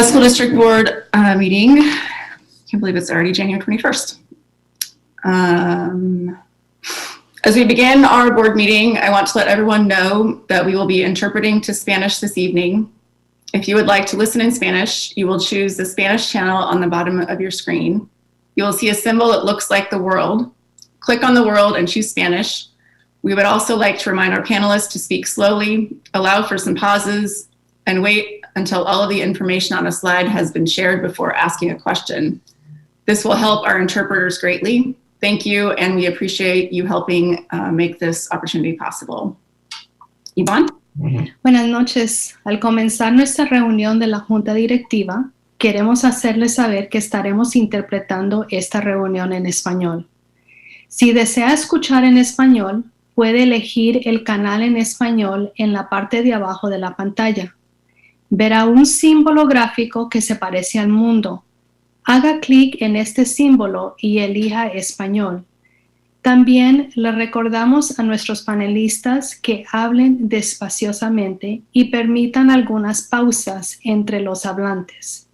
School District Board meeting. Can't believe it's already January 21st. As we begin our board meeting, I want to let everyone know that we will be interpreting to Spanish this evening. If you would like to listen in Spanish, you will choose the Spanish channel on the bottom of your screen. You will see a symbol that looks like the world. Click on the world and choose Spanish. We would also like to remind our panelists to speak slowly, allow for some pauses, and wait until all of the information on a slide has been shared before asking a question. This will help our interpreters greatly. Thank you, and we appreciate you helping make this opportunity possible. Yvonne? Buenas noches. Al comenzar nuestra reunión de la Junta Directiva, queremos hacerles saber que estaremos interpretando esta reunión en español. Si desea escuchar en español, puede elegir el canal en español en la parte de abajo de la pantalla. Verá un símbolo gráfico que se parece al mundo. Haga clic en este símbolo y elija español. También le recordamos a nuestros panelistas que hablen despaciosamente y permitan algunas pausas entre los hablantes.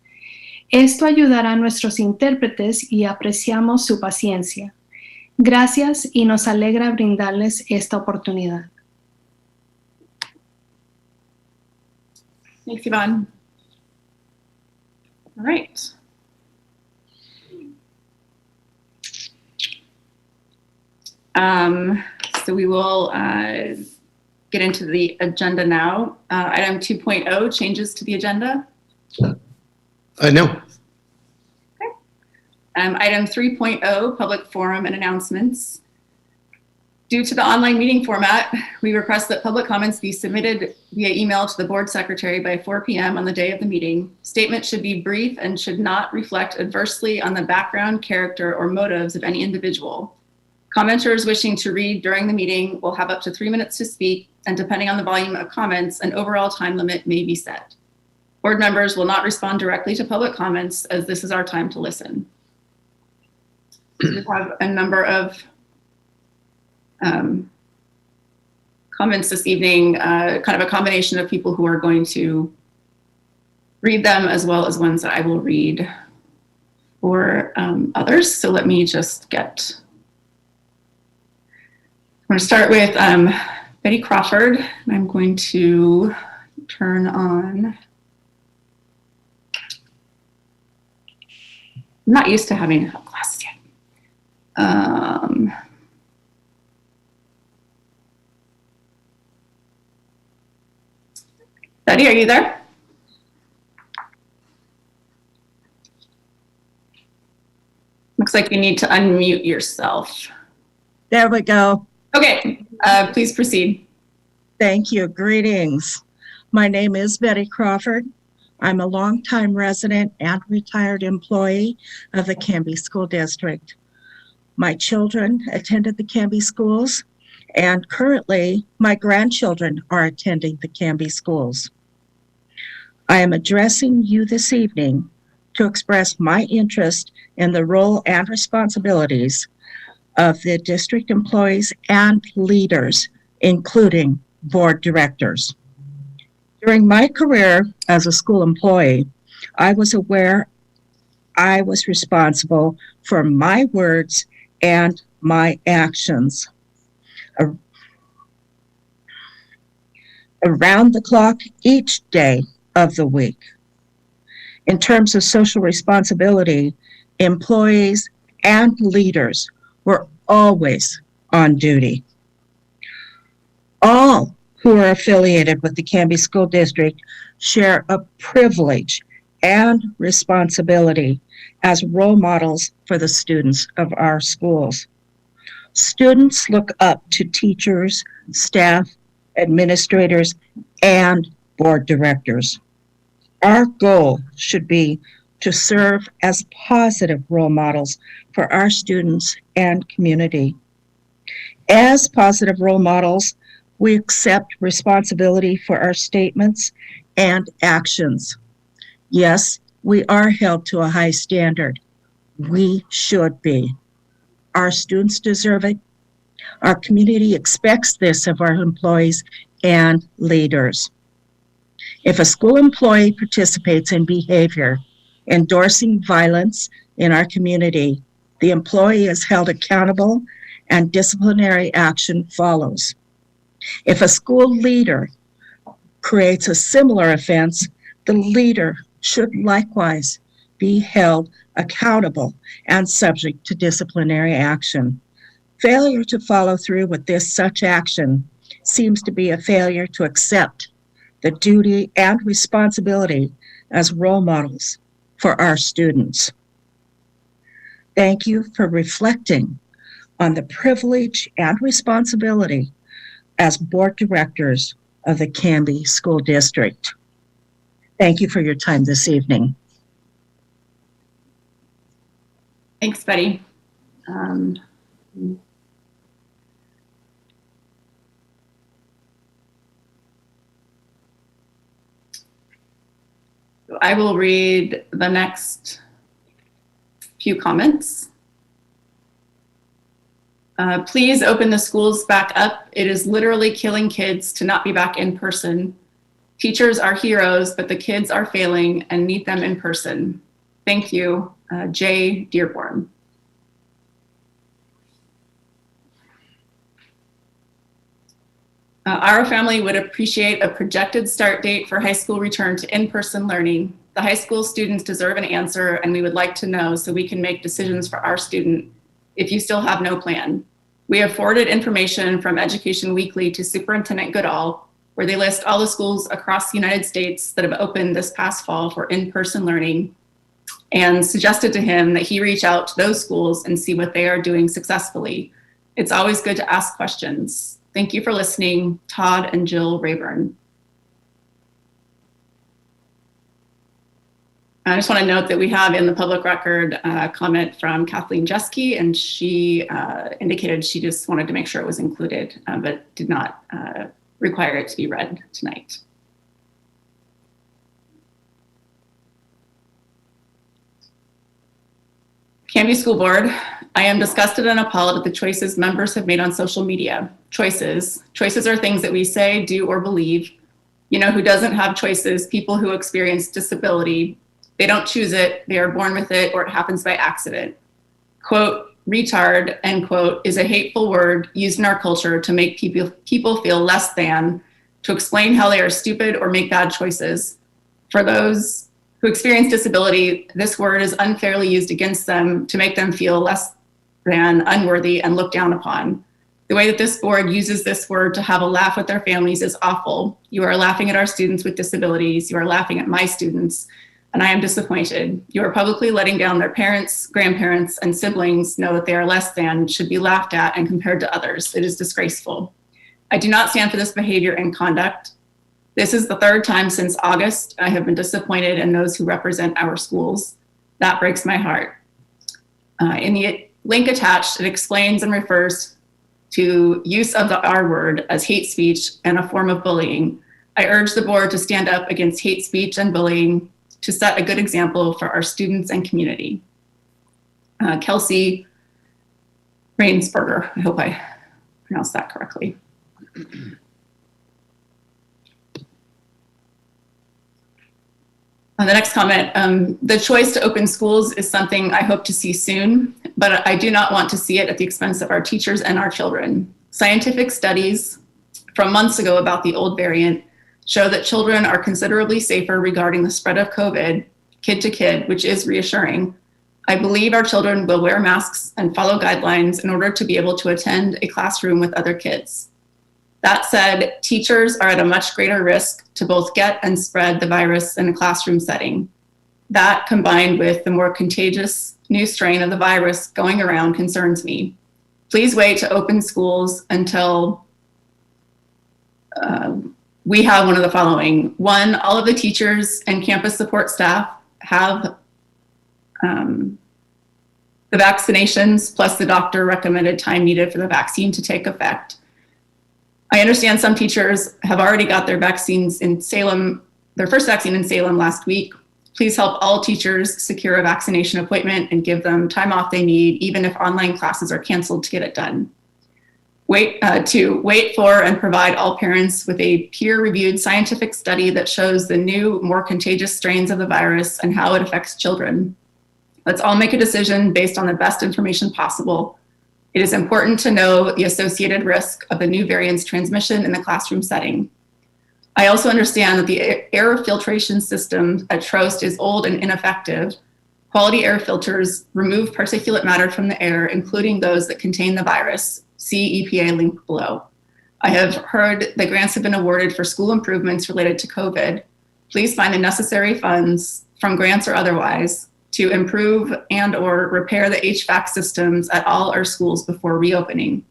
Esto ayudará a nuestros intérpretes y apreciamos su paciencia. Gracias y nos alegra brindarles esta oportunidad. Thanks, Yvonne. All right. So we will get into the agenda now. Item 2.0, changes to the agenda. No. Okay. Item 3.0, public forum and announcements. Due to the online meeting format, we request that public comments be submitted via email to the board secretary by 4 p.m. on the day of the meeting. Statements should be brief and should not reflect adversely on the background, character, or motives of any individual. Commenters wishing to read during the meeting will have up to 3 minutes to speak, and depending on the volume of comments, an overall time limit may be set. Board members will not respond directly to public comments, as this is our time to listen. We have a number of comments this evening, kind of a combination of people who are going to read them, as well as ones that I will read for others. So let me just get... I'm going to start with Betty Crawford, and I'm going to turn on. I'm not used to having glasses yet. Betty, are you there? Looks like you need to unmute yourself. There we go. Okay, please proceed. Thank you. Greetings. My name is Betty Crawford. I'm a longtime resident and retired employee of the Canby School District. My children attended the Canby schools, and currently my grandchildren are attending the Canby schools. I am addressing you this evening to express my interest in the role and responsibilities of the district employees and leaders, including board directors. During my career as a school employee, I was aware I was responsible for my words and my actions. Around the clock each day of the week. In terms of social responsibility, employees and leaders were always on duty. All who are affiliated with the Canby School District share a privilege and responsibility as role models for the students of our schools. Students look up to teachers, staff, administrators, and board directors. Our goal should be to serve as positive role models for our students and community. As positive role models, we accept responsibility for our statements and actions. Yes, we are held to a high standard. We should be. Our students deserve it. Our community expects this of our employees and leaders. If a school employee participates in behavior endorsing violence in our community, the employee is held accountable and disciplinary action follows. If a school leader creates a similar offense, the leader should likewise be held accountable and subject to disciplinary action. Failure to follow through with such action seems to be a failure to accept the duty and responsibility as role models for our students. Thank you for reflecting on the privilege and responsibility as board directors of the Canby School District. Thank you for your time this evening. Thanks, Betty. I will read the next few comments. Please open the schools back up. It is literally killing kids to not be back in person. Teachers are heroes, but the kids are failing and need them in person. Thank you, Jay Dearborn. Our family would appreciate a projected start date for high school return to in-person learning. The high school students deserve an answer, and we would like to know so we can make decisions for our student if you still have no plan. We have forwarded information from Education Weekly to Superintendent Goodall, where they list all the schools across the United States that have opened this past fall for in-person learning, and suggested to him that he reach out to those schools and see what they are doing successfully. It's always good to ask questions. Thank you for listening, Todd and Jill Rayburn. I just want to note that we have in the public record a comment from Kathleen Jeske, and she indicated she just wanted to make sure it was included, but did not require it to be read tonight. Canby School Board, I am disgusted and appalled at the choices members have made on social media. Choices are things that we say, do, or believe. You know who doesn't have choices? People who experience disability. They don't choose it, they are born with it, or it happens by accident. Quote, retard, end quote, is a hateful word used in our culture to make people feel less than, to explain how they are stupid or make bad choices. For those who experience disability, this word is unfairly used against them to make them feel less than, unworthy, and looked down upon. The way that this board uses this word to have a laugh with their families is awful. You are laughing at our students with disabilities. You are laughing at my students, and I am disappointed. You are publicly letting down their parents, grandparents, and siblings know that they are less than, should be laughed at, and compared to others. It is disgraceful. I do not stand for this behavior and conduct. This is the third time since August I have been disappointed in those who represent our schools. That breaks my heart. In the link attached, it explains and refers to use of the R word as hate speech and a form of bullying. I urge the board to stand up against hate speech and bullying to set a good example for our students and community. Kelsey Rainsberger, I hope I pronounced that correctly. The next comment, the choice to open schools is something I hope to see soon, but I do not want to see it at the expense of our teachers and our children. Scientific studies from months ago about the old variant show that children are considerably safer regarding the spread of COVID, kid to kid, which is reassuring. I believe our children will wear masks and follow guidelines in order to be able to attend a classroom with other kids. That said, teachers are at a much greater risk to both get and spread the virus in a classroom setting. That, combined with the more contagious new strain of the virus going around, concerns me. Please wait to open schools until we have one of the following. One, all of the teachers and campus support staff have the vaccinations plus the doctor recommended time needed for the vaccine to take effect. I understand some teachers have already got their vaccines in Salem, their first vaccine in Salem last week. Please help all teachers secure a vaccination appointment and give them time off they need, even if online classes are canceled, to get it done. To wait for and provide all parents with a peer-reviewed scientific study that shows the new, more contagious strains of the virus and how it affects children. Let's all make a decision based on the best information possible. It is important to know the associated risk of the new variant's transmission in the classroom setting. I also understand that the air filtration system at Trost is old and ineffective. Quality air filters remove particulate matter from the air, including those that contain the virus. See EPA link below. I have heard that grants have been awarded for school improvements related to COVID. Please find the necessary funds, from grants or otherwise, to improve and/or repair the HVAC systems at all our schools before reopening.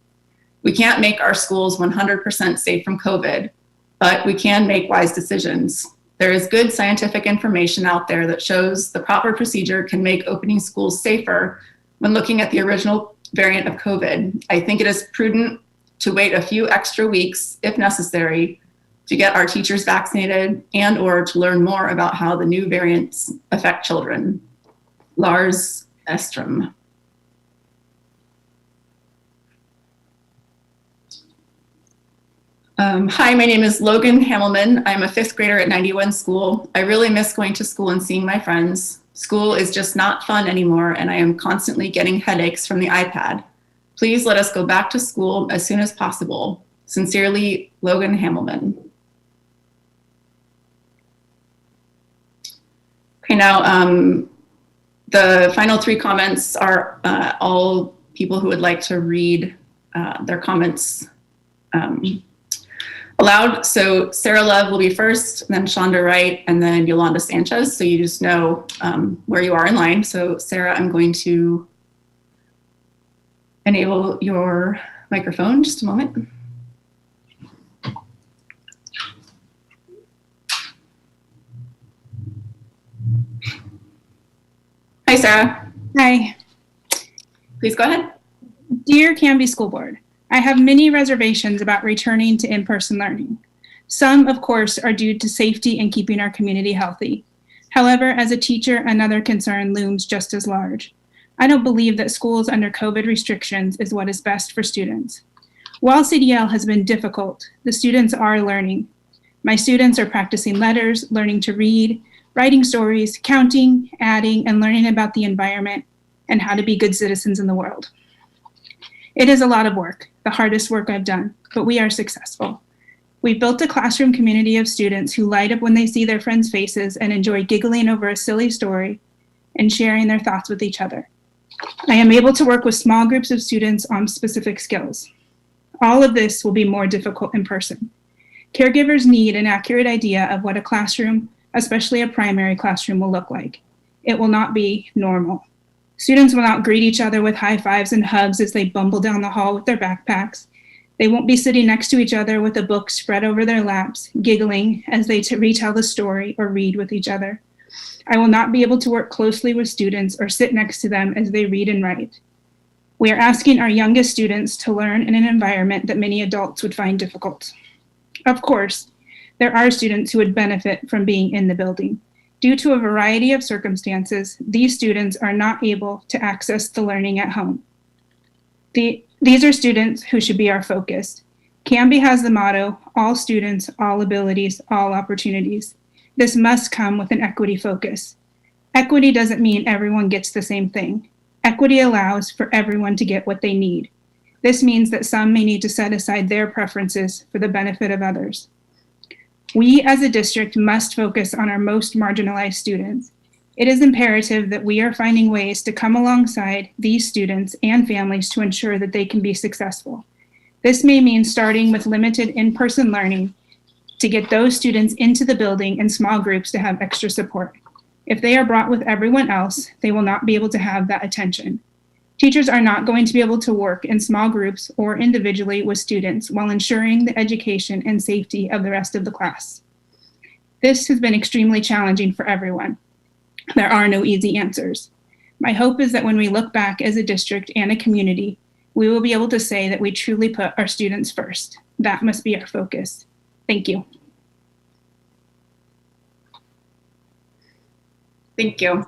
We can't make our schools 100% safe from COVID, but we can make wise decisions. There is good scientific information out there that shows the proper procedure can make opening schools safer when looking at the original variant of COVID. I think it is prudent to wait a few extra weeks, if necessary, to get our teachers vaccinated and/or to learn more about how the new variants affect children. Lars Estrom. Hi, my name is Logan Hamelman. I'm a 5th grader at 91 School. I really miss going to school and seeing my friends. School is just not fun anymore, and I am constantly getting headaches from the iPad. Please let us go back to school as soon as possible. Sincerely, Logan Hamelman. Okay, now the final 3 comments are all people who would like to read their comments aloud. So Sarah Love will be first, then Shonda Wright, and then Yolanda Sanchez. So you just know where you are in line. So Sarah, I'm going to enable your microphone. Just a moment. Hi, Sarah. Hi. Please go ahead. Dear Canby School Board, I have many reservations about returning to in-person learning. Some, of course, are due to safety and keeping our community healthy. However, as a teacher, another concern looms just as large. I don't believe that schools under COVID restrictions is what is best for students. While CDL has been difficult, the students are learning. My students are practicing letters, learning to read, writing stories, counting, adding, and learning about the environment and how to be good citizens in the world. It is a lot of work, the hardest work I've done, but we are successful. We've built a classroom community of students who light up when they see their friends' faces and enjoy giggling over a silly story and sharing their thoughts with each other. I am able to work with small groups of students on specific skills. All of this will be more difficult in person. Caregivers need an accurate idea of what a classroom, especially a primary classroom, will look like. It will not be normal. Students will not greet each other with high fives and hugs as they bumble down the hall with their backpacks. They won't be sitting next to each other with a book spread over their laps, giggling as they retell the story or read with each other. I will not be able to work closely with students or sit next to them as they read and write. We are asking our youngest students to learn in an environment that many adults would find difficult. Of course, there are students who would benefit from being in the building. Due to a variety of circumstances, these students are not able to access the learning at home. These are students who should be our focus. Canby has the motto, all students, all abilities, all opportunities. This must come with an equity focus. Equity doesn't mean everyone gets the same thing. Equity allows for everyone to get what they need. This means that some may need to set aside their preferences for the benefit of others. We as a district must focus on our most marginalized students. It is imperative that we are finding ways to come alongside these students and families to ensure that they can be successful. This may mean starting with limited in-person learning to get those students into the building in small groups to have extra support. If they are brought with everyone else, they will not be able to have that attention. Teachers are not going to be able to work in small groups or individually with students while ensuring the education and safety of the rest of the class. This has been extremely challenging for everyone. There are no easy answers. My hope is that when we look back as a district and a community, we will be able to say that we truly put our students first. That must be our focus. Thank you. Thank you.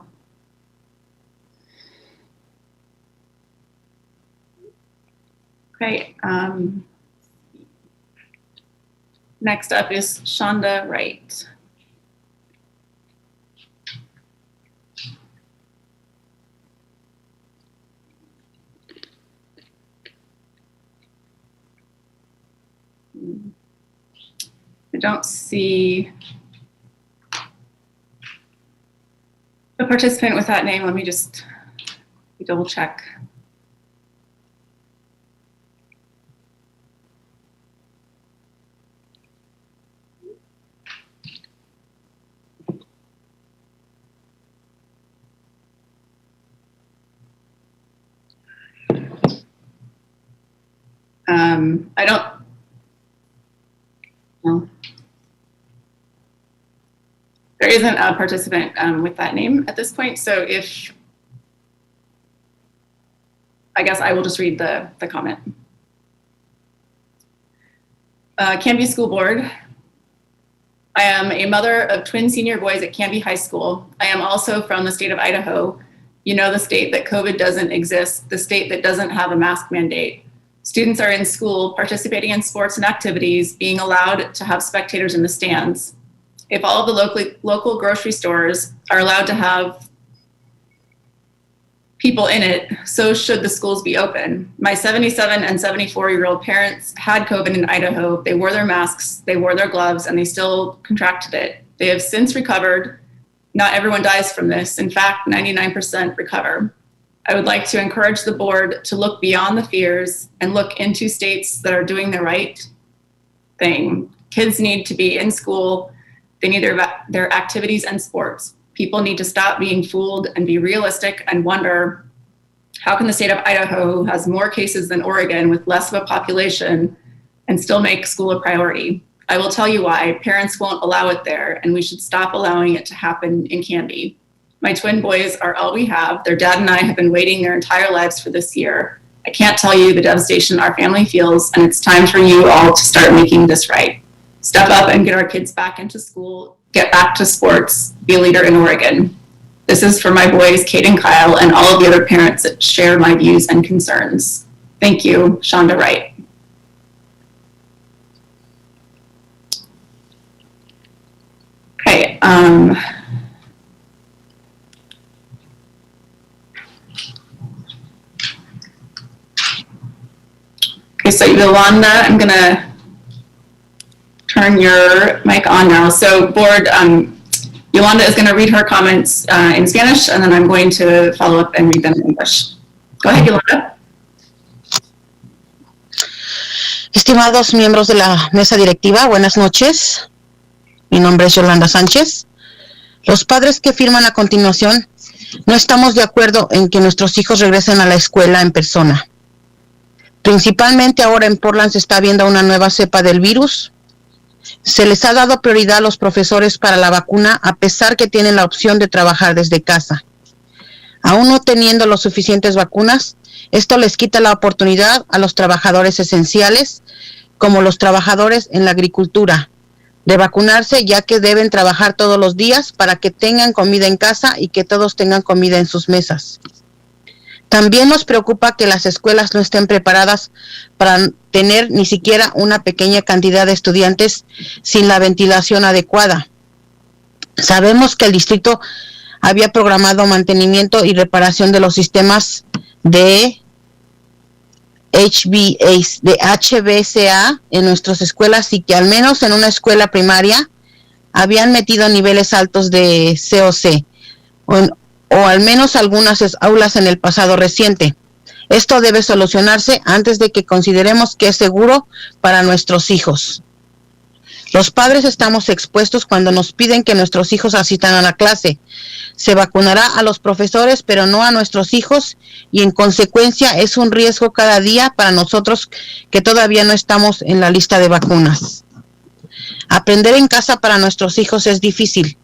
Okay. Next up is Shonda Wright. I don't see a participant with that name. Let me just double check. I don't know. There isn't a participant with that name at this point, so I guess I will just read the comment. Canby School Board. I am a mother of twin senior boys at Canby High School. I am also from the state of Idaho. You know, the state that COVID doesn't exist, the state that doesn't have a mask mandate. Students are in school, participating in sports and activities, being allowed to have spectators in the stands. If all of the local grocery stores are allowed to have people in it, so should the schools be open. My 77 and 74-year-old parents had COVID in Idaho. They wore their masks, they wore their gloves, and they still contracted it. They have since recovered. Not everyone dies from this. In fact, 99% recover. I would like to encourage the board to look beyond the fears and look into states that are doing the right thing. Kids need to be in school. They need their activities and sports. People need to stop being fooled and be realistic and wonder, how can the state of Idaho, who has more cases than Oregon with less of a population, and still make school a priority? I will tell you why. Parents won't allow it there, and we should stop allowing it to happen in Canby. My twin boys are all we have. Their dad and I have been waiting their entire lives for this year. I can't tell you the devastation our family feels, and it's time for you all to start making this right. Step up and get our kids back into school, get back to sports, be a leader in Oregon. This is for my boys, Kate and Kyle, and all of the other parents that share my views and concerns. Thank you, Shonda Wright. Okay. Okay, so Yolanda, I'm gonna turn your mic on now. So board, Yolanda is gonna read her comments in Spanish, and then I'm going to follow up and read them in English. Go ahead, Yolanda. Estimados miembros de la mesa directiva, buenas noches. Mi nombre es Yolanda Sánchez. Los padres que firman a continuación no estamos de acuerdo en que nuestros hijos regresen a la escuela en persona. Principalmente ahora en Portland se está viendo una nueva cepa del virus. Se les ha dado prioridad a los profesores para la vacuna a pesar que tienen la opción de trabajar desde casa. Aún no teniendo las suficientes vacunas, esto les quita la oportunidad a los trabajadores esenciales, como los trabajadores en la agricultura, de vacunarse, ya que deben trabajar todos los días para que tengan comida en casa y que todos tengan comida en sus mesas. También nos preocupa que las escuelas no estén preparadas para tener ni siquiera una pequeña cantidad de estudiantes sin la ventilación adecuada. Sabemos que el distrito había programado mantenimiento y reparación de los sistemas de HVAC en nuestras escuelas, y que al menos en una escuela primaria habían metido niveles altos de COC, o al menos algunas aulas en el pasado reciente. Esto debe solucionarse antes de que consideremos que es seguro para nuestros hijos. Los padres estamos expuestos cuando nos piden que nuestros hijos asistan a la clase. Se vacunará a los profesores, pero no a nuestros hijos, y en consecuencia es un riesgo cada día para nosotros que todavía no estamos en la lista de vacunas. Aprender en casa para nuestros hijos es difícil,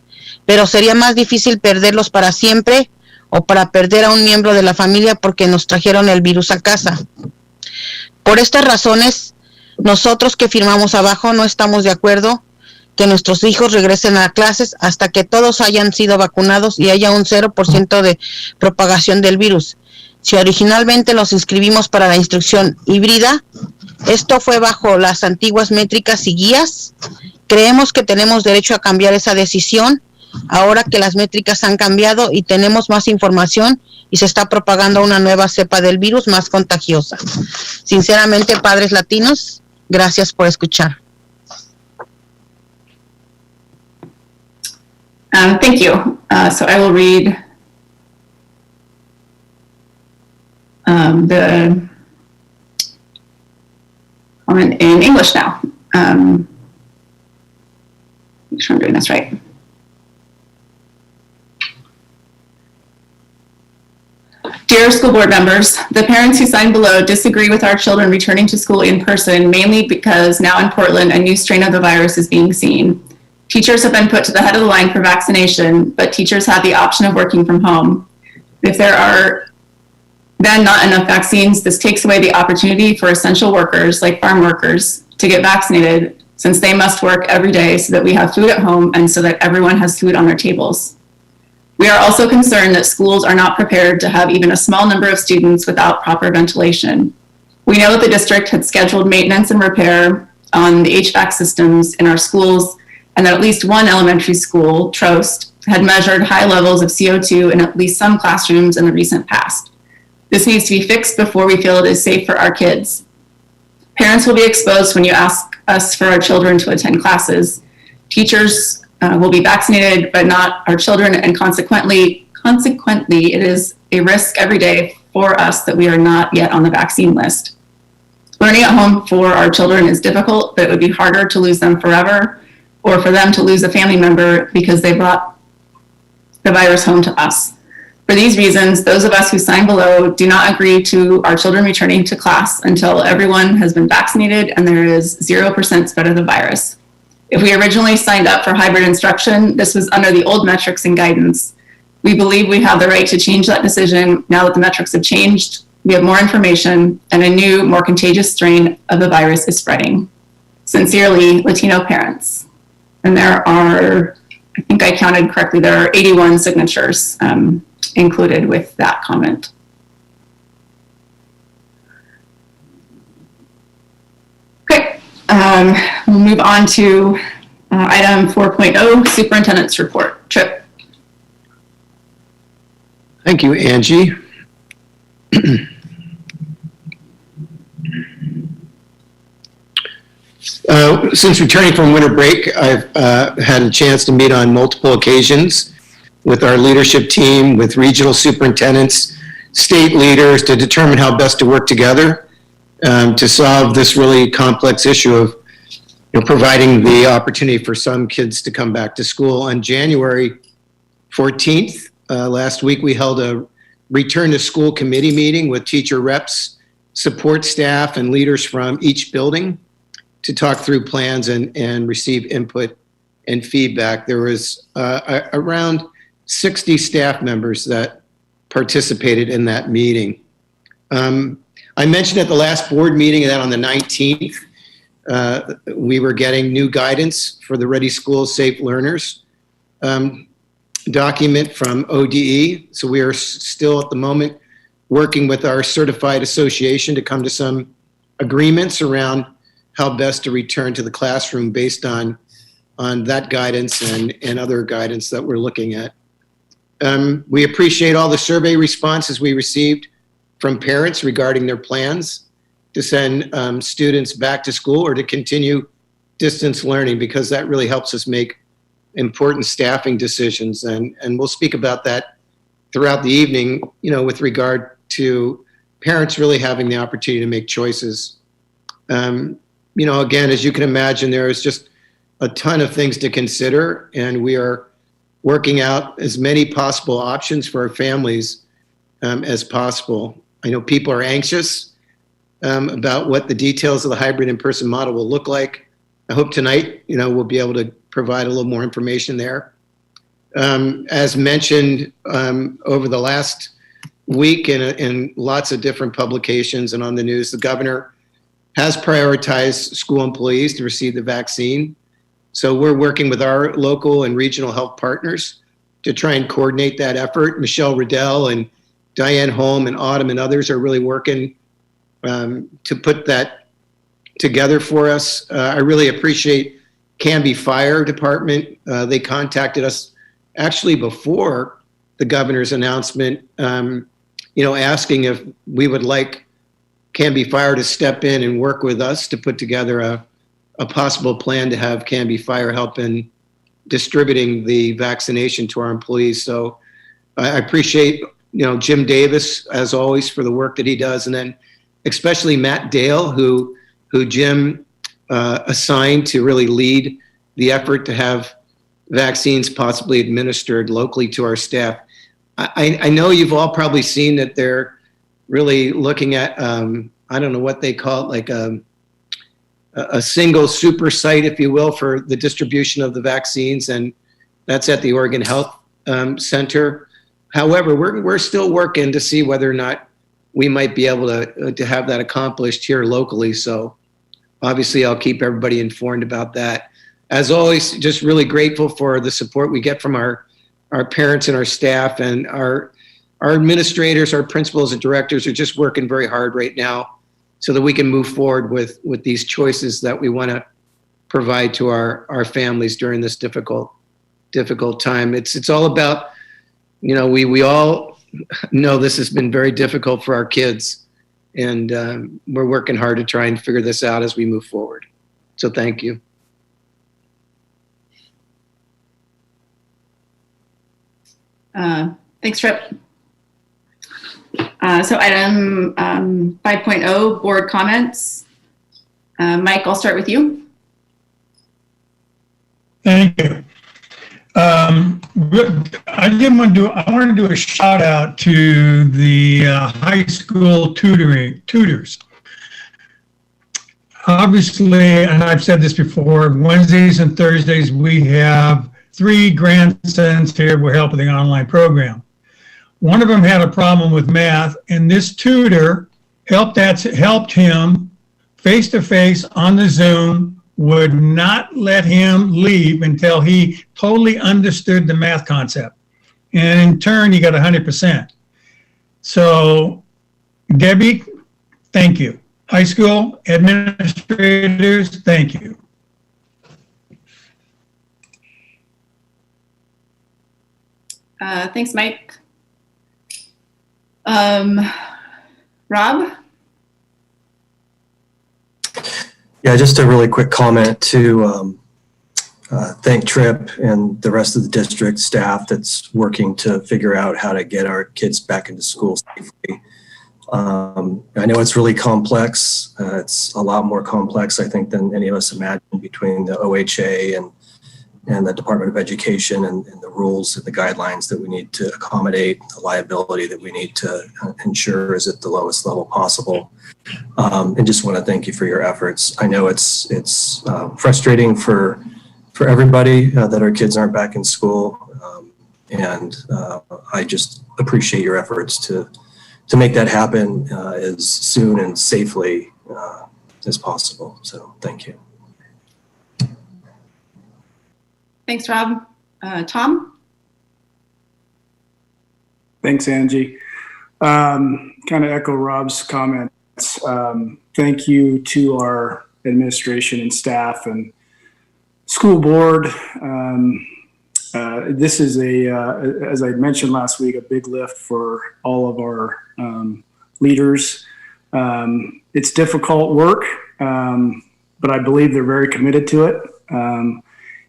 pero sería más difícil perderlos para siempre o para perder a un miembro de la familia porque nos trajeron el virus a casa. Por estas razones, nosotros que firmamos abajo no estamos de acuerdo que nuestros hijos regresen a clases hasta que todos hayan sido vacunados y haya un 0% de propagación del virus, Si originalmente los inscribimos para la instrucción híbrida, esto fue bajo las antiguas métricas y guías. Creemos que tenemos derecho a cambiar esa decisión ahora que las métricas han cambiado y tenemos más información y se está propagando una nueva cepa del virus más contagiosa. Sinceramente, padres latinos, gracias por escuchar. Thank you. So I will read the comment in English now. Make sure I'm doing this right. Dear school board members, the parents who signed below disagree with our children returning to school in person, mainly because now in Portland, a new strain of the virus is being seen. Teachers have been put to the head of the line for vaccination, but teachers have the option of working from home. If there are then not enough vaccines, this takes away the opportunity for essential workers like farm workers to get vaccinated, since they must work every day so that we have food at home and so that everyone has food on their tables. We are also concerned that schools are not prepared to have even a small number of students without proper ventilation. We know that the district had scheduled maintenance and repair on the HVAC systems in our schools, and that at least one elementary school, Trost, had measured high levels of CO2 in at least some classrooms in the recent past. This needs to be fixed before we feel it is safe for our kids. Parents will be exposed when you ask us for our children to attend classes. Teachers will be vaccinated, but not our children, and consequently, it is a risk every day for us that we are not yet on the vaccine list. Learning at home for our children is difficult, but it would be harder to lose them forever, or for them to lose a family member because they brought the virus home to us. For these reasons, those of us who signed below do not agree to our children returning to class until everyone has been vaccinated and there is 0% spread of the virus. If we originally signed up for hybrid instruction, this was under the old metrics and guidance. We believe we have the right to change that decision now that the metrics have changed, we have more information, and a new, more contagious strain of the virus is spreading. Sincerely, Latino parents. And there are, I think I counted correctly, there are 81 signatures included with that comment. Okay. We'll move on to item 4.0, Superintendent's Report. Trip. Thank you, Angie. Since returning from winter break, I've had a chance to meet on multiple occasions with our leadership team, with regional superintendents, state leaders, to determine how best to work together to solve this really complex issue of providing the opportunity for some kids to come back to school. On January 14th, last week, we held a return to school committee meeting with teacher reps, support staff, and leaders from each building to talk through plans and receive input and feedback. There was around 60 staff members that participated in that meeting. I mentioned at the last board meeting that on the 19th, we were getting new guidance for the Ready Schools, Safe Learners document from ODE. So we are still at the moment working with our certified association to come to some agreements around how best to return to the classroom based on that guidance and other guidance that we're looking at. We appreciate all the survey responses we received from parents regarding their plans to send students back to school or to continue distance learning, because that really helps us make important staffing decisions. And we'll speak about that throughout the evening, with regard to parents really having the opportunity to make choices. Again, as you can imagine, there is just a ton of things to consider, and we are working out as many possible options for our families as possible. I know people are anxious about what the details of the hybrid in-person model will look like. I hope tonight, we'll be able to provide a little more information there. As mentioned over the last week in lots of different publications and on the news, the governor has prioritized school employees to receive the vaccine. So we're working with our local and regional health partners to try and coordinate that effort. Michelle Riddell and Diane Holm and Autumn and others are really working to put that together for us. I really appreciate Canby Fire Department. They contacted us actually before the governor's announcement, asking if we would like Canby Fire to step in and work with us to put together a possible plan to have Canby Fire help in distributing the vaccination to our employees. So I appreciate, Jim Davis, as always, for the work that he does. And then especially Matt Dale, who Jim assigned to really lead the effort to have vaccines possibly administered locally to our staff. I know you've all probably seen that they're really looking at, I don't know what they call it, like a single super site, if you will, for the distribution of the vaccines, and that's at the Oregon Health Center. However, we're still working to see whether or not we might be able to have that accomplished here locally. So obviously I'll keep everybody informed about that. As always, just really grateful for the support we get from our parents and our staff, and our administrators, our principals and directors are just working very hard right now so that we can move forward with these choices that we want to provide to our families during this difficult time. It's all about, we all know this has been very difficult for our kids, and we're working hard to try and figure this out as we move forward. So thank you. Thanks, Trip. So item 5.0, board comments. Mike, I'll start with you. Thank you. I want to do a shout out to the high school tutors. Obviously, and I've said this before, Wednesdays and Thursdays we have 3 grandsons here with help with the online program. One of them had a problem with math, and this tutor helped him face-to-face on the Zoom, would not let him leave until he totally understood the math concept. And in turn, he got 100%. So, Debbie, thank you. High school administrators, thank you. Thanks, Mike. Rob? Yeah, just a really quick comment to thank Tripp and the rest of the district staff that's working to figure out how to get our kids back into school safely. I know it's really complex. It's a lot more complex, I think, than any of us imagined, between the OHA and the Department of Education and the rules and the guidelines that we need to accommodate, the liability that we need to ensure is at the lowest level possible. And just want to thank you for your efforts. I know it's frustrating for everybody that our kids aren't back in school. And I just appreciate your efforts to make that happen as soon and safely as possible. So thank you. Thanks, Rob. Tom? Thanks, Angie. Kind of echo Rob's comments. Thank you to our administration and staff and school board. This is as I mentioned last week, a big lift for all of our leaders. It's difficult work, but I believe they're very committed to it.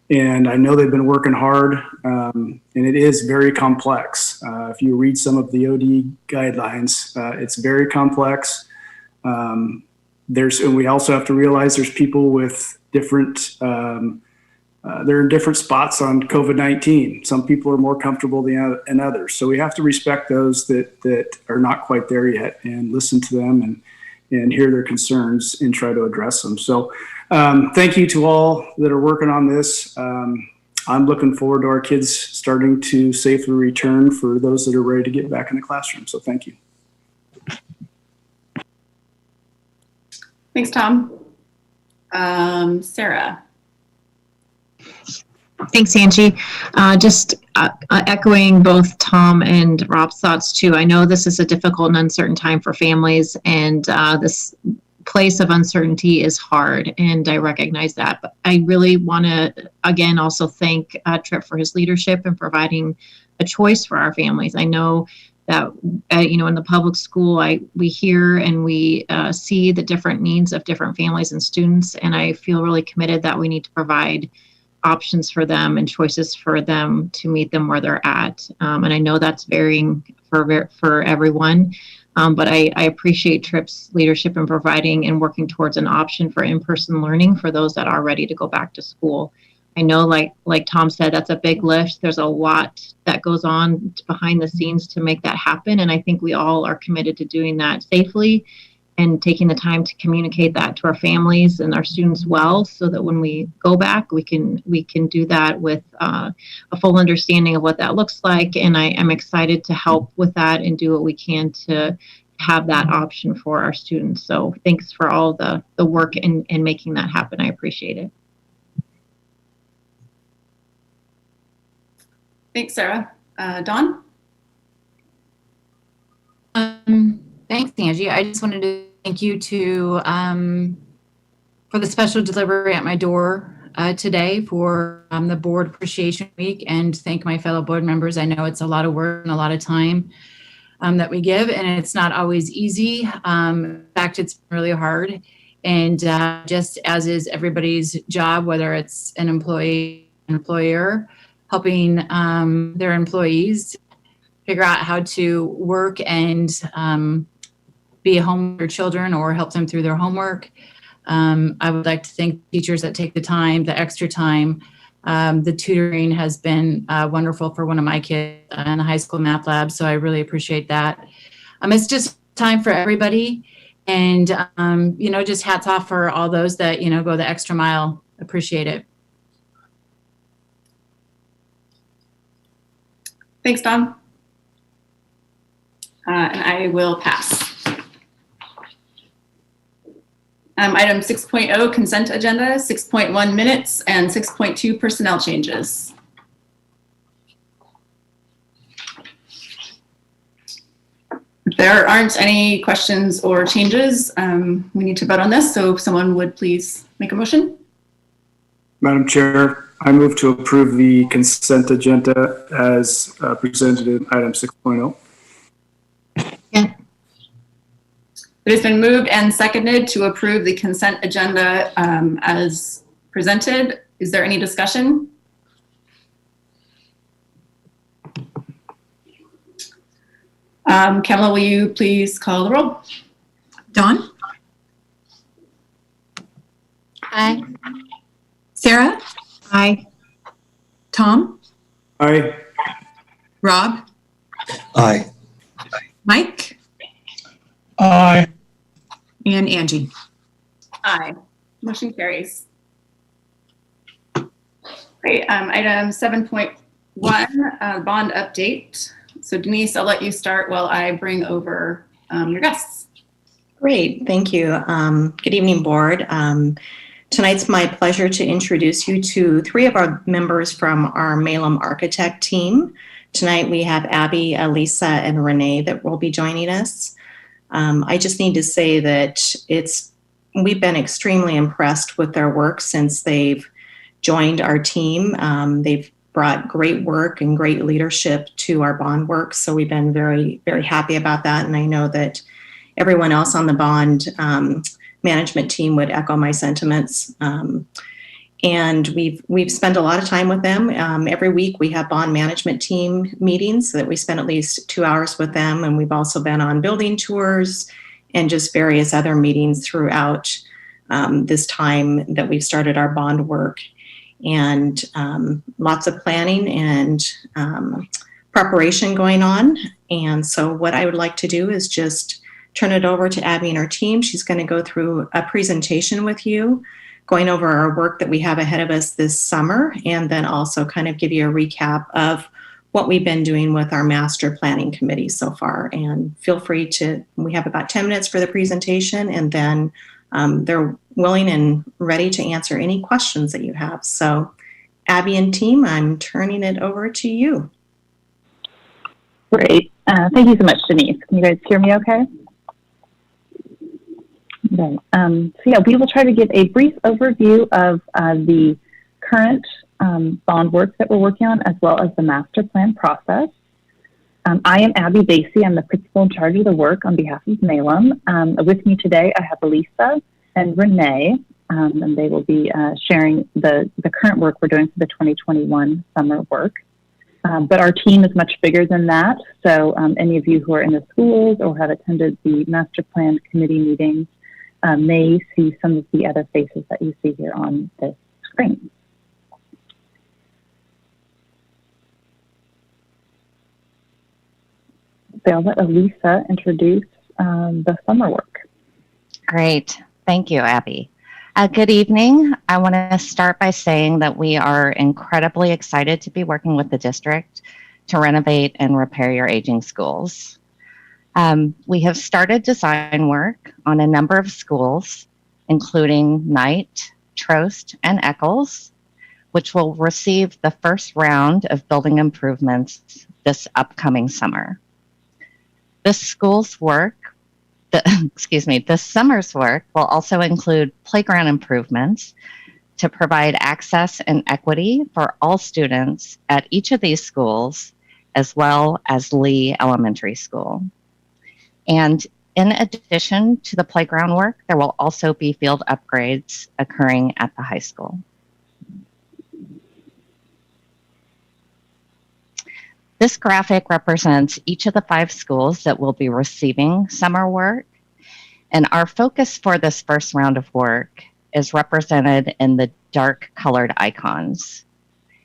And I know they've been working hard, and it is very complex. If you read some of the OD guidelines, it's very complex. And we also have to realize there's people with different, they're in different spots on COVID-19. Some people are more comfortable than others. So we have to respect those that are not quite there yet and listen to them and hear their concerns and try to address them. So thank you to all that are working on this. I'm looking forward to our kids starting to safely return for those that are ready to get back in the classroom. So thank you. Thanks, Tom. Sarah? Thanks, Angie. Just echoing both Tom and Rob's thoughts too. I know this is a difficult and uncertain time for families, and this place of uncertainty is hard, and I recognize that. But I really want to, again, also thank Tripp for his leadership and providing a choice for our families. I know that, in the public school, we hear and we see the different needs of different families and students, and I feel really committed that we need to provide options for them and choices for them to meet them where they're at. And I know that's varying for everyone, but I appreciate Tripp's leadership in providing and working towards an option for in-person learning for those that are ready to go back to school. I know, like Tom said, that's a big lift. There's a lot that goes on behind the scenes to make that happen. And I think we all are committed to doing that safely and taking the time to communicate that to our families and our students well, so that when we go back, we can do that with a full understanding of what that looks like. And I am excited to help with that and do what we can to have that option for our students. So thanks for all the work in making that happen. I appreciate it. Thanks, Sarah. Dawn? Thanks, Angie. I just wanted to thank you for the special delivery at my door today for the Board Appreciation Week, and thank my fellow board members. I know it's a lot of work and a lot of time that we give, and it's not always easy. In fact, it's really hard. And just as is everybody's job, whether it's an employee, an employer, helping their employees figure out how to work and be at home with their children or help them through their homework. I would like to thank teachers that take the time, the extra time. The tutoring has been wonderful for one of my kids in the high school math lab, so I really appreciate that. It's just time for everybody, and just hats off for all those that go the extra mile. Appreciate it. Thanks, Dawn. And I will pass. Item 6.0, consent agenda, 6.1 minutes, and 6.2 personnel changes. If there aren't any questions or changes, we need to vote on this. So if someone would please make a motion. Madam Chair, I move to approve the consent agenda as presented in item 6.0. It has been moved and seconded to approve the consent agenda as presented. Is there any discussion? Kamala, will you please call the roll? Dawn? Aye. Sarah? Aye. Tom? Aye. Rob? Aye. Mike? Aye. And Angie? Aye. Motion carries. Great. Item 7.1, bond update. So Denise, I'll let you start while I bring over your guests. Great, thank you. Good evening, board. Tonight's my pleasure to introduce you to three of our members from our Malum Architect team. Tonight we have Abby, Elisa, and Renee that will be joining us. I just need to say that we've been extremely impressed with their work since they've joined our team. They've brought great work and great leadership to our bond work, so we've been very, very happy about that. And I know that everyone else on the bond management team would echo my sentiments. And we've spent a lot of time with them. Every week we have bond management team meetings that we spend at least 2 hours with them. And we've also been on building tours and just various other meetings throughout this time that we've started our bond work. And lots of planning and preparation going on. And so what I would like to do is just turn it over to Abby and her team. She's going to go through a presentation with you, going over our work that we have ahead of us this summer, and then also kind of give you a recap of what we've been doing with our master planning committee so far. And feel free we have about 10 minutes for the presentation, and then they're willing and ready to answer any questions that you have. So Abby and team, I'm turning it over to you. Great. Thank you so much, Denise. Can you guys hear me okay? Okay. We will try to give a brief overview of the current bond work that we're working on, as well as the master plan process. I am Abby Basie. I'm the principal in charge of the work on behalf of Malum. With me today, I have Elisa and Renee, and they will be sharing the current work we're doing for the 2021 summer work. But our team is much bigger than that. So any of you who are in the schools or have attended the master plan committee meetings may see some of the other faces that you see here on this screen. So I'll let Elisa introduce the summer work. Great. Thank you, Abby. Good evening. I want to start by saying that we are incredibly excited to be working with the district to renovate and repair your aging schools. We have started design work on a number of schools, including Knight, Trost, and Eccles, which will receive the first round of building improvements this upcoming summer. This summer's work will also include playground improvements to provide access and equity for all students at each of these schools, as well as Lee Elementary School. And in addition to the playground work, there will also be field upgrades occurring at the high school. This graphic represents each of the 5 schools that will be receiving summer work. And our focus for this first round of work is represented in the dark colored icons.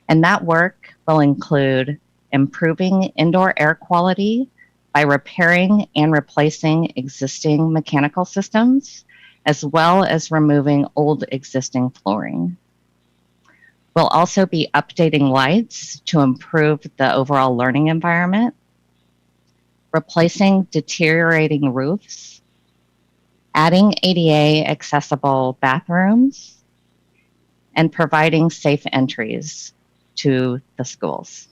And that work will include improving indoor air quality by repairing and replacing existing mechanical systems, as well as removing old existing flooring. We'll also be updating lights to improve the overall learning environment, replacing deteriorating roofs, adding ADA accessible bathrooms, and providing safe entries to the schools.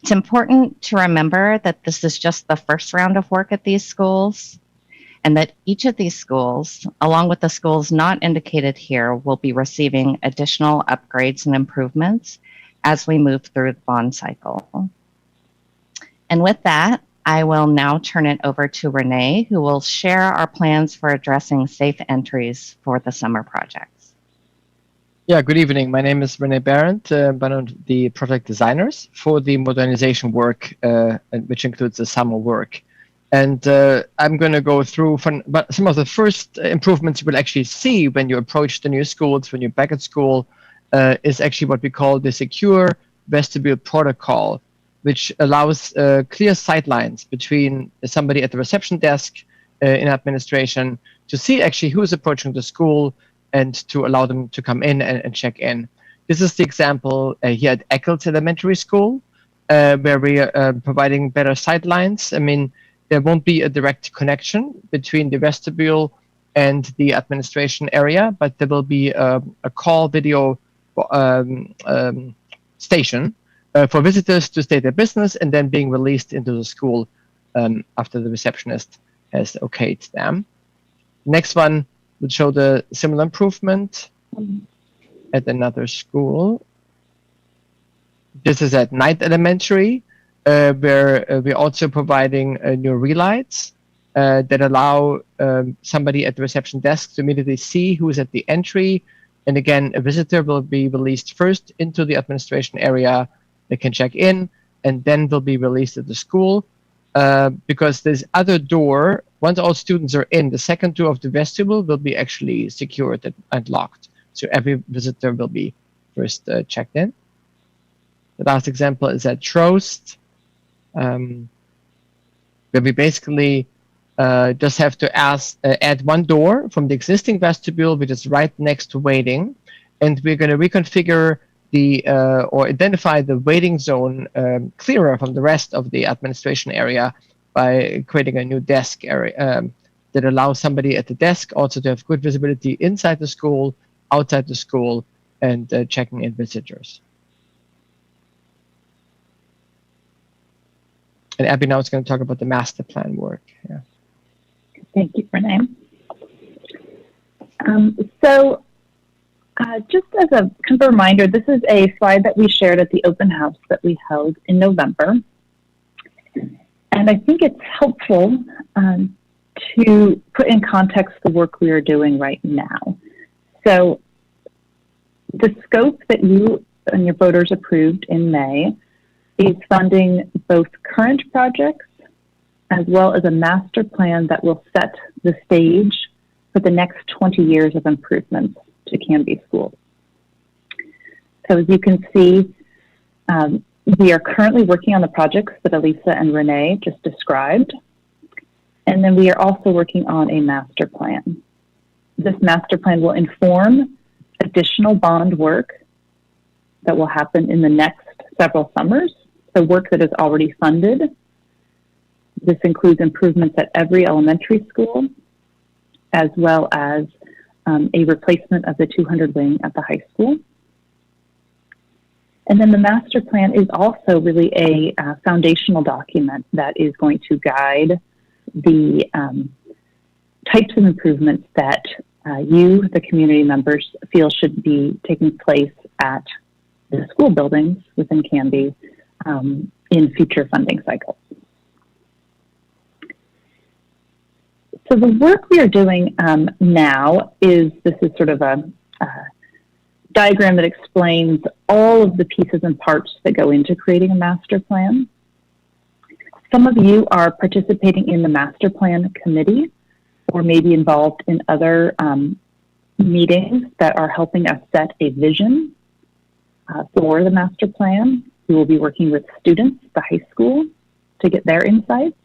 It's important to remember that this is just the first round of work at these schools, and that each of these schools, along with the schools not indicated here, will be receiving additional upgrades and improvements as we move through the bond cycle. And with that, I will now turn it over to Renee, who will share our plans for addressing safe entries for the summer projects. Yeah, good evening. My name is Renee Barrett, one of the project designers for the modernization work, which includes the summer work. And I'm going to go through some of the first improvements you will actually see when you approach the new schools, when you're back at school, is actually what we call the secure vestibule protocol, which allows clear sightlines between somebody at the reception desk in administration to see actually who is approaching the school and to allow them to come in and check in. This is the example here at Eccles Elementary School, where we are providing better sightlines. I mean, there won't be a direct connection between the vestibule and the administration area, but there will be a call video station for visitors to state their business and then being released into the school after the receptionist has okayed them. Next one would show the similar improvement at another school. This is at Knight Elementary, where we're also providing new relights that allow somebody at the reception desk to immediately see who's at the entry. And again, a visitor will be released first into the administration area. They can check in, and then they'll be released at the school. Because this other door, once all students are in, the second door of the vestibule will be actually secured and locked. So every visitor will be first checked in. The last example is at Trost, where we basically just have to add one door from the existing vestibule, which is right next to waiting. And we're going to reconfigure or identify the waiting zone clearer from the rest of the administration area by creating a new desk area that allows somebody at the desk also to have good visibility inside the school, outside the school, and checking in visitors. And Abby now is going to talk about the master plan work. Yeah. Thank you, Renee. Just as a kind of a reminder, this is a slide that we shared at the open house that we held in November. And I think it's helpful to put in context the work we are doing right now. So the scope that you and your voters approved in May is funding both current projects as well as a master plan that will set the stage for the next 20 years of improvements to Canby schools. So as you can see, we are currently working on the projects that Elisa and Renee just described. And then we are also working on a master plan. This master plan will inform additional bond work that will happen in the next several summers, the work that is already funded. This includes improvements at every elementary school, as well as a replacement of the 200 wing at the high school. And then the master plan is also really a foundational document that is going to guide the types of improvements that you, the community members, feel should be taking place at the school buildings within Canby in future funding cycles. So the work we are doing now is, this is sort of a diagram that explains all of the pieces and parts that go into creating a master plan. Some of you are participating in the master plan committee or maybe involved in other meetings that are helping us set a vision for the master plan. We will be working with students at the high school to get their insights.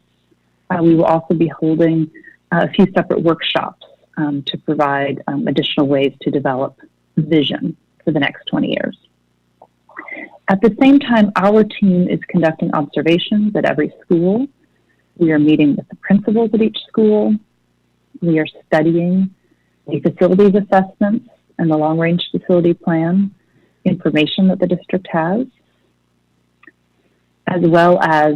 We will also be holding a few separate workshops to provide additional ways to develop vision for the next 20 years. At the same time, our team is conducting observations at every school. We are meeting with the principals at each school. We are studying the facilities assessments and the long-range facility plan information that the district has, as well as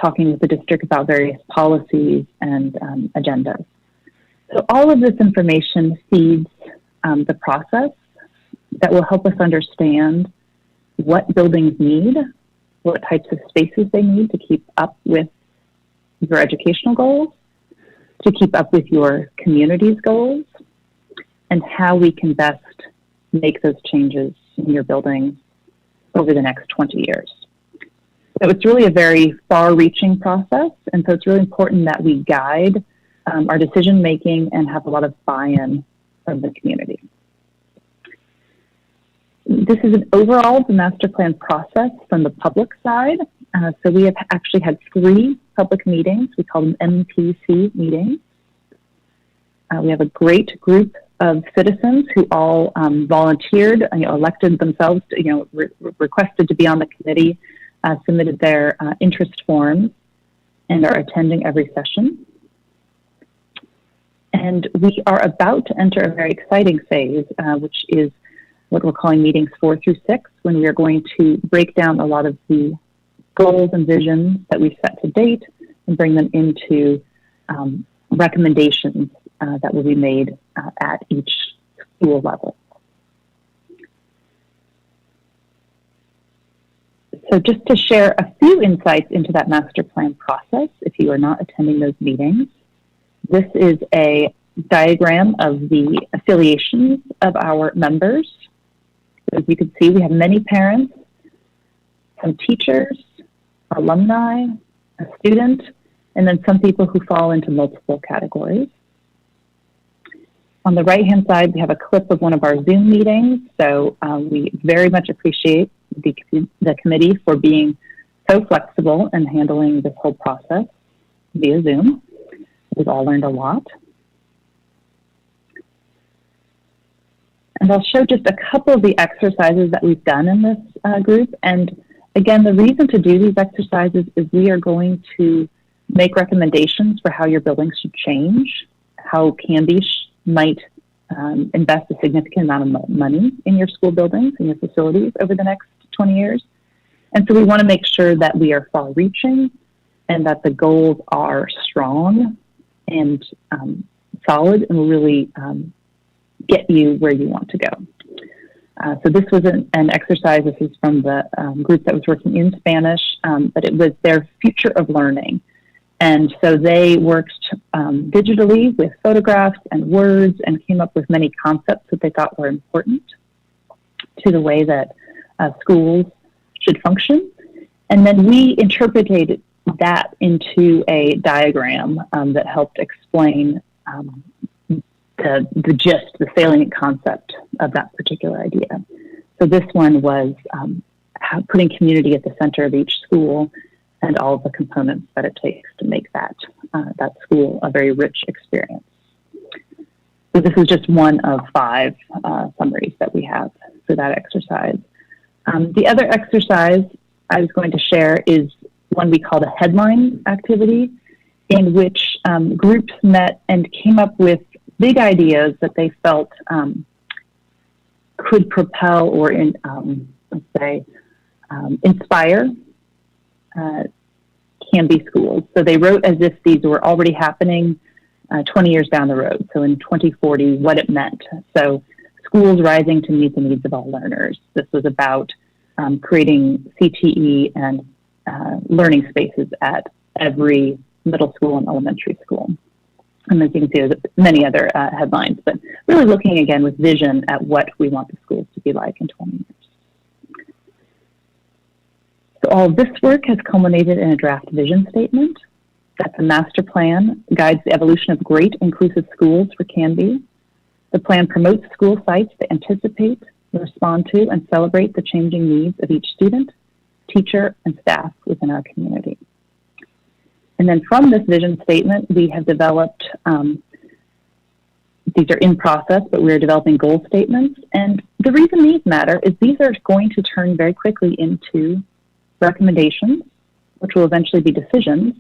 talking with the district about various policies and agendas. So all of this information feeds the process that will help us understand what buildings need, what types of spaces they need to keep up with your educational goals, to keep up with your community's goals, and how we can best make those changes in your building over the next 20 years. So it's really a very far-reaching process, and so it's really important that we guide our decision-making and have a lot of buy-in from the community. This is an overall of the master plan process from the public side. So we have actually had 3 public meetings. We call them MPC meetings. We have a great group of citizens who all volunteered, elected themselves, requested to be on the committee, submitted their interest forms, and are attending every session. And we are about to enter a very exciting phase, which is what we're calling meetings 4 through 6, when we are going to break down a lot of the goals and visions that we've set to date and bring them into recommendations that will be made at each school level. So just to share a few insights into that master plan process, if you are not attending those meetings, this is a diagram of the affiliations of our members. As you can see, we have many parents, some teachers, alumni, a student, and then some people who fall into multiple categories. On the right-hand side, we have a clip of one of our Zoom meetings. So we very much appreciate the committee for being so flexible and handling this whole process via Zoom. We've all learned a lot. And I'll show just a couple of the exercises that we've done in this group. And again, the reason to do these exercises is we are going to make recommendations for how your buildings should change, how Canby might invest a significant amount of money in your school buildings and your facilities over the next 20 years. And so we want to make sure that we are far-reaching and that the goals are strong and solid and will really get you where you want to go. So this was an exercise. This is from the group that was working in Spanish, but it was their future of learning. And so they worked digitally with photographs and words and came up with many concepts that they thought were important to the way that schools should function. And then we interpreted that into a diagram that helped explain the gist, the salient concept of that particular idea. So this one was putting community at the center of each school and all of the components that it takes to make that school a very rich experience. So this is just one of 5 summaries that we have for that exercise. The other exercise I was going to share is one we call the headline activity, in which groups met and came up with big ideas that they felt could propel or inspire Canby schools. So they wrote as if these were already happening 20 years down the road. So in 2040, what it meant. So schools rising to meet the needs of all learners. This was about creating CTE and learning spaces at every middle school and elementary school. And as you can see, there's many other headlines, but really looking again with vision at what we want the schools to be like in 20 years. So all of this work has culminated in a draft vision statement. That the master plan guides the evolution of great inclusive schools for Canby. The plan promotes school sites that anticipate, respond to, and celebrate the changing needs of each student, teacher, and staff within our community. And then from this vision statement, we have developed, these are in process, but we're developing goal statements. And the reason these matter is these are going to turn very quickly into recommendations, which will eventually be decisions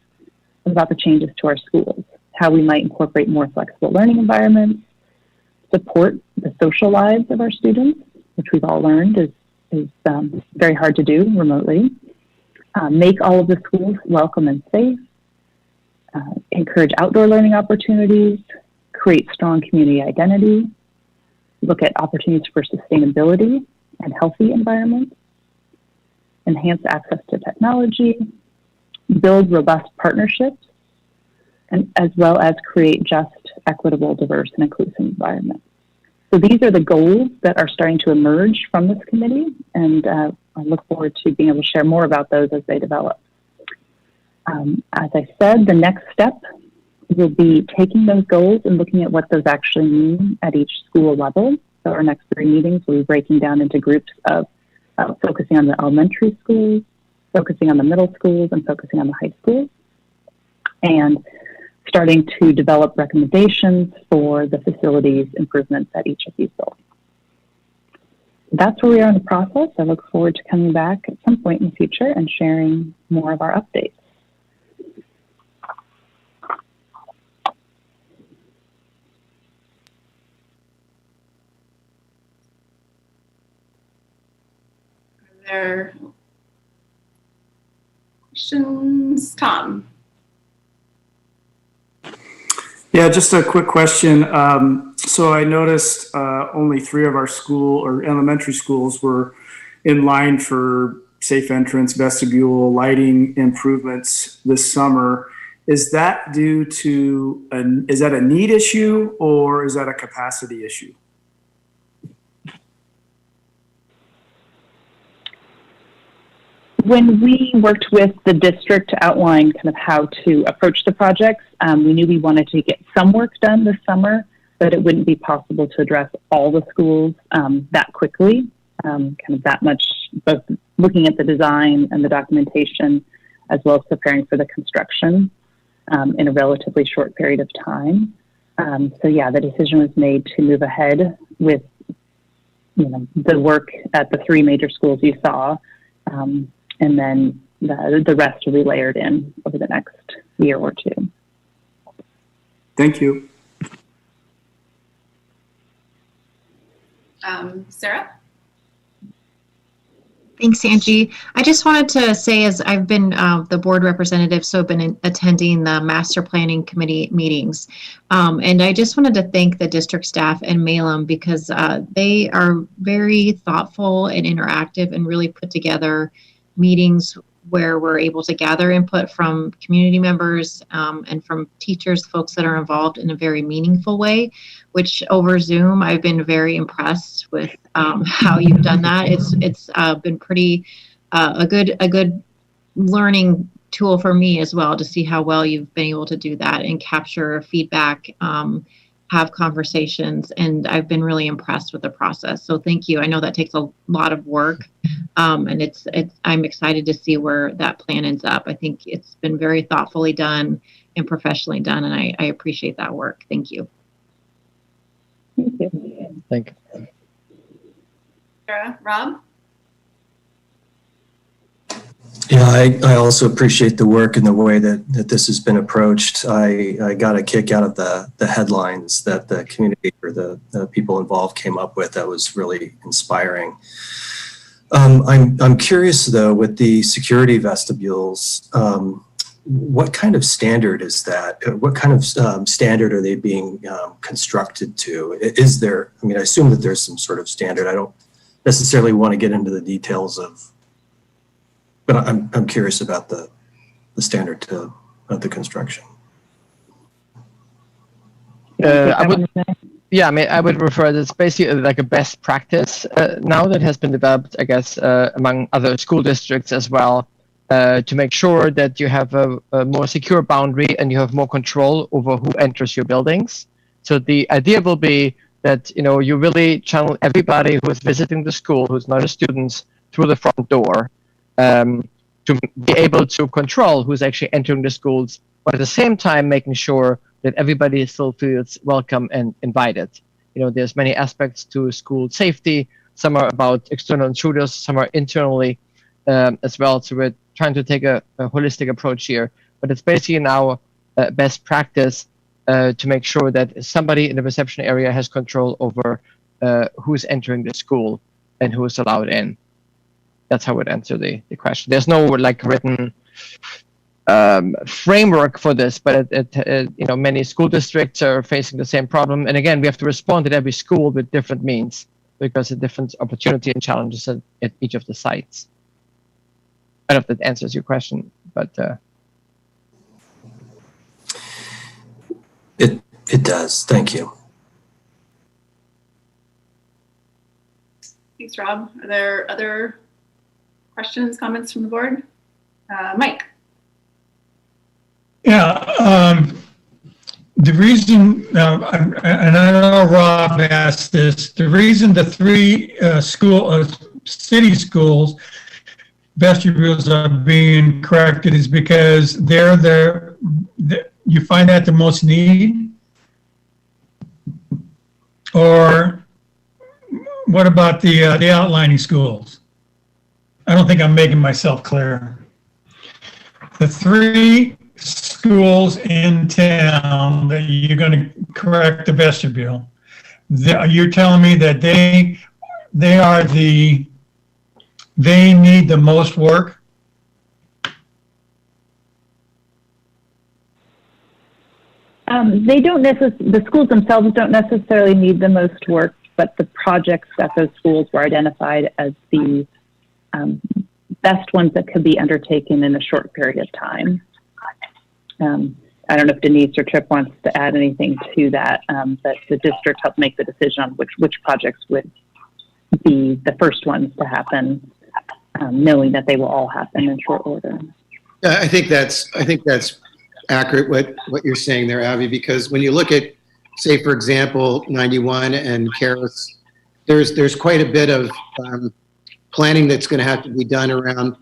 about the changes to our schools, how we might incorporate more flexible learning environments, support the social lives of our students, which we've all learned is very hard to do remotely, make all of the schools welcome and safe, encourage outdoor learning opportunities, create strong community identity, look at opportunities for sustainability and healthy environments, enhance access to technology, build robust partnerships, and as well as create just, equitable, diverse, and inclusive environments. So these are the goals that are starting to emerge from this committee, and I look forward to being able to share more about those as they develop. As I said, the next step will be taking those goals and looking at what those actually mean at each school level. So our next 3 meetings will be breaking down into groups of focusing on the elementary schools, focusing on the middle schools, and focusing on the high schools, and starting to develop recommendations for the facilities improvements at each of these buildings. That's where we are in the process. I look forward to coming back at some point in the future and sharing more of our updates. Are there questions? Tom? Yeah, just a quick question. So I noticed only 3 of our school or elementary schools were in line for safe entrance, vestibule, lighting improvements this summer. Is that due to, is that a need issue or is that a capacity issue? When we worked with the district to outline kind of how to approach the projects, we knew we wanted to get some work done this summer, but it wouldn't be possible to address all the schools that quickly, kind of that much, both looking at the design and the documentation, as well as preparing for the construction in a relatively short period of time. So yeah, the decision was made to move ahead with the work at the 3 major schools you saw, and then the rest will be layered in over the next year or 2. Thank you. Sarah? Thanks, Angie. I just wanted to say, as I've been the board representative, so I've been attending the master planning committee meetings. And I just wanted to thank the district staff and Malum because they are very thoughtful and interactive and really put together meetings where we're able to gather input from community members and from teachers, folks that are involved in a very meaningful way, which over Zoom, I've been very impressed with how you've done that. It's been pretty a good learning tool for me as well to see how well you've been able to do that and capture feedback, have conversations, and I've been really impressed with the process. So thank you. I know that takes a lot of work, and I'm excited to see where that plan ends up. I think it's been very thoughtfully done and professionally done, and I appreciate that work. Thank you. Thank you. Thank you. Sarah? Rob? Yeah, I also appreciate the work and the way that this has been approached. I got a kick out of the headlines that the community or the people involved came up with. That was really inspiring. I'm curious though, with the security vestibules, what kind of standard is that? What kind of standard are they being constructed to? Is there, I mean, I assume that there's some sort of standard. I don't necessarily want to get into the details of, but I'm curious about the standard of the construction. I would refer to it's basically like a best practice now that has been developed, I guess, among other school districts as well, to make sure that you have a more secure boundary and you have more control over who enters your buildings. So the idea will be that you really channel everybody who is visiting the school, who's not a student, through the front door. To be able to control who's actually entering the schools, but at the same time making sure that everybody still feels welcome and invited. There's many aspects to school safety. Some are about external intruders, some are internally as well. So we're trying to take a holistic approach here. But it's basically now best practice to make sure that somebody in the reception area has control over who's entering the school and who is allowed in. That's how I would answer the question. There's no written framework for this, but many school districts are facing the same problem. And again, we have to respond at every school with different means because of different opportunity and challenges at each of the sites. I don't know if that answers your question, but it does. Thank you. Thanks, Rob. Are there other questions, comments from the board? Mike? Yeah, the reason, and I know Rob asked this, the reason the three city schools vestibules are being corrected is because you find that the most need? Or what about the outlining schools? I don't think I'm making myself clear. The three schools in town that you're going to correct the vestibule, you're telling me that they need the most work? They don't the schools themselves don't necessarily need the most work, but the projects that those schools were identified as the best ones that could be undertaken in a short period of time. I don't know if Denise or Tripp wants to add anything to that, but the district helped make the decision on which projects would be the first ones to happen, knowing that they will all happen in short order. Yeah, I think that's accurate what you're saying there, Abby, because when you look at, say, for example, 91 and Karis, there's quite a bit of planning that's going to have to be done around,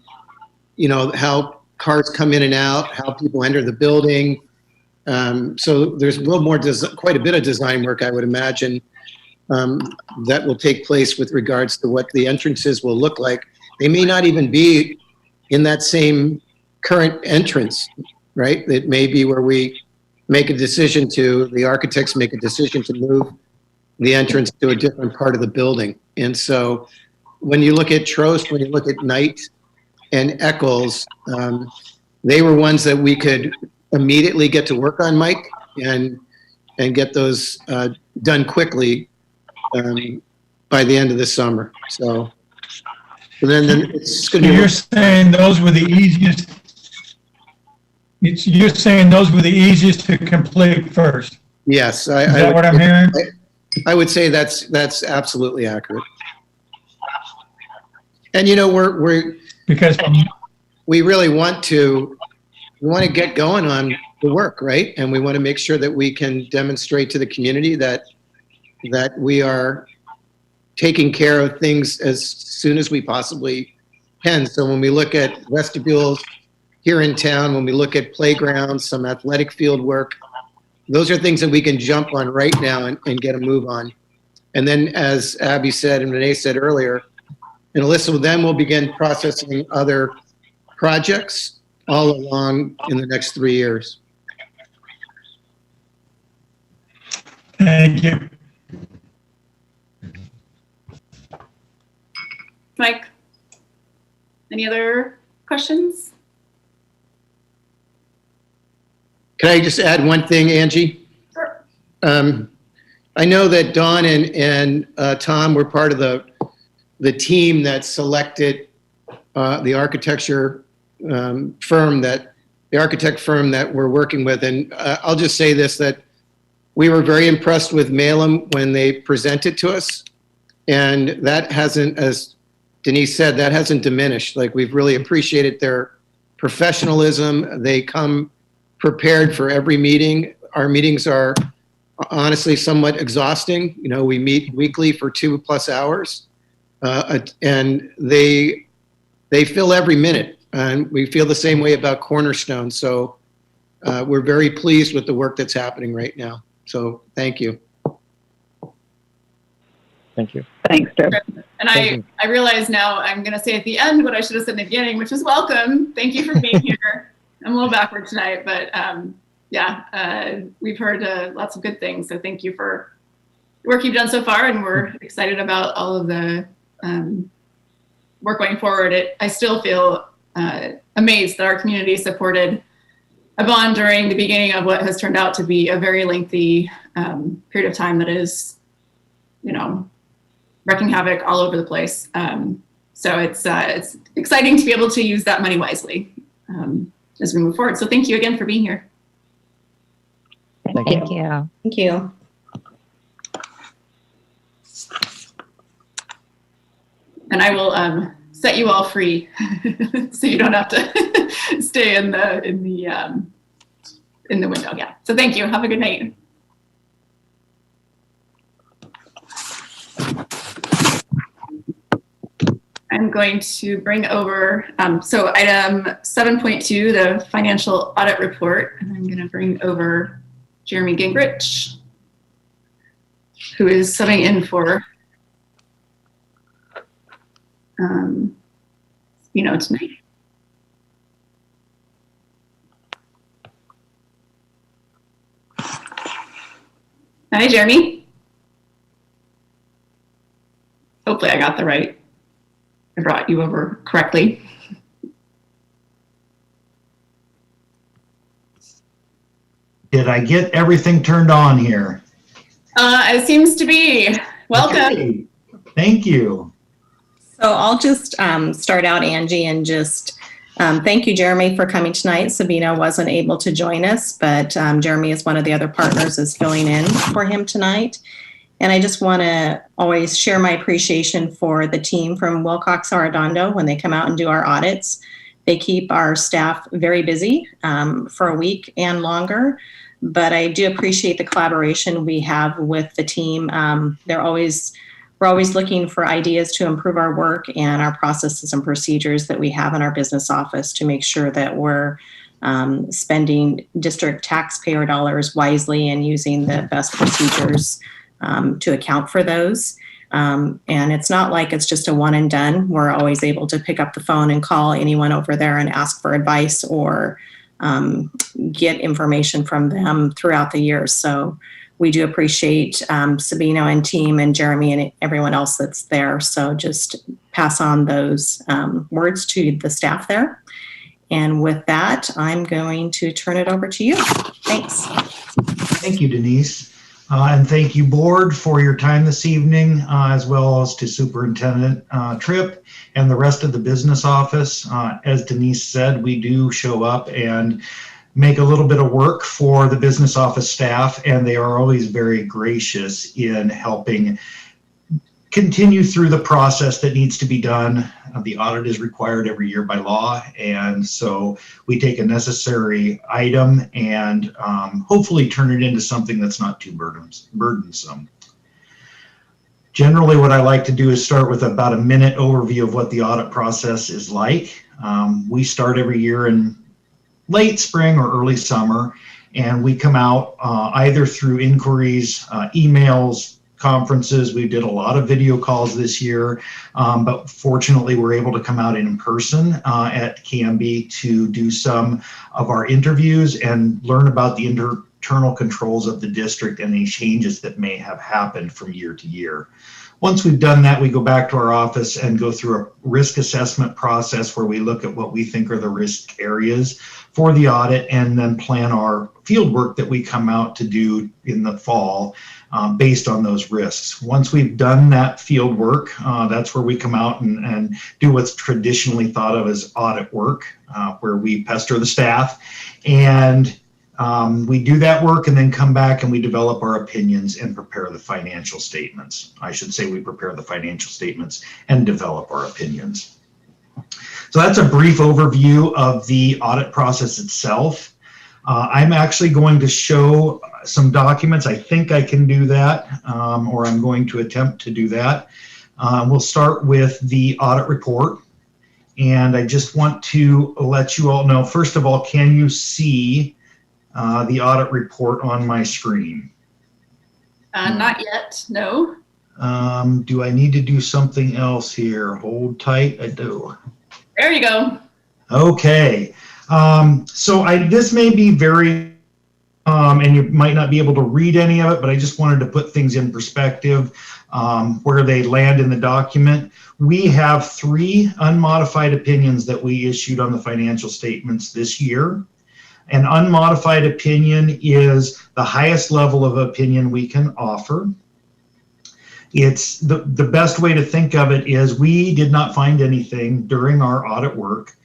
how cars come in and out, how people enter the building. So there's a little more, quite a bit of design work, I would imagine, that will take place with regards to what the entrances will look like. They may not even be in that same current entrance, right? It may be where we make a decision the architects make a decision to move the entrance to a different part of the building. And so when you look at Trost, when you look at Knight and Eccles, they were ones that we could immediately get to work on, Mike, and get those done quickly by the end of the summer. So then it's going to be. You're saying those were the easiest. You're saying those were the easiest to complete first. Yes, Is that what I'm hearing? I would say that's absolutely accurate. And you know, we're because we really want to get going on the work, right? And we want to make sure that we can demonstrate to the community that we are taking care of things as soon as we possibly can. So when we look at vestibules here in town, when we look at playgrounds, some athletic field work, those are things that we can jump on right now and get a move on. And then, as Abby said and Renee said earlier, and Alyssa, then we'll begin processing other projects all along in the next 3 years. Thank you. Mike, any other questions? Can I just add one thing, Angie? Sure. I know that Dawn and Tom were part of the team that selected the architect firm that we're working with. And I'll just say this, that we were very impressed with Malum when they presented to us. And that hasn't, as Denise said, that hasn't diminished. Like, we've really appreciated their professionalism. They come prepared for every meeting. Our meetings are honestly somewhat exhausting. You know, we meet weekly for 2+ hours, and they fill every minute. And we feel the same way about Cornerstone. So we're very pleased with the work that's happening right now. So thank you. Thank you. Thanks, Drew. And I realize now I'm going to say at the end what I should have said in the beginning, which is welcome. Thank you for being here. I'm a little backward tonight, but we've heard lots of good things. So thank you for the work you've done so far, and we're excited about all of the work going forward. I still feel amazed that our community supported a bond during the beginning of what has turned out to be a very lengthy period of time that is, wreaking havoc all over the place. So it's exciting to be able to use that money wisely as we move forward. So thank you again for being here. Thank you. Thank you. And I will set you all free so you don't have to stay in the window. Yeah. So thank you. Have a good night. I'm going to bring over, so item 7.2, the financial audit report, and I'm going to bring over Jeremy Gingrich, who is subbing in for tonight. Hi, Jeremy. Hopefully I got I brought you over correctly. Did I get everything turned on here? It seems to be. Welcome. Okay. Thank you. So I'll just start out, Angie, and just thank you, Jeremy, for coming tonight. Sabina wasn't able to join us, but Jeremy is one of the other partners is filling in for him tonight. And I just want to always share my appreciation for the team from Wilcox Arredondo when they come out and do our audits. They keep our staff very busy for a week and longer. But I do appreciate the collaboration we have with the team. We're always looking for ideas to improve our work and our processes and procedures that we have in our business office to make sure that we're spending district taxpayer dollars wisely and using the best procedures to account for those. And it's not like it's just a one and done. We're always able to pick up the phone and call anyone over there and ask for advice or get information from them throughout the year. So we do appreciate Sabino and team and Jeremy and everyone else that's there. So just pass on those words to the staff there. And with that, I'm going to turn it over to you. Thanks. Thank you, Denise. And thank you, board, for your time this evening, as well as to Superintendent Tripp and the rest of the business office. As Denise said, we do show up and make a little bit of work for the business office staff, and they are always very gracious in helping continue through the process that needs to be done. The audit is required every year by law, and so we take a necessary item and hopefully turn it into something that's not too burdensome. Generally, what I like to do is start with about a minute overview of what the audit process is like. We start every year in late spring or early summer, and we come out either through inquiries, emails, conferences. We did a lot of video calls this year, but fortunately we're able to come out in person at Canby to do some of our interviews and learn about the internal controls of the district and any changes that may have happened from year to year. Once we've done that, we go back to our office and go through a risk assessment process where we look at what we think are the risk areas for the audit and then plan our field work that we come out to do in the fall based on those risks. Once we've done that field work, that's where we come out and do what's traditionally thought of as audit work, where we pester the staff and we do that work and then come back and we develop our opinions and prepare the financial statements. I should say we prepare the financial statements and develop our opinions. So that's a brief overview of the audit process itself. I'm actually going to show some documents. I think I can do that, or I'm going to attempt to do that. We'll start with the audit report. And I just want to let you all know, first of all, can you see the audit report on my screen? Not yet, no. Do I need to do something else here? Hold tight, I do. There you go. Okay, so this may be very, and you might not be able to read any of it, but I just wanted to put things in perspective where they land in the document. We have 3 unmodified opinions that we issued on the financial statements this year. An unmodified opinion is the highest level of opinion we can offer. It's the best way to think of it is we did not find anything during our audit work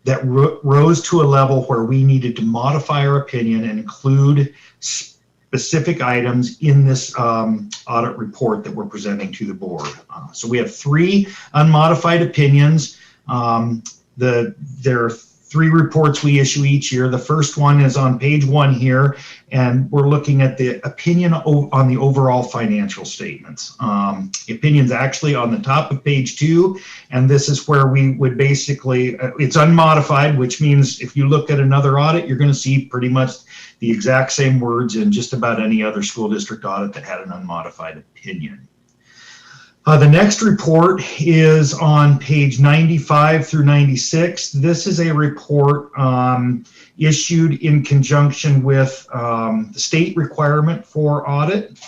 that rose to a level where we needed to modify our opinion and include specific items in this audit report that we're presenting to the board. So we have 3 unmodified opinions. There are 3 reports we issue each year. The first one is on page 1 here, and we're looking at the opinion on the overall financial statements. The opinion's actually on the top of page 2, and this is where we would basically, it's unmodified, which means if you look at another audit, you're going to see pretty much the exact same words in just about any other school district audit that had an unmodified opinion. The next report is on page 95 through 96. This is a report issued in conjunction with the state requirement for audit.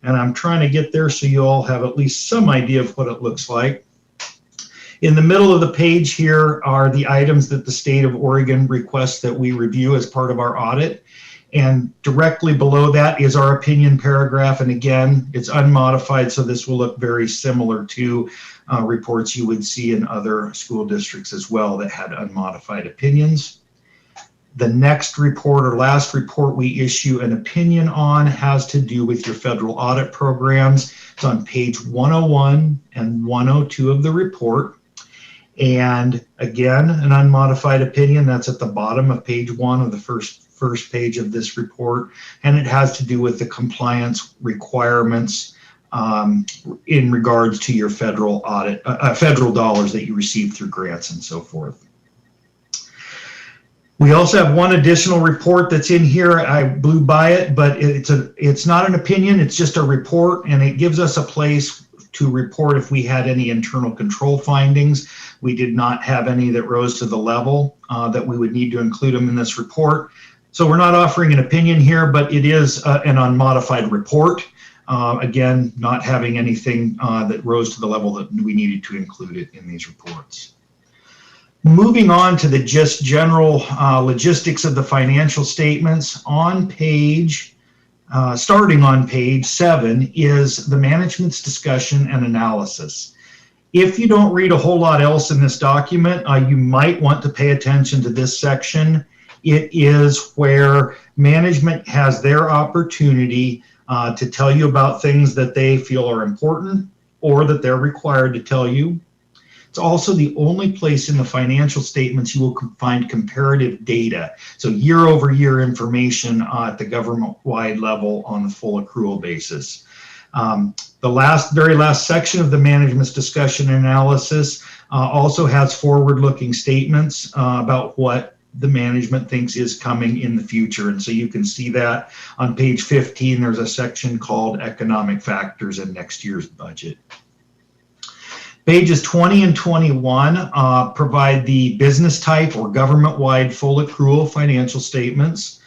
And I'm trying to get there so you all have at least some idea of what it looks like. In the middle of the page here are the items that the state of Oregon requests that we review as part of our audit. And directly below that is our opinion paragraph. And again, it's unmodified, so this will look very similar to reports you would see in other school districts as well that had unmodified opinions. The next report or last report we issue an opinion on has to do with your federal audit programs. It's on page 101 and 102 of the report. And again, an unmodified opinion, that's at the bottom of page 1 of the first page of this report, and it has to do with the compliance requirements in regards to your federal audit, federal dollars that you receive through grants and so forth. We also have one additional report that's in here. I blew by it, but it's not an opinion, it's just a report, and it gives us a place to report if we had any internal control findings. We did not have any that rose to the level that we would need to include them in this report. So we're not offering an opinion here, but it is an unmodified report. Again, not having anything that rose to the level that we needed to include it in these reports. Moving on to the just general logistics of the financial statements, on page, starting on page 7 is the management's discussion and analysis. If you don't read a whole lot else in this document, you might want to pay attention to this section. It is where management has their opportunity to tell you about things that they feel are important or that they're required to tell you. It's also the only place in the financial statements you will find comparative data, so year-over-year information at the government-wide level on the full accrual basis. The very last section of the management's discussion and analysis also has forward-looking statements about what the management thinks is coming in the future. And so you can see that on page 15, there's a section called Economic Factors in Next Year's Budget. Pages 20 and 21 provide the business type or government-wide full accrual financial statements.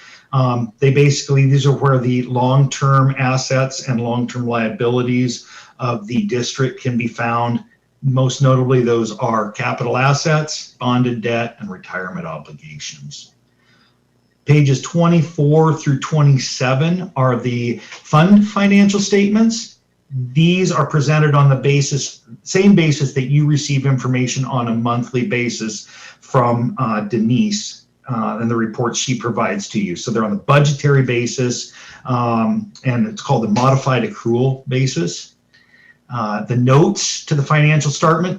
These are where the long-term assets and long-term liabilities of the district can be found. Most notably, those are capital assets, bonded debt, and retirement obligations. Pages 24 through 27 are the fund financial statements. These are presented on the same basis that you receive information on a monthly basis from Denise and the reports she provides to you. So they're on the budgetary basis, and it's called the modified accrual basis. The notes to the financial statements,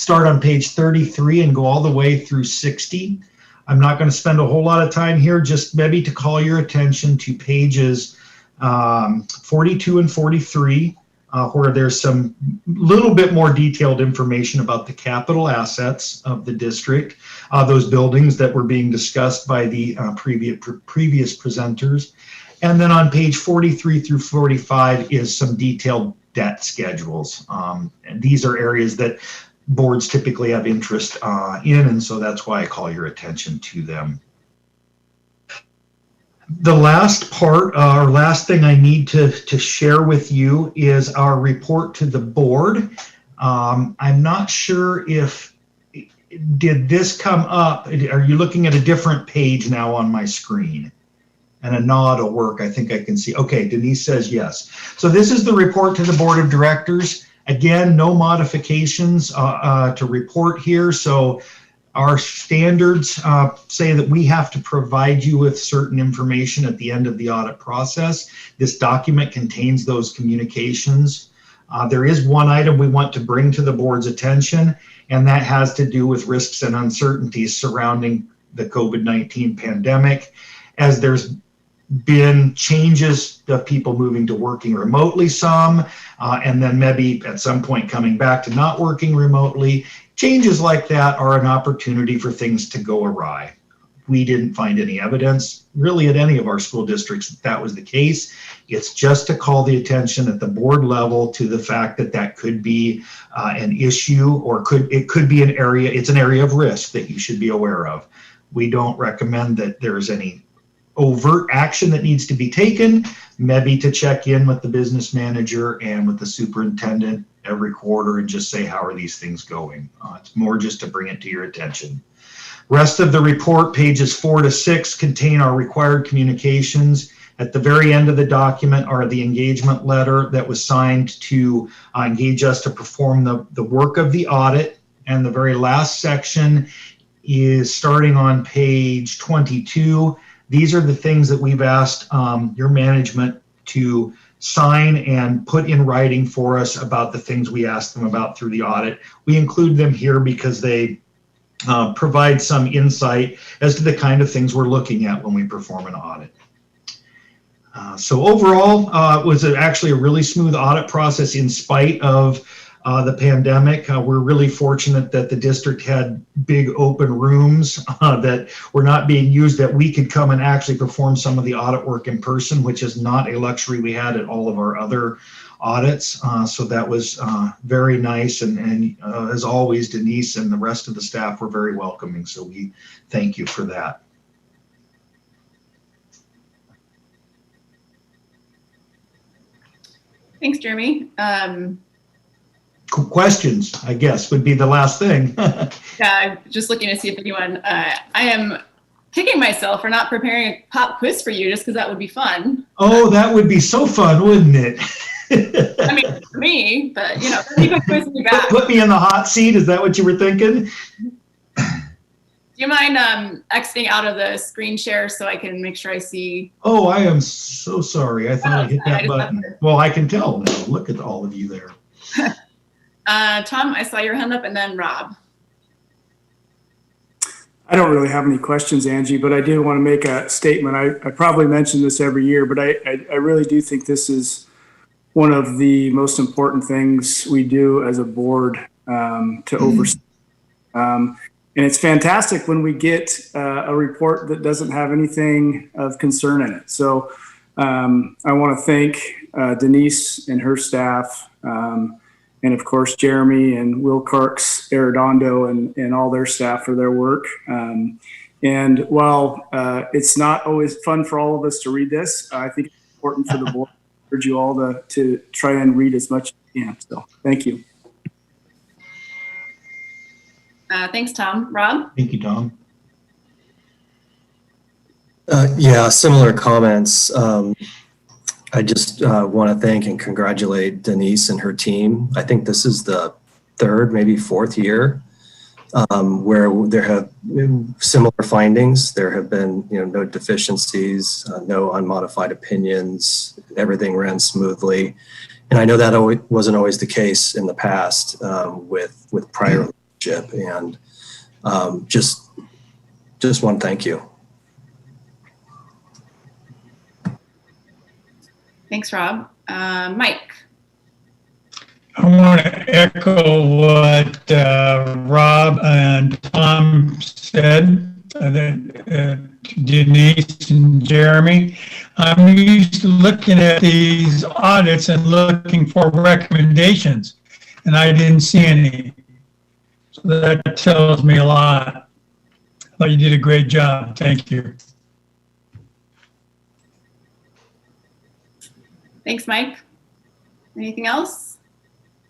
start on page 33 and go all the way through 60. I'm not going to spend a whole lot of time here, just maybe to call your attention to pages 42 and 43, where there's some little bit more detailed information about the capital assets of the district, those buildings that were being discussed by the previous presenters. And then on page 43 through 45 is some detailed debt schedules. And these are areas that boards typically have interest in, and so that's why I call your attention to them. The last part, or last thing I need to share with you is our report to the board. I'm not sure did this come up? Are you looking at a different page now on my screen? And a nod will work, I think I can see. Okay, Denise says yes. So this is the report to the board of directors. Again, no modifications to report here. So our standards say that we have to provide you with certain information at the end of the audit process. This document contains those communications. There is one item we want to bring to the board's attention, and that has to do with risks and uncertainties surrounding the COVID-19 pandemic. As there's been changes of people moving to working remotely some, and then maybe at some point coming back to not working remotely. Changes like that are an opportunity for things to go awry. We didn't find any evidence really at any of our school districts that was the case. It's just to call the attention at the board level to the fact that that could be an issue, or it could be an area, it's an area of risk that you should be aware of. We don't recommend that there's any overt action that needs to be taken, maybe to check in with the business manager and with the superintendent every quarter and just say, how are these things going? It's more just to bring it to your attention. Rest of the report, pages 4 to 6, contain our required communications. At the very end of the document are the engagement letter that was signed to engage us to perform the work of the audit. And the very last section is starting on page 22. These are the things that we've asked your management to sign and put in writing for us about the things we asked them about through the audit. We include them here because they provide some insight as to the kind of things we're looking at when we perform an audit. So overall, it was actually a really smooth audit process in spite of the pandemic. We're really fortunate that the district had big open rooms that were not being used, that we could come and actually perform some of the audit work in person, which is not a luxury we had at all of our other audits. So that was very nice. And as always, Denise and the rest of the staff were very welcoming. So we thank you for that. Thanks, Jeremy. Questions, I guess, would be the last thing. Yeah, just looking to see if anyone, I am kicking myself for not preparing a pop quiz for you just because that would be fun. Oh, that would be so fun, wouldn't it? I mean, for me, but you know, you can quiz me back. Put me in the hot seat. Is that what you were thinking? Do you mind exiting out of the screen share so I can make sure I see? Oh, I am so sorry. I thought I hit that button. Well, I can tell now. Look at all of you there. Tom, I saw your hand up, and then Rob. I don't really have any questions, Angie, but I did want to make a statement. I probably mention this every year, but I really do think this is one of the most important things we do as a board to oversee. And it's fantastic when we get a report that doesn't have anything of concern in it. So I want to thank Denise and her staff, and of course, Jeremy and Will Karks, Arredondo, and all their staff for their work. And while it's not always fun for all of us to read this, I think it's important for the board. I urge you all to try and read as much as you can. So thank you. Thanks, Tom. Rob? Thank you, Tom. Yeah, similar comments. I just want to thank and congratulate Denise and her team. I think this is the third, maybe fourth year where there have been similar findings. There have been, no deficiencies, no unmodified opinions. Everything ran smoothly, and I know that wasn't always the case in the past with prior leadership. And just want to thank you. Thanks, Rob. Mike. I want to echo what Rob and Tom said, Denise and Jeremy. I'm used to looking at these audits and looking for recommendations, and I didn't see any. So that tells me a lot. I thought you did a great job. Thank you. Thanks, Mike. Anything else?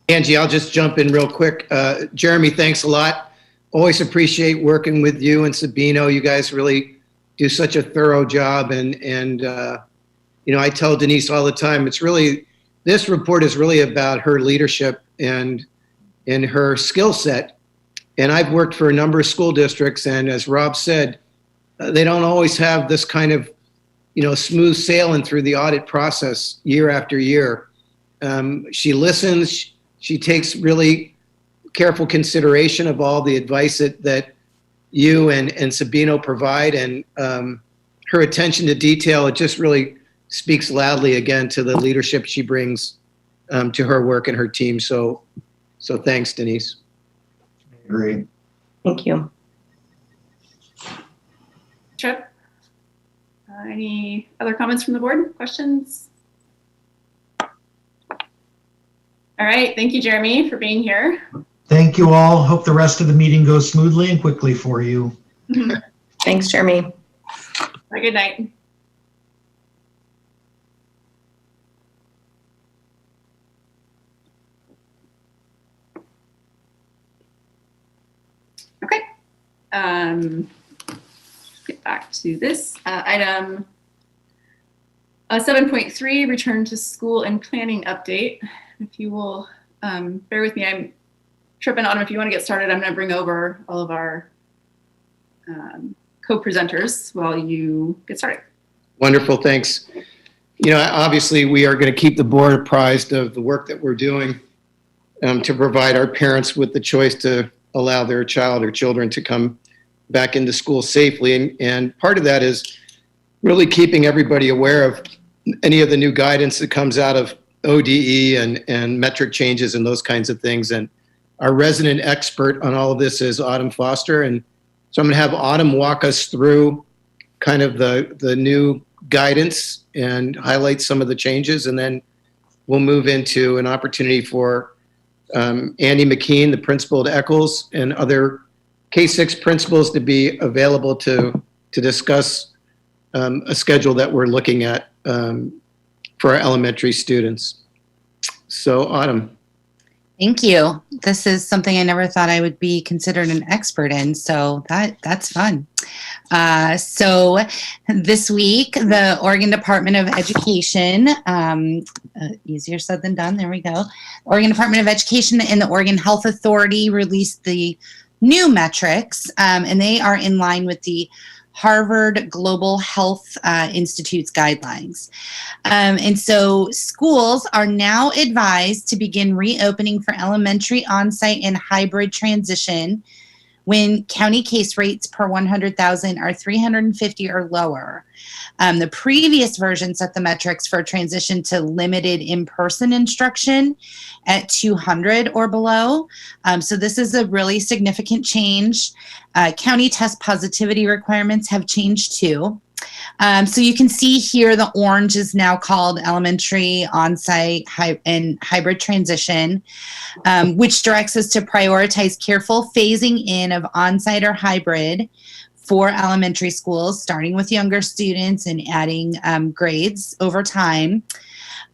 Angie, I'll just jump in real quick. Jeremy, thanks a lot. Always appreciate working with you and Sabino. You guys really do such a thorough job. And I tell Denise all the time, this report is really about her leadership and her skill set. And I've worked for a number of school districts, and as Rob said, they don't always have this kind of smooth sailing through the audit process year after year. She listens. She takes really careful consideration of all the advice that you and Sabino provide, and her attention to detail, it just really speaks loudly again to the leadership she brings to her work and her team. So thanks, Denise. Great. Thank you. Trip? Any other comments from the board? Questions? All right. Thank you, Jeremy, for being here. Thank you all. Hope the rest of the meeting goes smoothly and quickly for you. Thanks, Jeremy. Have a good night. Okay. Get back to this item 7.3, return to school and planning update. If you will bear with me, I'm tripping on. If you want to get started, I'm going to bring over all of our co-presenters while you get started. Wonderful, thanks. Obviously we are going to keep the board apprised of the work that we're doing to provide our parents with the choice to allow their child or children to come back into school safely. And part of that is really keeping everybody aware of any of the new guidance that comes out of ODE and metric changes and those kinds of things. And our resident expert on all of this is Autumn Foster. And so I'm going to have Autumn walk us through kind of the new guidance and highlight some of the changes. And then we'll move into an opportunity for Andy McKean, the principal at Eccles, and other K-6 principals to be available to discuss a schedule that we're looking at for our elementary students. So, Autumn. Thank you. This is something I never thought I would be considered an expert in, so that's fun. So this week, the Oregon Department of Education, easier said than done, there we go. Oregon Department of Education and the Oregon Health Authority released the new metrics, and they are in line with the Harvard Global Health Institute's guidelines. And so schools are now advised to begin reopening for elementary on-site and hybrid transition when county case rates per 100,000 are 350 or lower. The previous version set the metrics for transition to limited in-person instruction at 200 or below. So this is a really significant change. County test positivity requirements have changed too. So you can see here the orange is now called elementary, on-site, and hybrid transition, which directs us to prioritize careful phasing in of on-site or hybrid for elementary schools, starting with younger students and adding grades over time.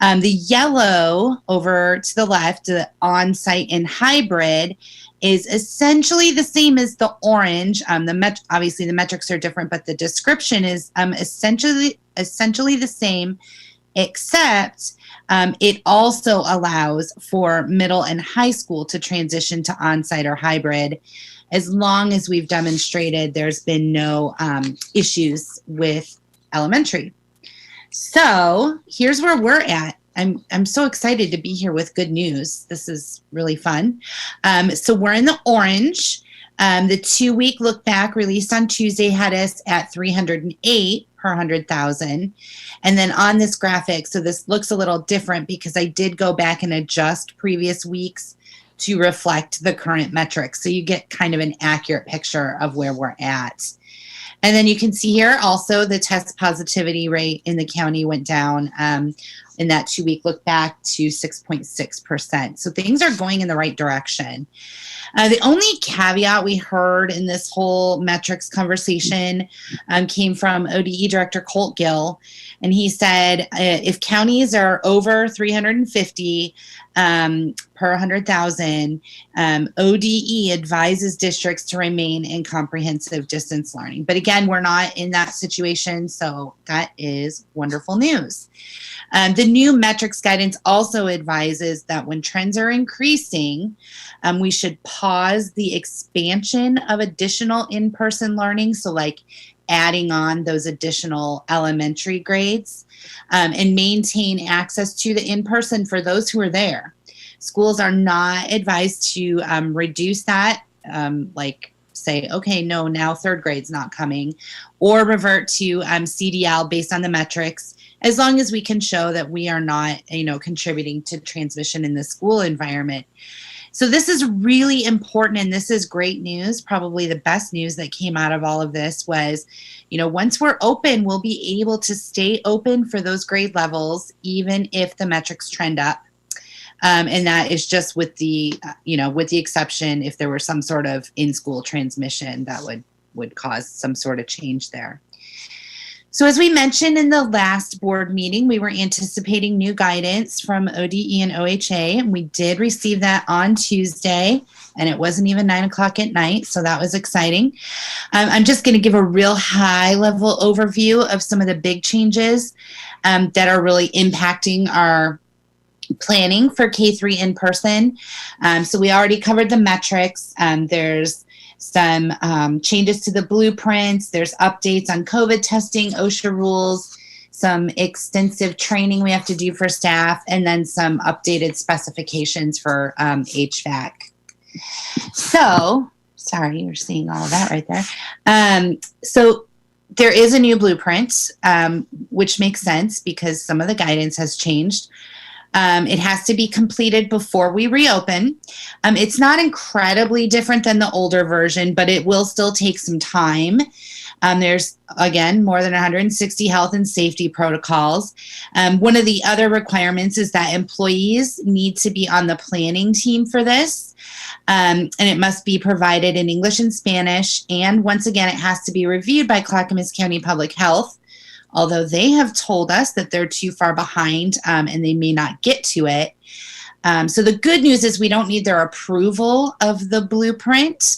The yellow over to the left, the on-site and hybrid, is essentially the same as the orange. Obviously the metrics are different, but the description is essentially the same, except it also allows for middle and high school to transition to on-site or hybrid, as long as we've demonstrated there's been no issues with elementary. So here's where we're at. I'm so excited to be here with good news. This is really fun. So we're in the orange. The 2-week look back released on Tuesday had us at 308 per 100,000. And then on this graphic, so this looks a little different because I did go back and adjust previous weeks to reflect the current metrics. So you get kind of an accurate picture of where we're at. And then you can see here also the test positivity rate in the county went down in that 2-week look back to 6.6%. So things are going in the right direction. The only caveat we heard in this whole metrics conversation came from ODE Director Colt Gill. And he said, if counties are over 350 per 100,000, ODE advises districts to remain in comprehensive distance learning. But again, we're not in that situation, so that is wonderful news. The new metrics guidance also advises that when trends are increasing, we should pause the expansion of additional in-person learning, so like adding on those additional elementary grades, and maintain access to the in-person for those who are there. Schools are not advised to reduce that, like say, okay, no, now third grade's not coming, or revert to CDL based on the metrics, as long as we can show that we are not, contributing to transmission in the school environment. So this is really important, and this is great news. Probably the best news that came out of all of this was, once we're open, we'll be able to stay open for those grade levels, even if the metrics trend up. And that is just with the, with the exception if there were some sort of in-school transmission that would cause some sort of change there. So as we mentioned in the last board meeting, we were anticipating new guidance from ODE and OHA, and we did receive that on Tuesday, and it wasn't even 9 o'clock at night, so that was exciting. I'm just going to give a real high-level overview of some of the big changes that are really impacting our planning for K-3 in person. So we already covered the metrics. There's some changes to the blueprints. There's updates on COVID testing, OSHA rules, some extensive training we have to do for staff, and then some updated specifications for HVAC. So, sorry, you're seeing all of that right there. So there is a new blueprint, which makes sense because some of the guidance has changed. It has to be completed before we reopen. It's not incredibly different than the older version, but it will still take some time. There's, again, more than 160 health and safety protocols. One of the other requirements is that employees need to be on the planning team for this. And it must be provided in English and Spanish. And once again, it has to be reviewed by Clackamas County Public Health, although they have told us that they're too far behind and they may not get to it. So the good news is we don't need their approval of the blueprint.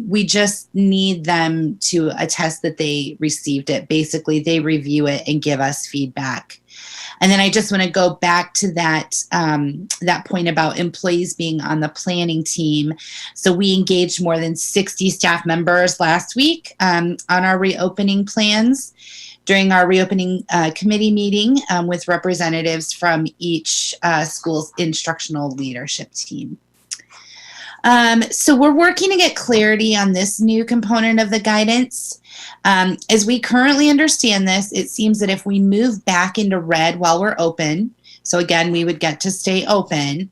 We just need them to attest that they received it. Basically, they review it and give us feedback. And then I just want to go back to that point about employees being on the planning team. So we engaged more than 60 staff members last week on our reopening plans during our reopening committee meeting with representatives from each school's instructional leadership team. So we're working to get clarity on this new component of the guidance. As we currently understand this, it seems that if we move back into red while we're open, so again, we would get to stay open,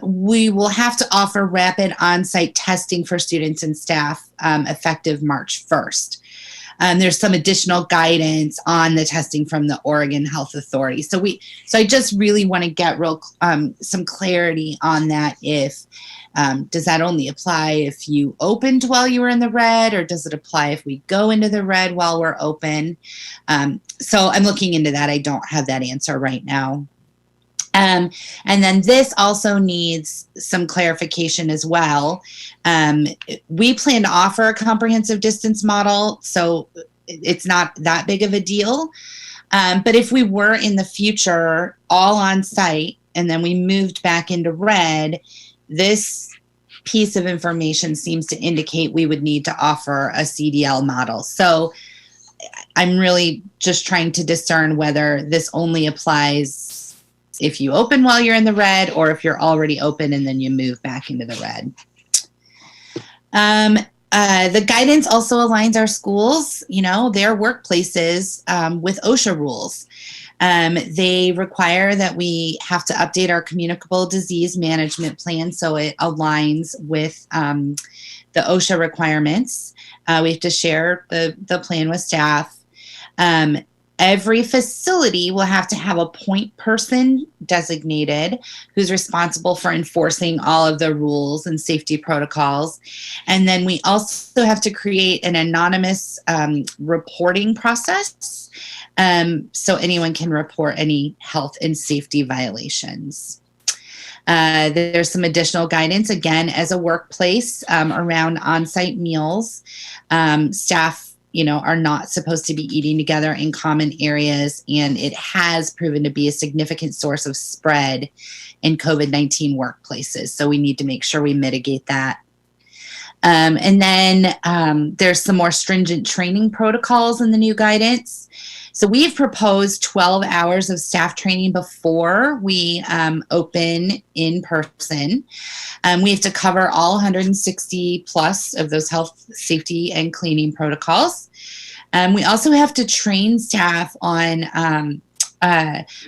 we will have to offer rapid on-site testing for students and staff effective March 1st. There's some additional guidance on the testing from the Oregon Health Authority. So I just really want to get some clarity on that. Does that only apply if you opened while you were in the red, or does it apply if we go into the red while we're open? So I'm looking into that. I don't have that answer right now. And then this also needs some clarification as well. We plan to offer a comprehensive distance model, so it's not that big of a deal. But if we were in the future all on site and then we moved back into red, this piece of information seems to indicate we would need to offer a CDL model. So I'm really just trying to discern whether this only applies if you open while you're in the red, or if you're already open and then you move back into the red. The guidance also aligns our schools, their workplaces with OSHA rules. They require that we have to update our communicable disease management plan so it aligns with the OSHA requirements. We have to share the plan with staff. Every facility will have to have a point person designated who's responsible for enforcing all of the rules and safety protocols. And then we also have to create an anonymous reporting process so anyone can report any health and safety violations. There's some additional guidance, again, as a workplace around on-site meals. Staff are not supposed to be eating together in common areas, and it has proven to be a significant source of spread in COVID-19 workplaces. So we need to make sure we mitigate that. And then there's some more stringent training protocols in the new guidance. So we've proposed 12 hours of staff training before we open in person. We have to cover all 160 plus of those health, safety, and cleaning protocols. We also have to train staff on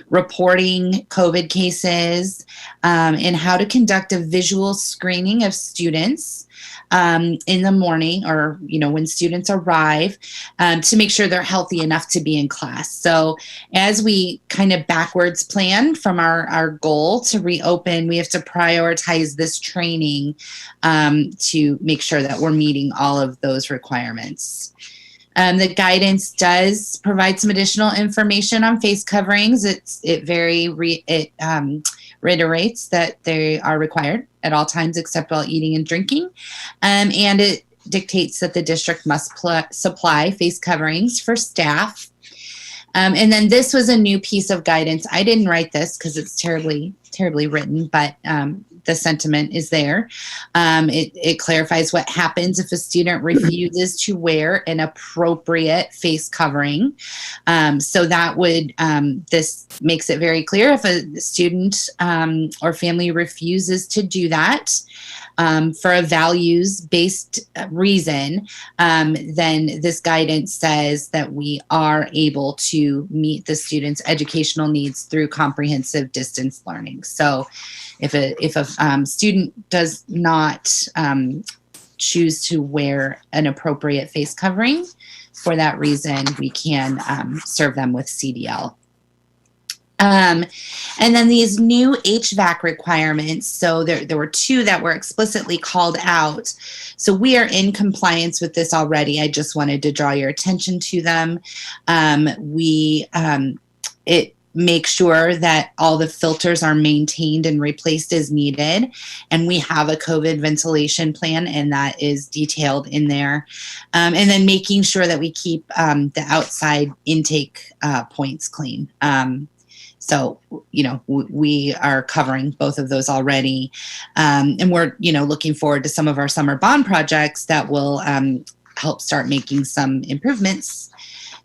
reporting COVID cases and how to conduct a visual screening of students in the morning, or when students arrive, to make sure they're healthy enough to be in class. So as we kind of backwards plan from our goal to reopen, we have to prioritize this training to make sure that we're meeting all of those requirements. The guidance does provide some additional information on face coverings. It reiterates that they are required at all times except while eating and drinking. And it dictates that the district must supply face coverings for staff. And then this was a new piece of guidance. I didn't write this because it's terribly written, but the sentiment is there. It clarifies what happens if a student refuses to wear an appropriate face covering. So that would, this makes it very clear if a student or family refuses to do that for a values-based reason, then this guidance says that we are able to meet the student's educational needs through comprehensive distance learning. So if a student does not choose to wear an appropriate face covering. For that reason, we can serve them with CDL. And then these new HVAC requirements. So there were two that were explicitly called out. So we are in compliance with this already. I just wanted to draw your attention to them. It makes sure that all the filters are maintained and replaced as needed. And we have a COVID ventilation plan, and that is detailed in there. And then making sure that we keep the outside intake points clean. So, we are covering both of those already. And we're, looking forward to some of our summer bond projects that will help start making some improvements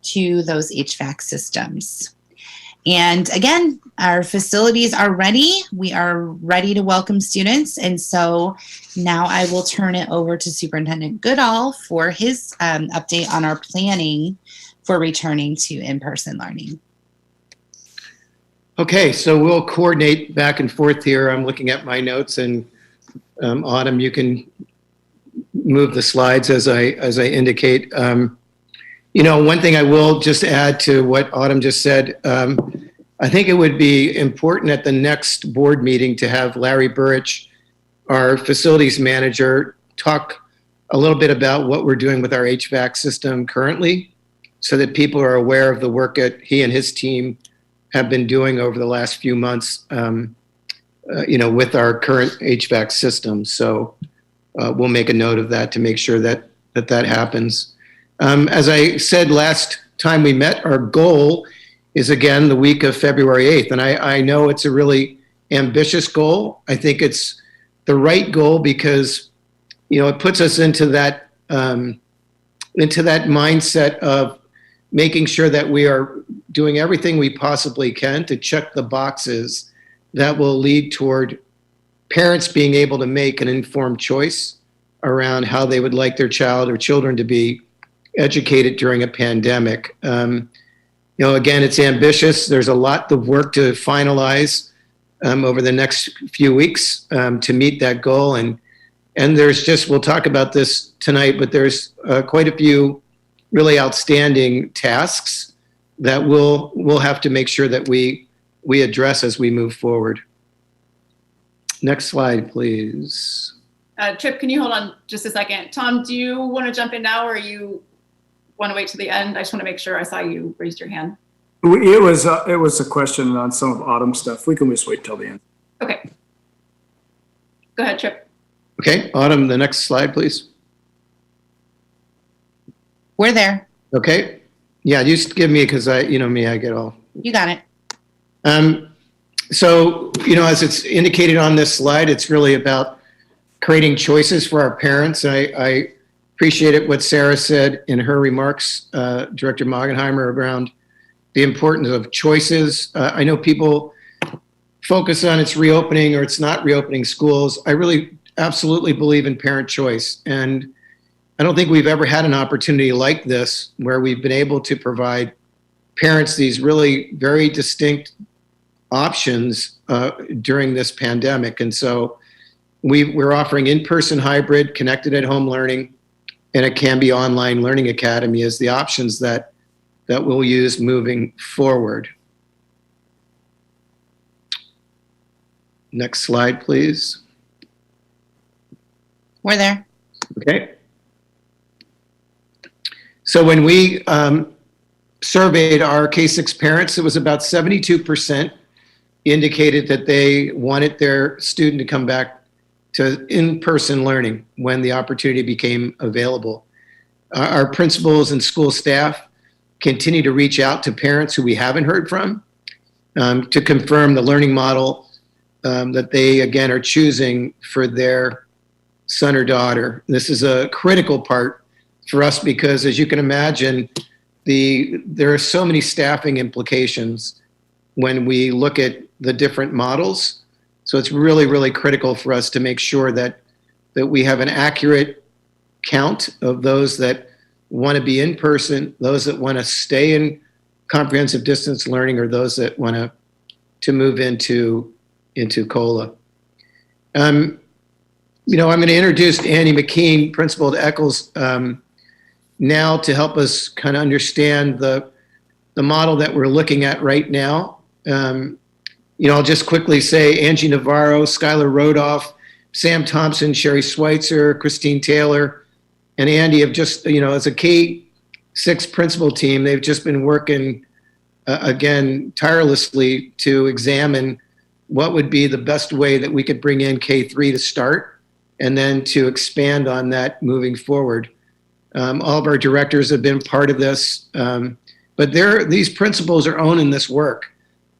to those HVAC systems. And again, our facilities are ready. We are ready to welcome students. And so now I will turn it over to Superintendent Goodall for his update on our planning for returning to in-person learning. Okay, so we'll coordinate back and forth here. I'm looking at my notes, and Autumn, you can move the slides as I indicate. One thing I will just add to what Autumn just said, I think it would be important at the next board meeting to have Larry Burrich, our facilities manager, talk a little bit about what we're doing with our HVAC system currently, so that people are aware of the work that he and his team have been doing over the last few months, with our current HVAC system. So we'll make a note of that to make sure that happens. As I said last time we met, our goal is again the week of February 8th. And I know it's a really ambitious goal. I think it's the right goal because, it puts us into that mindset of making sure that we are doing everything we possibly can to check the boxes that will lead toward parents being able to make an informed choice around how they would like their child or children to be educated during a pandemic. Again, it's ambitious. There's a lot of work to finalize over the next few weeks to meet that goal. And we'll talk about this tonight, but there's quite a few really outstanding tasks that we'll have to make sure that we address as we move forward. Next slide, please. Trip, can you hold on just a second? Tom, do you want to jump in now, or you want to wait to the end? I just want to make sure I saw you raised your hand. It was a question on some of Autumn's stuff. We can just wait till the end. Okay. Go ahead, Trip. Okay, Autumn, the next slide, please. We're there. Okay. Yeah, just give me, because I get all. You got it. So, as it's indicated on this slide, it's really about creating choices for our parents. I appreciated what Sarah said in her remarks, Director Magenheimer, around the importance of choices. I know people focus on it's reopening or it's not reopening schools. I really absolutely believe in parent choice. And I don't think we've ever had an opportunity like this where we've been able to provide parents these really very distinct options during this pandemic. And so we're offering in-person hybrid, connected at home learning, and a Canby online learning academy as the options that we'll use moving forward. Next slide, please. We're there. Okay. So when we surveyed our K-6 parents, it was about 72% indicated that they wanted their student to come back to in-person learning when the opportunity became available. Our principals and school staff continue to reach out to parents who we haven't heard from to confirm the learning model that they, again, are choosing for their son or daughter. This is a critical part for us because, as you can imagine, there are so many staffing implications when we look at the different models. So it's really, really critical for us to make sure that we have an accurate count of those that want to be in person, those that want to stay in comprehensive distance learning, or those that want to move into COLA. I'm going to introduce Andy McKean, principal at Eccles, now to help us kind of understand the model that we're looking at right now. I'll just quickly say Angie Navarro, Skylar Rodoff, Sam Thompson, Sherry Schweitzer, Christine Taylor, and Andy have just, as a K-6 principal team, they've just been working, again, tirelessly to examine what would be the best way that we could bring in K-3 to start and then to expand on that moving forward. All of our directors have been part of this, but these principals are owning this work,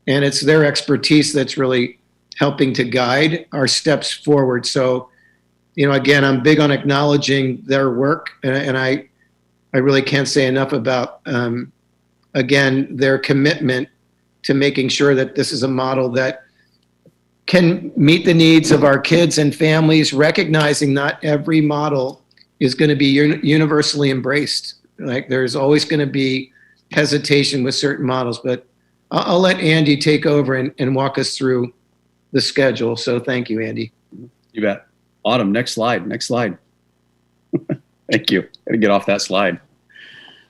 and it's their expertise that's really helping to guide our steps forward. So, again, I'm big on acknowledging their work, and I really can't say enough about, again, their commitment to making sure that this is a model that can meet the needs of our kids and families, recognizing not every model is going to be universally embraced. Like, there's always going to be hesitation with certain models, but I'll let Andy take over and walk us through the schedule. So thank you, Andy. You bet. Autumn, next slide. Thank you. Gotta get off that slide.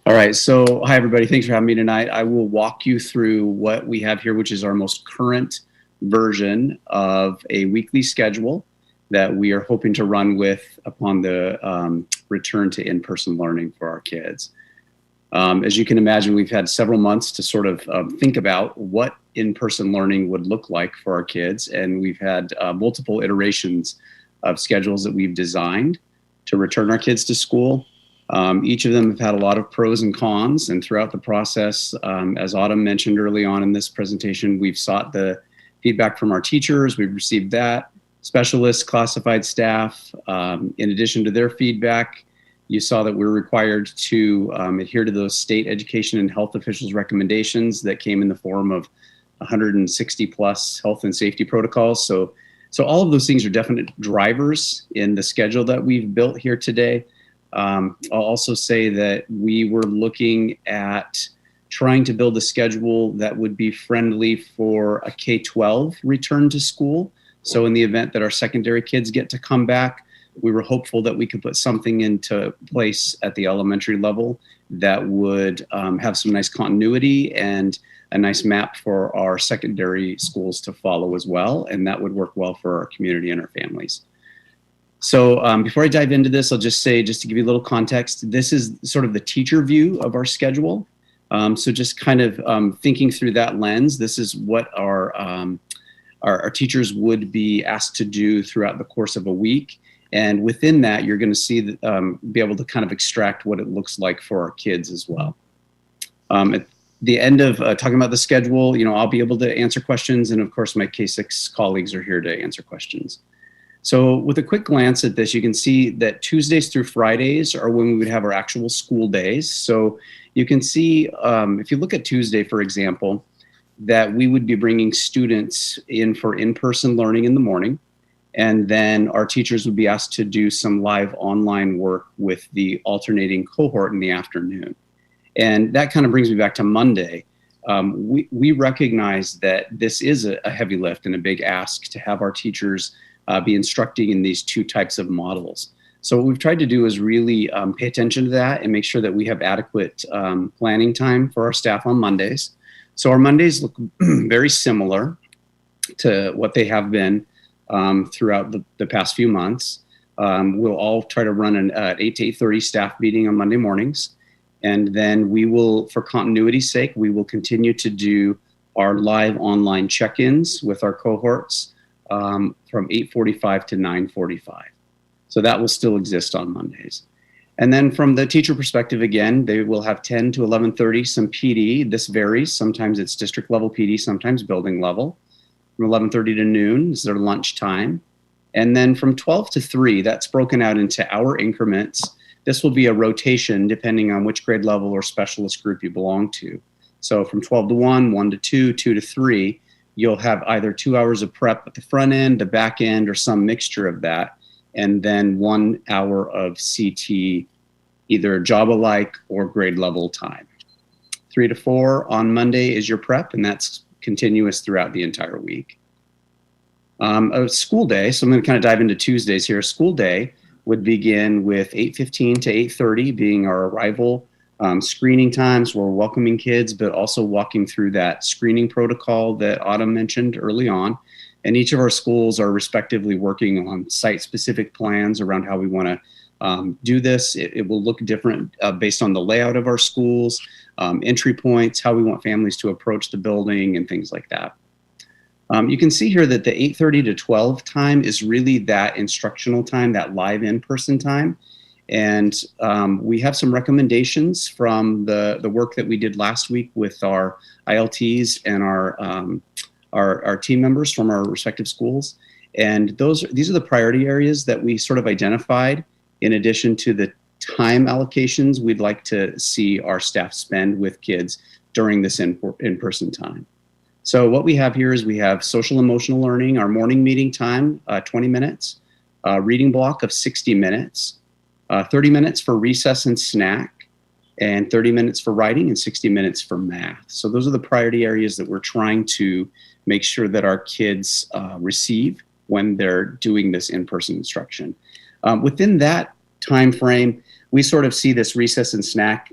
All right, so hi everybody. Thanks for having me tonight. I will walk you through what we have here, which is our most current version of a weekly schedule that we are hoping to run with upon the return to in-person learning for our kids. As you can imagine, we've had several months to sort of think about what in-person learning would look like for our kids, and we've had multiple iterations of schedules that we've designed to return our kids to school. Each of them have had a lot of pros and cons, and throughout the process, as Autumn mentioned early on in this presentation, we've sought the feedback from our teachers. We've received that, specialists, classified staff. In addition to their feedback, you saw that we're required to adhere to those state education and health officials' recommendations that came in the form of 160 plus health and safety protocols. So all of those things are definite drivers in the schedule that we've built here today. I'll also say that we were looking at trying to build a schedule that would be friendly for a K-12 return to school. So in the event that our secondary kids get to come back, we were hopeful that we could put something into place at the elementary level that would have some nice continuity and a nice map for our secondary schools to follow as well. And that would work well for our community and our families. So before I dive into this, I'll just say, just to give you a little context, this is sort of the teacher view of our schedule. So just kind of thinking through that lens, this is what our teachers would be asked to do throughout the course of a week. And within that, you're going to see, be able to kind of extract what it looks like for our kids as well. At the end of talking about the schedule, I'll be able to answer questions. And of course, my K-6 colleagues are here to answer questions. So with a quick glance at this, you can see that Tuesdays through Fridays are when we would have our actual school days. So you can see, if you look at Tuesday, for example, that we would be bringing students in for in-person learning in the morning. And then our teachers would be asked to do some live online work with the alternating cohort in the afternoon. And that kind of brings me back to Monday. We recognize that this is a heavy lift and a big ask to have our teachers be instructing in these two types of models. So what we've tried to do is really pay attention to that and make sure that we have adequate planning time for our staff on Mondays. So our Mondays look very similar to what they have been throughout the past few months. We'll all try to run an 8 to 8:30 staff meeting on Monday mornings. And then we will, for continuity's sake, we will continue to do our live online check-ins with our cohorts from 8:45 to 9:45. So that will still exist on Mondays. And then from the teacher perspective, again, they will have 10 to 11:30, some PD. This varies. Sometimes it's district level PD, sometimes building level. From 11:30 to noon is their lunch time. And then from 12 to 3, that's broken out into hour increments. This will be a rotation depending on which grade level or specialist group you belong to. So from 12 to 1, 1 to 2, 2 to 3, you'll have either 2 hours of prep at the front end, the back end, or some mixture of that. And then 1 hour of CT, either job-alike or grade level time. 3 to 4 on Monday is your prep, and that's continuous throughout the entire week. A school day, so I'm going to kind of dive into Tuesdays here. A school day would begin with 8:15 to 8:30 being our arrival screening times. We're welcoming kids, but also walking through that screening protocol that Autumn mentioned early on. And each of our schools are respectively working on site-specific plans around how we want to do this. It will look different based on the layout of our schools, entry points, how we want families to approach the building, and things like that. You can see here that the 8:30 to 12 time is really that instructional time, that live in-person time. And we have some recommendations from the work that we did last week with our ILTs and our team members from our respective schools. And these are the priority areas that we sort of identified in addition to the time allocations we'd like to see our staff spend with kids during this in-person time. So what we have here is we have social emotional learning, our morning meeting time, 20 minutes, reading block of 60 minutes, 30 minutes for recess and snack, and 30 minutes for writing and 60 minutes for math. So those are the priority areas that we're trying to make sure that our kids receive when they're doing this in-person instruction. Within that time frame, we sort of see this recess and snack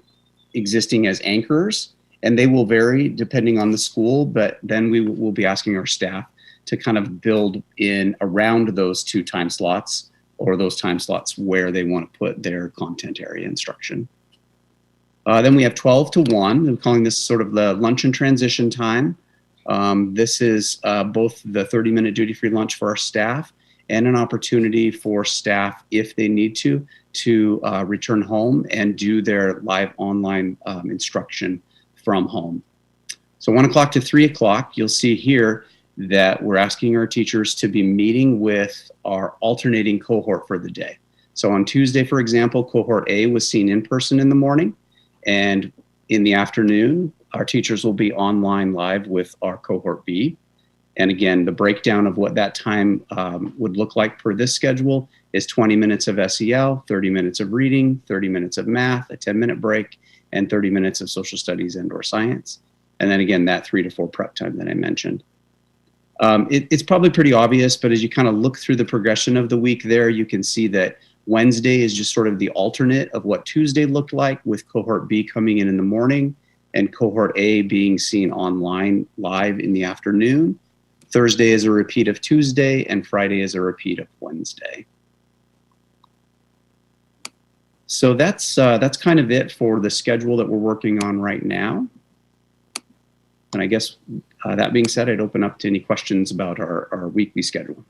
existing as anchors, and they will vary depending on the school, but then we will be asking our staff to kind of build in around those two time slots or those time slots where they want to put their content area instruction. Then we have 12 to 1. I'm calling this sort of the lunch and transition time. This is both the 30-minute duty-free lunch for our staff and an opportunity for staff, if they need to return home and do their live online instruction from home. So 1 o'clock to 3 o'clock, you'll see here that we're asking our teachers to be meeting with our alternating cohort for the day. So on Tuesday, for example, cohort A was seen in person in the morning, and in the afternoon, our teachers will be online live with our cohort B. And again, the breakdown of what that time would look like per this schedule is 20 minutes of SEL, 30 minutes of reading, 30 minutes of math, a 10-minute break, and 30 minutes of social studies and or science. And then again, that 3 to 4 prep time that I mentioned. It's probably pretty obvious, but as you kind of look through the progression of the week there, you can see that Wednesday is just sort of the alternate of what Tuesday looked like, with cohort B coming in the morning and cohort A being seen online live in the afternoon. Thursday is a repeat of Tuesday, and Friday is a repeat of Wednesday. So that's kind of it for the schedule that we're working on right now. And I guess that being said, I'd open up to any questions about our weekly schedule.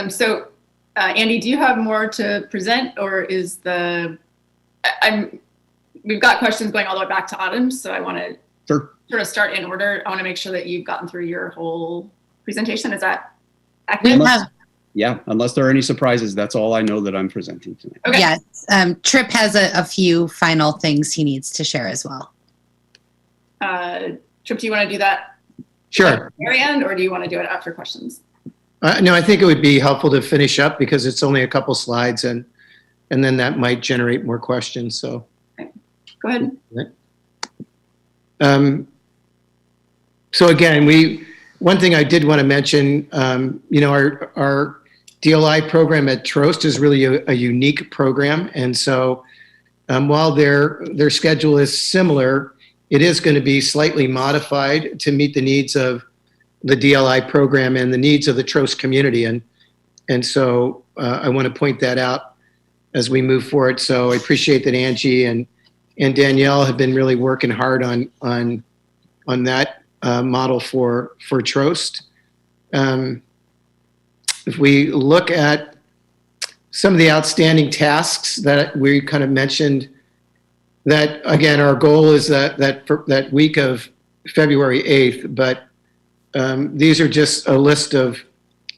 So Andy, do you have more to present, or is we've got questions going all the way back to Autumn, so I want to sort of start in order. I want to make sure that you've gotten through your whole presentation. Is that accurate? Yeah, unless there are any surprises, that's all I know that I'm presenting tonight. Okay. Yes, Tripp has a few final things he needs to share as well. Tripp, do you want to do that? Sure. At the very end, or do you want to do it after questions? No, I think it would be helpful to finish up because it's only a couple slides, and then that might generate more questions. So, okay. Go ahead. So again, one thing I did want to mention, our DLI program at Trost is really a unique program, and so while their schedule is similar, it is going to be slightly modified to meet the needs of the DLI program and the needs of the Trost community, and so I want to point that out as we move forward. So I appreciate that Angie and Danielle have been really working hard on that model for Trost. If we look at some of the outstanding tasks that we kind of mentioned, that again, our goal is that week of February 8th, but these are just a list of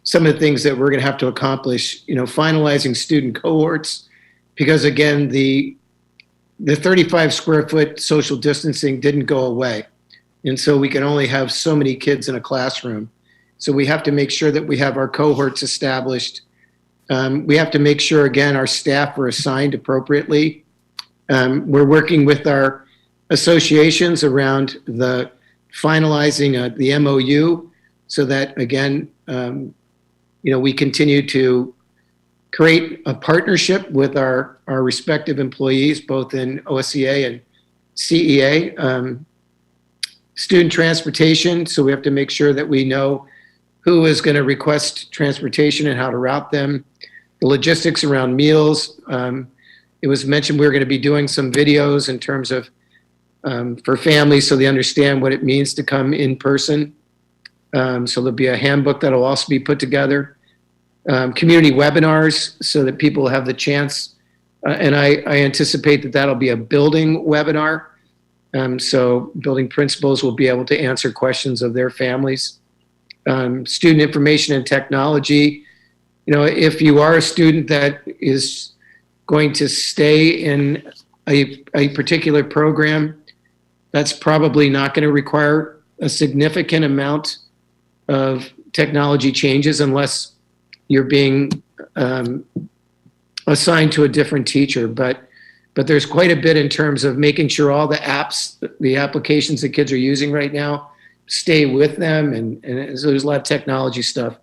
some of the things that we're going to have to accomplish. Finalizing student cohorts, because again, the 35 square foot social distancing didn't go away. And so we can only have so many kids in a classroom. So we have to make sure that we have our cohorts established. We have to make sure, again, our staff are assigned appropriately. We're working with our associations around the finalizing the MOU so that, again, we continue to create a partnership with our respective employees, both in OSCA and CEA. Student transportation, so we have to make sure that we know who is going to request transportation and how to route them. The logistics around meals. It was mentioned we were going to be doing some videos in terms of for families so they understand what it means to come in person. So there'll be a handbook that'll also be put together. Community webinars so that people have the chance, and I anticipate that that'll be a building webinar. So building principals will be able to answer questions of their families. Student information and technology. If you are a student that is going to stay in a particular program, that's probably not going to require a significant amount of technology changes unless you're being assigned to a different teacher. But there's quite a bit in terms of making sure all the apps, the applications that kids are using right now, stay with them. And so there's a lot of technology stuff.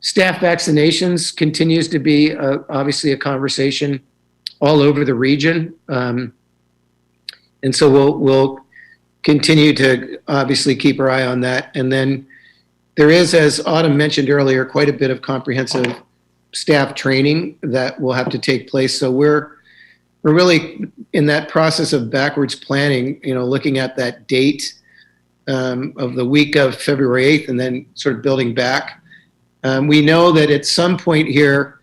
Staff vaccinations continues to be obviously a conversation all over the region. And so we'll continue to obviously keep our eye on that. And then there is, as Autumn mentioned earlier, quite a bit of comprehensive staff training that will have to take place. So we're really in that process of backwards planning, looking at that date of the week of February 8th and then sort of building back. We know that at some point here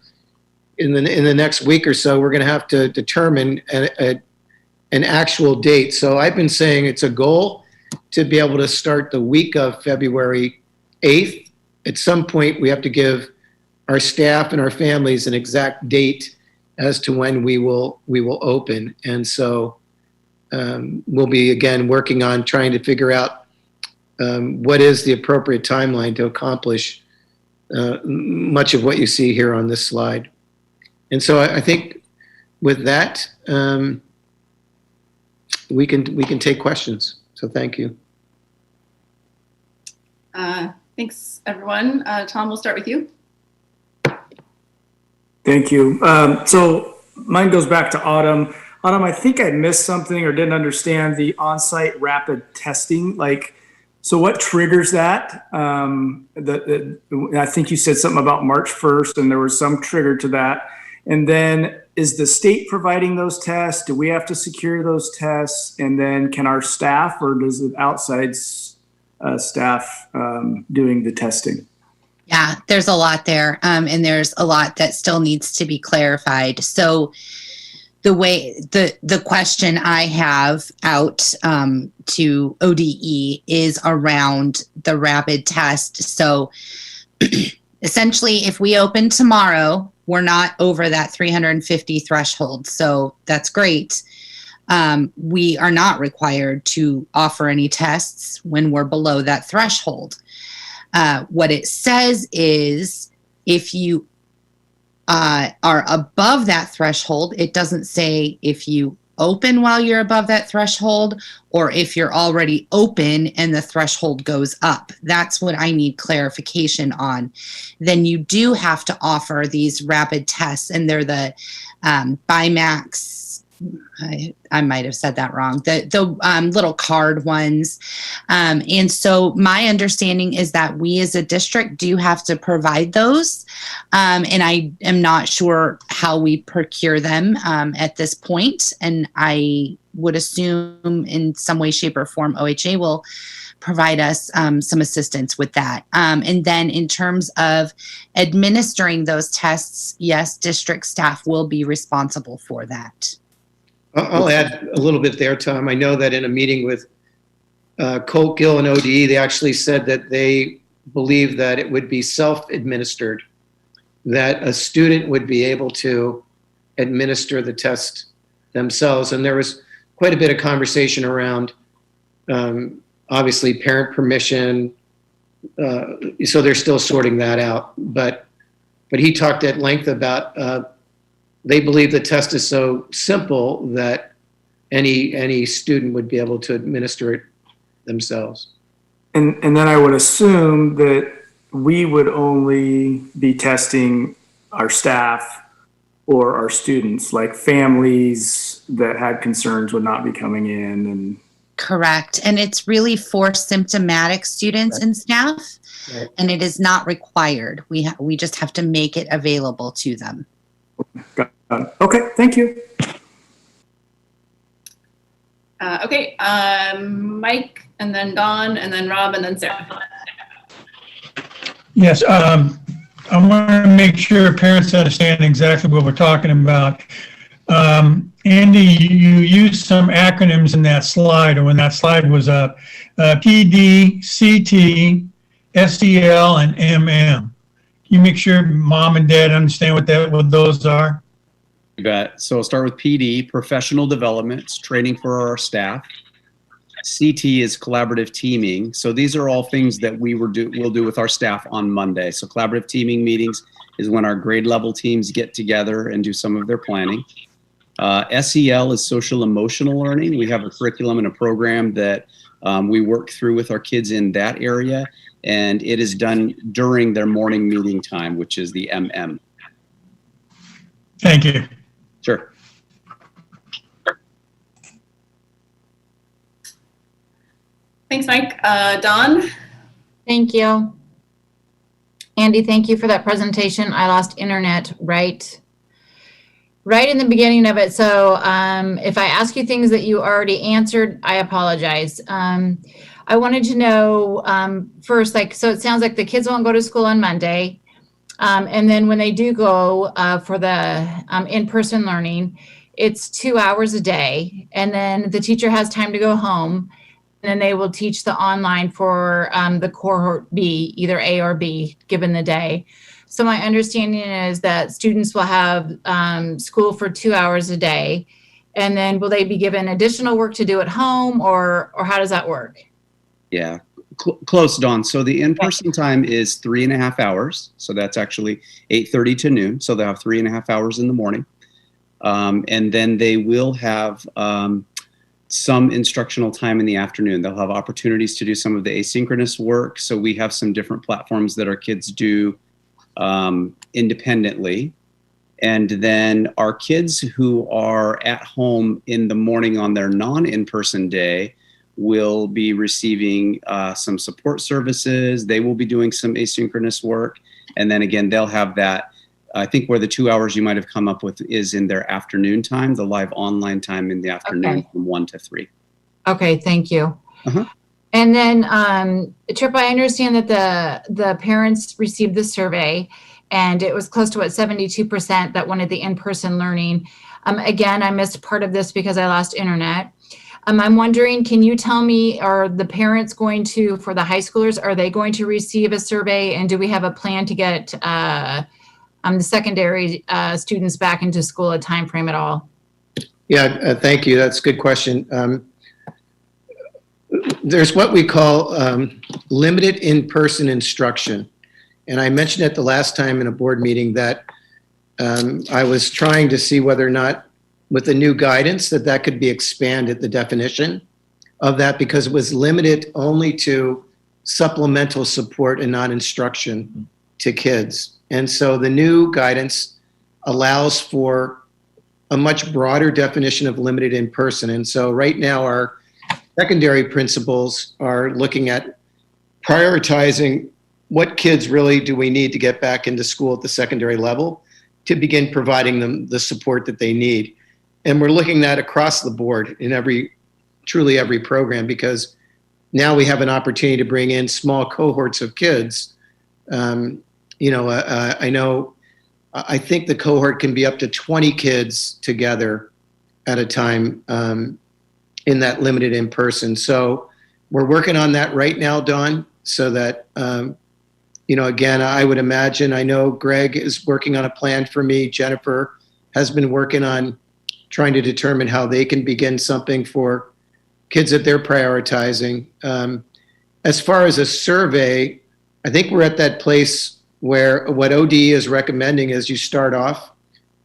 in the next week or so, we're going to have to determine an actual date. So I've been saying it's a goal to be able to start the week of February 8th. At some point, we have to give our staff and our families an exact date as to when we will open. And so we'll be, again, working on trying to figure out what is the appropriate timeline to accomplish much of what you see here on this slide. And so I think with that, we can take questions. So thank you. Thanks, everyone. Tom, we'll start with you. Thank you. So mine goes back to Autumn. Autumn, I think I missed something or didn't understand the on-site rapid testing. So what triggers that? I think you said something about March 1st, and there was some trigger to that. And then is the state providing those tests? Do we have to secure those tests? And then can our staff, or does the outside staff doing the testing? Yeah, there's a lot there, and there's a lot that still needs to be clarified. So the question I have out to ODE is around the rapid test. So essentially, if we open tomorrow, we're not over that 350 threshold. So that's great. We are not required to offer any tests when we're below that threshold. What it says is if you are above that threshold, it doesn't say if you open while you're above that threshold or if you're already open and the threshold goes up. That's what I need clarification on. Then you do have to offer these rapid tests, and they're the BIMAX. I might have said that wrong. The little card ones. And so my understanding is that we as a district do have to provide those. And I am not sure how we procure them at this point. And I would assume in some way, shape, or form, OHA will provide us some assistance with that. And then in terms of administering those tests, yes, district staff will be responsible for that. I'll add a little bit there, Tom. I know that in a meeting with Colt Gill and ODE, they actually said that they believe that it would be self-administered, that a student would be able to administer the test themselves. And there was quite a bit of conversation around, obviously, parent permission. So they're still sorting that out. But he talked at length about they believe the test is so simple that any student would be able to administer it themselves. And then I would assume that we would only be testing our staff or our students, like families that had concerns would not be coming in. And Correct. And it's really for symptomatic students and staff, and it is not required. We just have to make it available to them. Okay, thank you. Okay, Mike, and then Dawn, and then Rob, and then Sarah. Yes, I want to make sure parents understand exactly what we're talking about. Andy, you used some acronyms in that slide, or when that slide was up, PD, CT, SEL, and MM. Can you make sure mom and dad understand what those are? You bet. So I'll start with PD, professional development, it's training for our staff. CT is collaborative teaming. So these are all things that we'll do with our staff on Monday. So collaborative teaming meetings is when our grade level teams get together and do some of their planning. SEL is social emotional learning. We have a curriculum and a program that we work through with our kids in that area, and it is done during their morning meeting time, which is the MM. Thank you. Sure. Thanks, Mike. Dawn? Thank you. Andy, thank you for that presentation. I lost internet right in the beginning of it. So if I ask you things that you already answered, I apologize. I wanted to know first, so it sounds like the kids won't go to school on Monday. And then when they do go for the in-person learning, it's 2 hours a day. And then the teacher has time to go home. And then they will teach the online for the cohort B, either A or B, given the day. So my understanding is that students will have school for 2 hours a day. And then will they be given additional work to do at home, or how does that work? Yeah, close, Dawn. So the in-person time is 3.5 hours. So that's actually 8:30 to noon. So they'll have 3.5 hours in the morning. And then they will have some instructional time in the afternoon. They'll have opportunities to do some of the asynchronous work. So we have some different platforms that our kids do independently. And then our kids who are at home in the morning on their non-in-person day will be receiving some support services. They will be doing some asynchronous work. And then again, they'll have that, I think where the 2 hours you might have come up with is in their afternoon time, the live online time in the afternoon from 1 to 3. Okay, thank you. And then, Trip, I understand that the parents received the survey, and it was close to 72% that wanted the in-person learning. Again, I missed part of this because I lost internet. I'm wondering, can you tell me, are the parents going to, for the high schoolers, are they going to receive a survey? And do we have a plan to get the secondary students back into school at time frame at all? Yeah, thank you. That's a good question. There's what we call limited in-person instruction. And I mentioned it the last time in a board meeting that I was trying to see whether or not with the new guidance that could be expanded, the definition of that, because it was limited only to supplemental support and not instruction to kids. And so the new guidance allows for a much broader definition of limited in person. And so right now our secondary principals are looking at prioritizing what kids really do we need to get back into school at the secondary level to begin providing them the support that they need. And we're looking at across the board in truly every program, because now we have an opportunity to bring in small cohorts of kids. I think the cohort can be up to 20 kids together at a time in that limited in person. So we're working on that right now, Dawn, so that, again, I would imagine, I know Greg is working on a plan for me. Jennifer has been working on trying to determine how they can begin something for kids that they're prioritizing. As far as a survey, I think we're at that place where what ODE is recommending is you start off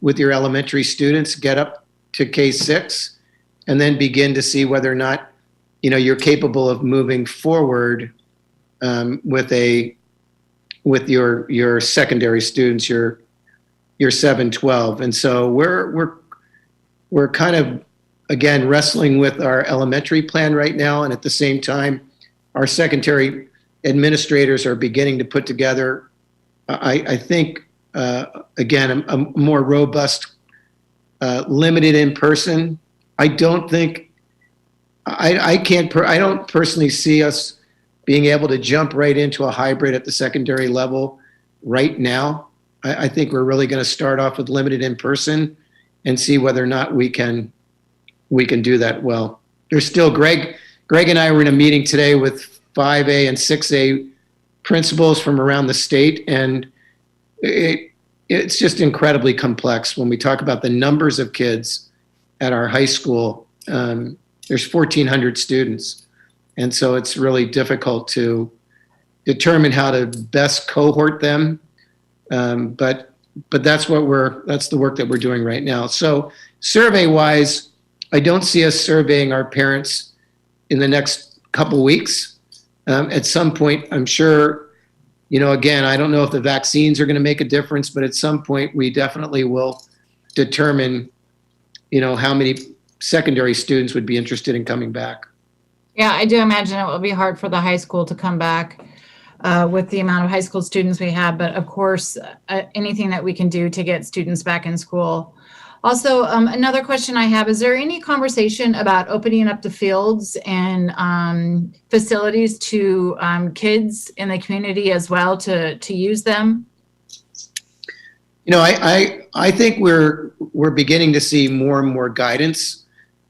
with your elementary students, get up to K6, and then begin to see whether or not, you're capable of moving forward with your secondary students, your 7-12. And so we're kind of, again, wrestling with our elementary plan right now. And at the same time, our secondary administrators are beginning to put together, I think, again, a more robust, limited in person. I don't personally see us being able to jump right into a hybrid at the secondary level right now. I think we're really going to start off with limited in person and see whether or not we can do that well. There's still Greg and I were in a meeting today with 5A and 6A principals from around the state, and it's just incredibly complex when we talk about the numbers of kids at our high school. There's 1,400 students, and so it's really difficult to determine how to best cohort them. But that's the work that we're doing right now. So survey-wise, I don't see us surveying our parents in the next couple weeks. At some point, I'm sure, again, I don't know if the vaccines are going to make a difference, but at some point we definitely will determine, how many secondary students would be interested in coming back. Yeah, I do imagine it will be hard for the high school to come back with the amount of high school students we have. But of course, anything that we can do to get students back in school. Also, another question I have, is there any conversation about opening up the fields and facilities to kids in the community as well to use them? I think we're beginning to see more and more guidance,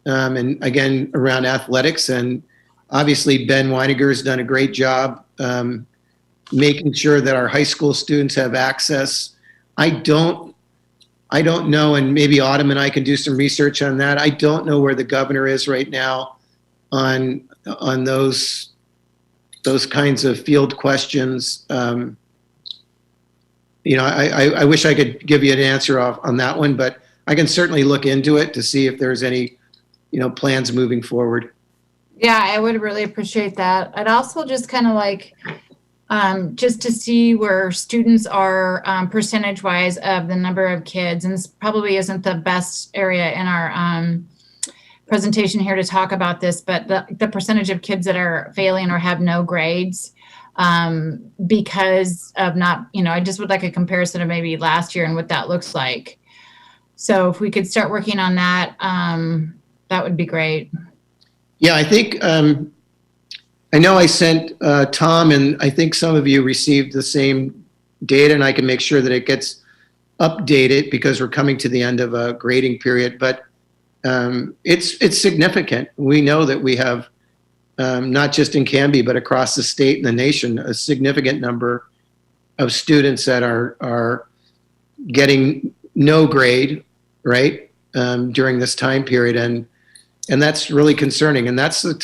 and again, around athletics. And obviously, Ben Weiniger's done a great job making sure that our high school students have access. I don't know, and maybe Autumn and I can do some research on that. I don't know where the governor is right now on those kinds of field questions. I wish I could give you an answer on that one, but I can certainly look into it to see if there's any, plans moving forward. Yeah, I would really appreciate that. I'd also just kind of like just to see where students are percentage-wise of the number of kids. And this probably isn't the best area in our presentation here to talk about this, but the percentage of kids that are failing or have no grades because of not, I just would like a comparison of maybe last year and what that looks like. So if we could start working on that, that would be great. Yeah, I think, I know I sent Tom, and I think some of you received the same data, and I can make sure that it gets updated because we're coming to the end of a grading period, but it's significant. We know that we have, not just in Canby, but across the state and the nation, a significant number of students that are getting no grade, right, during this time period. And that's really concerning. And that's the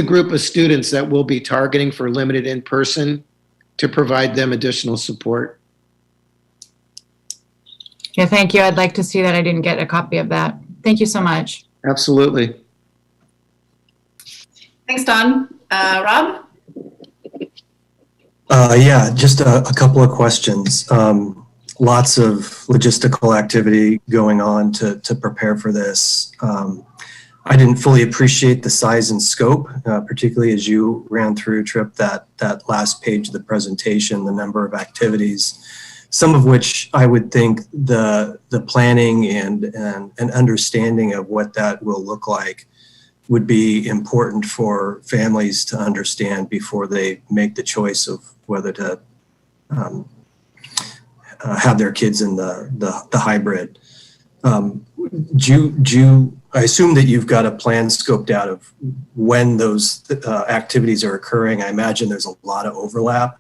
group of students that we'll be targeting for limited in person to provide them additional support. Yeah, thank you. I'd like to see that. I didn't get a copy of that. Thank you so much. Absolutely. Thanks, Don. Rob? Yeah, just a couple of questions. Lots of logistical activity going on to prepare for this. I didn't fully appreciate the size and scope, particularly as you ran through, Trip, that last page of the presentation, the number of activities, some of which I would think the planning and understanding of what that will look like would be important for families to understand before they make the choice of whether to have their kids in the hybrid. I assume that you've got a plan scoped out of when those activities are occurring. I imagine there's a lot of overlap,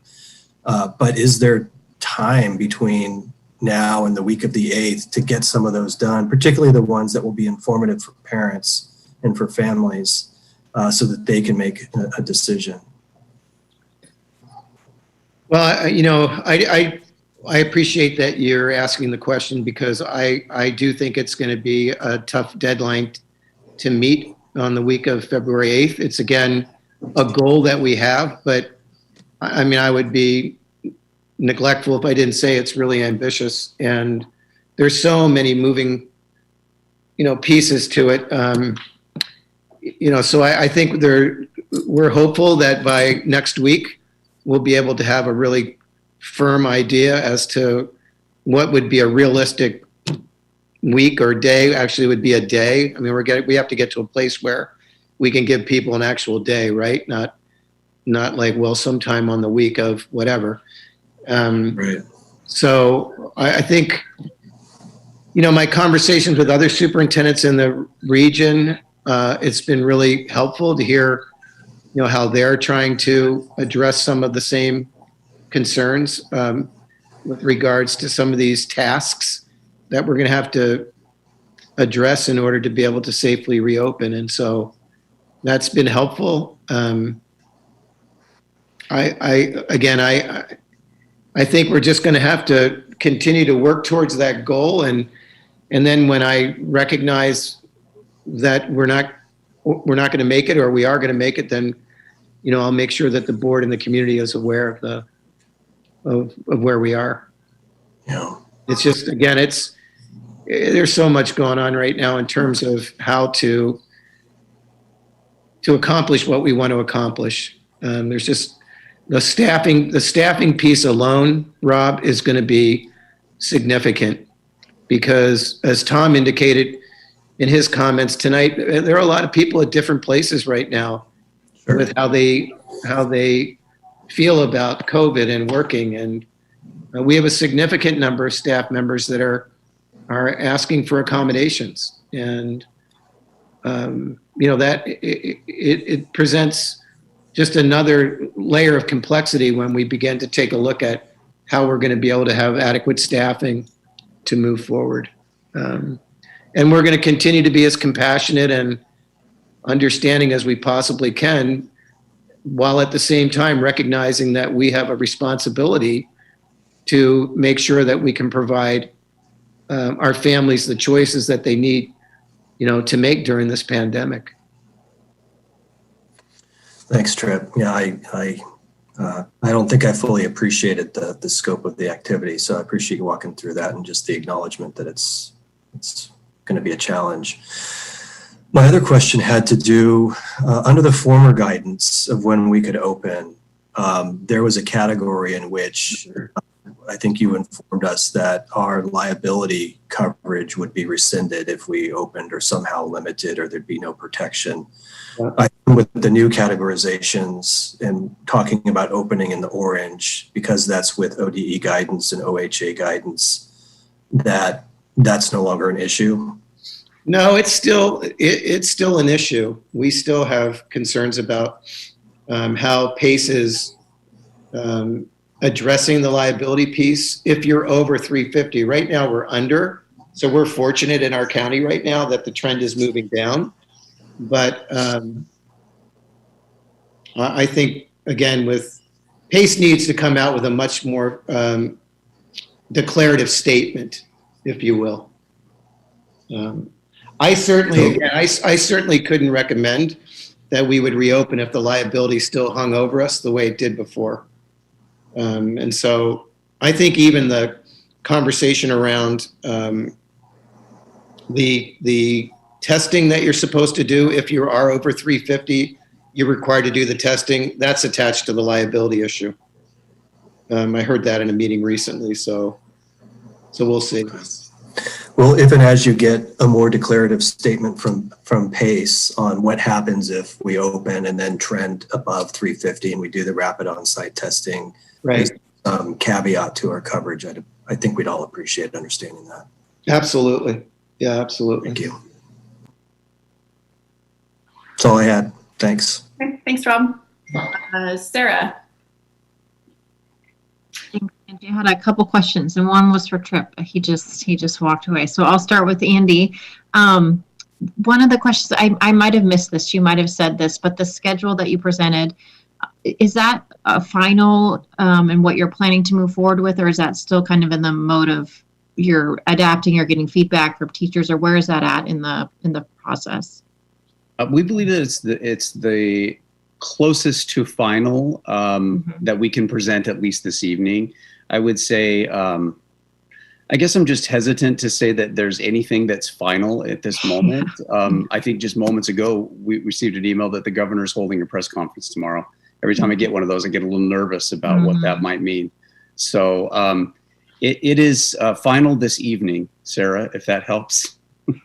but is there time between now and the week of the 8th to get some of those done, particularly the ones that will be informative for parents and for families so that they can make a decision? Well, I appreciate that you're asking the question because I do think it's going to be a tough deadline to meet on the week of February 8th. It's again, a goal that we have, but I mean, I would be neglectful if I didn't say it's really ambitious, and there's so many moving, pieces to it. So I think we're hopeful that by next week, we'll be able to have a really firm idea as to what would be a realistic week or day. Actually, it would be a day. I mean, we have to get to a place where we can give people an actual day, right? Not like, well, sometime on the week of whatever. Right. So I think, my conversations with other superintendents in the region, it's been really helpful to hear, how they're trying to address some of the same concerns with regards to some of these tasks that we're going to have to address in order to be able to safely reopen. And so that's been helpful. I think we're just going to have to continue to work towards that goal. And then when I recognize that we're not going to make it, or we are going to make it, then, I'll make sure that the board and the community is aware of where we are. Yeah. It's just, again, there's so much going on right now in terms of how to accomplish what we want to accomplish. There's just the staffing piece alone, Rob, is going to be significant because, as Tom indicated in his comments tonight, there are a lot of people at different places right now with how they feel about COVID and working. And we have a significant number of staff members that are asking for accommodations. And, that it presents just another layer of complexity when we begin to take a look at how we're going to be able to have adequate staffing to move forward. And we're going to continue to be as compassionate and understanding as we possibly can, while at the same time recognizing that we have a responsibility to make sure that we can provide our families the choices that they need, to make during this pandemic. Thanks, Trip. Yeah, I don't think I fully appreciated the scope of the activity, so I appreciate you walking through that and just the acknowledgement that it's going to be a challenge. My other question had to do, under the former guidance of when we could open, there was a category in which I think you informed us that our liability coverage would be rescinded if we opened or somehow limited, or there'd be no protection. I think with the new categorizations and talking about opening in the orange, because that's with ODE guidance and OHA guidance, that's no longer an issue. No, it's still an issue. We still have concerns about how PACE is addressing the liability piece. If you're over 350, right now we're under. So we're fortunate in our county right now that the trend is moving down. But I think, again, with PACE needs to come out with a much more declarative statement, if you will. I certainly couldn't recommend that we would reopen if the liability still hung over us the way it did before. And so I think even the conversation around the testing that you're supposed to do, if you are over 350, you're required to do the testing, that's attached to the liability issue. I heard that in a meeting recently, so we'll see. Well, if and as you get a more declarative statement from PACE on what happens if we open and then trend above 350 and we do the rapid on-site testing, right? Caveat to our coverage, I think we'd all appreciate understanding that. Absolutely. Yeah, absolutely. Thank you. That's all I had. Thanks. Okay, thanks, Rob. Sarah. Andy had a couple questions, and one was for Trip. He just walked away. So I'll start with Andy. One of the questions, I might have missed this. You might have said this, but the schedule that you presented, is that a final and what you're planning to move forward with, or is that still kind of in the mode of you're adapting or getting feedback from teachers, or where is that at in the process? We believe that it's the closest to final that we can present at least this evening. I would say, I guess I'm just hesitant to say that there's anything that's final at this moment. I think just moments ago, we received an email that the governor's holding a press conference tomorrow. Every time I get one of those, I get a little nervous about what that might mean. So it is final this evening, Sarah, if that helps.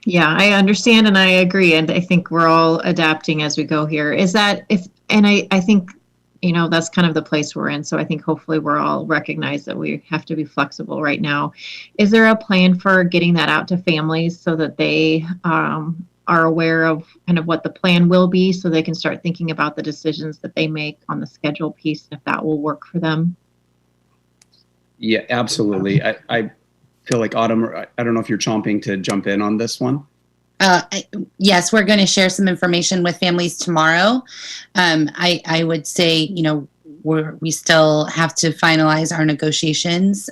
Yeah, I understand and I agree. And I think we're all adapting as we go here. Is that I think, you know, that's kind of the place we're in. So I think hopefully we're all recognize that we have to be flexible right now. Is there a plan for getting that out to families so that they are aware of kind of what the plan will be so they can start thinking about the decisions that they make on the schedule piece, if that will work for them? Yeah, absolutely. I feel like Autumn, I don't know if you're chomping to jump in on this one. Yes, we're going to share some information with families tomorrow. I would say, you know, we still have to finalize our negotiations.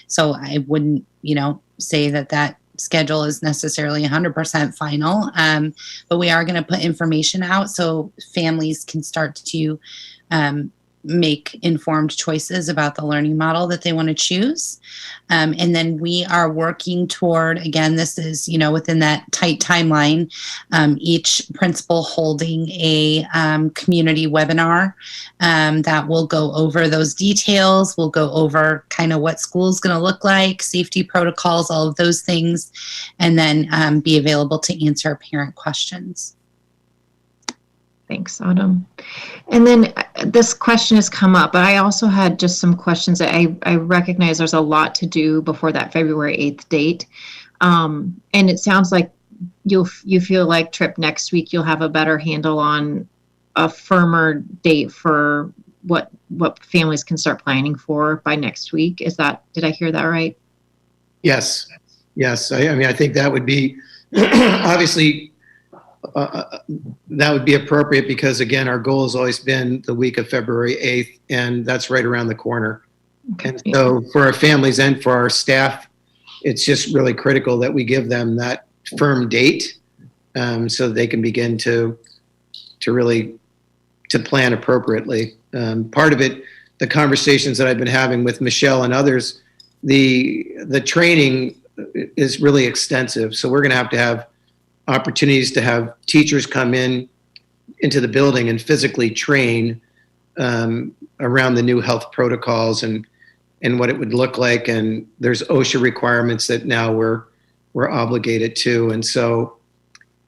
So I wouldn't, you know, say that schedule is necessarily 100% final. But we are going to put information out so families can start to make informed choices about the learning model that they want to choose. And then we are working toward, again, this is, you know, within that tight timeline, each principal holding a community webinar that will go over those details. We'll go over kind of what school is going to look like, safety protocols, all of those things, and then be available to answer parent questions. Thanks, Autumn. And then this question has come up, but I also had just some questions that I recognize there's a lot to do before that February 8th date. And it sounds like you feel like, Trip, next week you'll have a better handle on a firmer date for what families can start planning for by next week. Did I hear that right? Yes. I mean, I think that would be obviously that would be appropriate because, again, our goal has always been the week of February 8th, and that's right around the corner. Okay. And so for our families and for our staff, it's just really critical that we give them that firm date so that they can begin to really plan appropriately. Part of it, the conversations that I've been having with Michelle and others, the training is really extensive. So we're going to have opportunities to have teachers come into the building and physically train around the new health protocols and what it would look like. And there's OSHA requirements that now we're obligated to. And so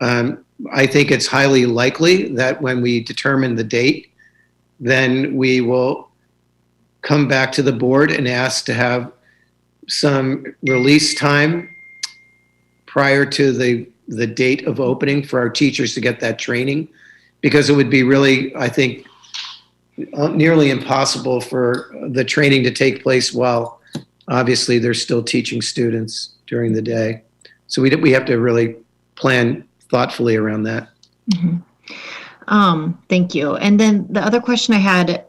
I think it's highly likely that when we determine the date, then we will come back to the board and ask to have some release time prior to the date of opening for our teachers to get that training, because it would be really, I think, nearly impossible for the training to take place while obviously they're still teaching students during the day. So we have to really plan thoughtfully around that. Mm-hmm. Thank you. And then the other question I had,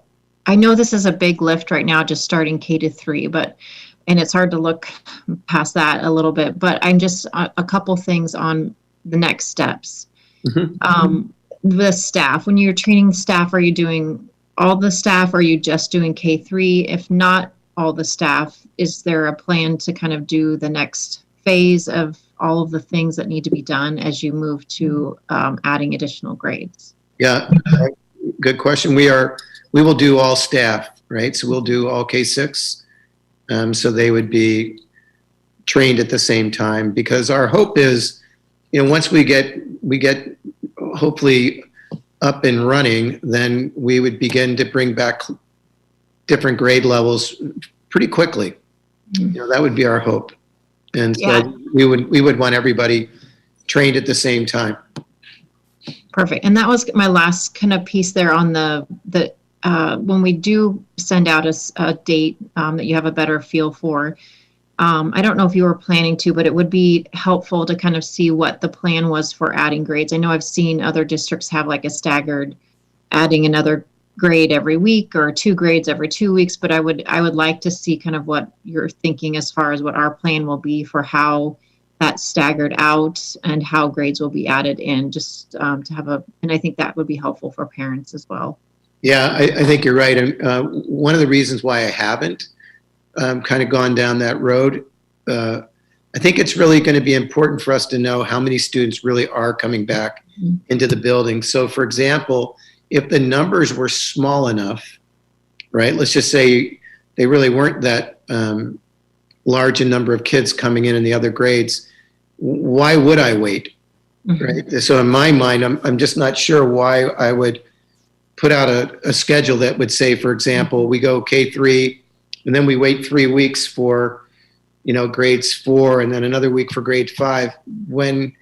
I know this is a big lift right now, just starting K-3, and it's hard to look past that a little bit, but I'm just a couple things on the next steps. Mm-hmm. The staff, when you're training staff, are you doing all the staff? Or are you just doing K-3? If not all the staff, is there a plan to kind of do the next phase of all of the things that need to be done as you move to adding additional grades? Yeah, good question. We will do all staff, right? So we'll do all K-6. So they would be trained at the same time, because our hope is, you know, once we get hopefully up and running, then we would begin to bring back different grade levels pretty quickly. Mm-hmm. You know, that would be our hope. And so we would want everybody trained at the same time. Perfect. And that was my last kind of piece there on the when we do send out a date that you have a better feel for, I don't know if you were planning to, but it would be helpful to kind of see what the plan was for adding grades. I know I've seen other districts have like a staggered adding another grade every week or 2 grades every 2 weeks, but I would like to see kind of what you're thinking as far as what our plan will be for how that staggered out and how grades will be added in, just to have and I think that would be helpful for parents as well. Yeah, I think you're right. And one of the reasons why I haven't kind of gone down that road, I think it's really going to be important for us to know how many students really are coming back into the building. So, for example, if the numbers were small enough, right, let's just say they really weren't that large a number of kids coming in the other grades, why would I wait? Right. So in my mind, I'm just not sure why I would put out a schedule that would say, for example, we go K3 and then we wait 3 weeks for, grades 4 and then another week for grade 5. When,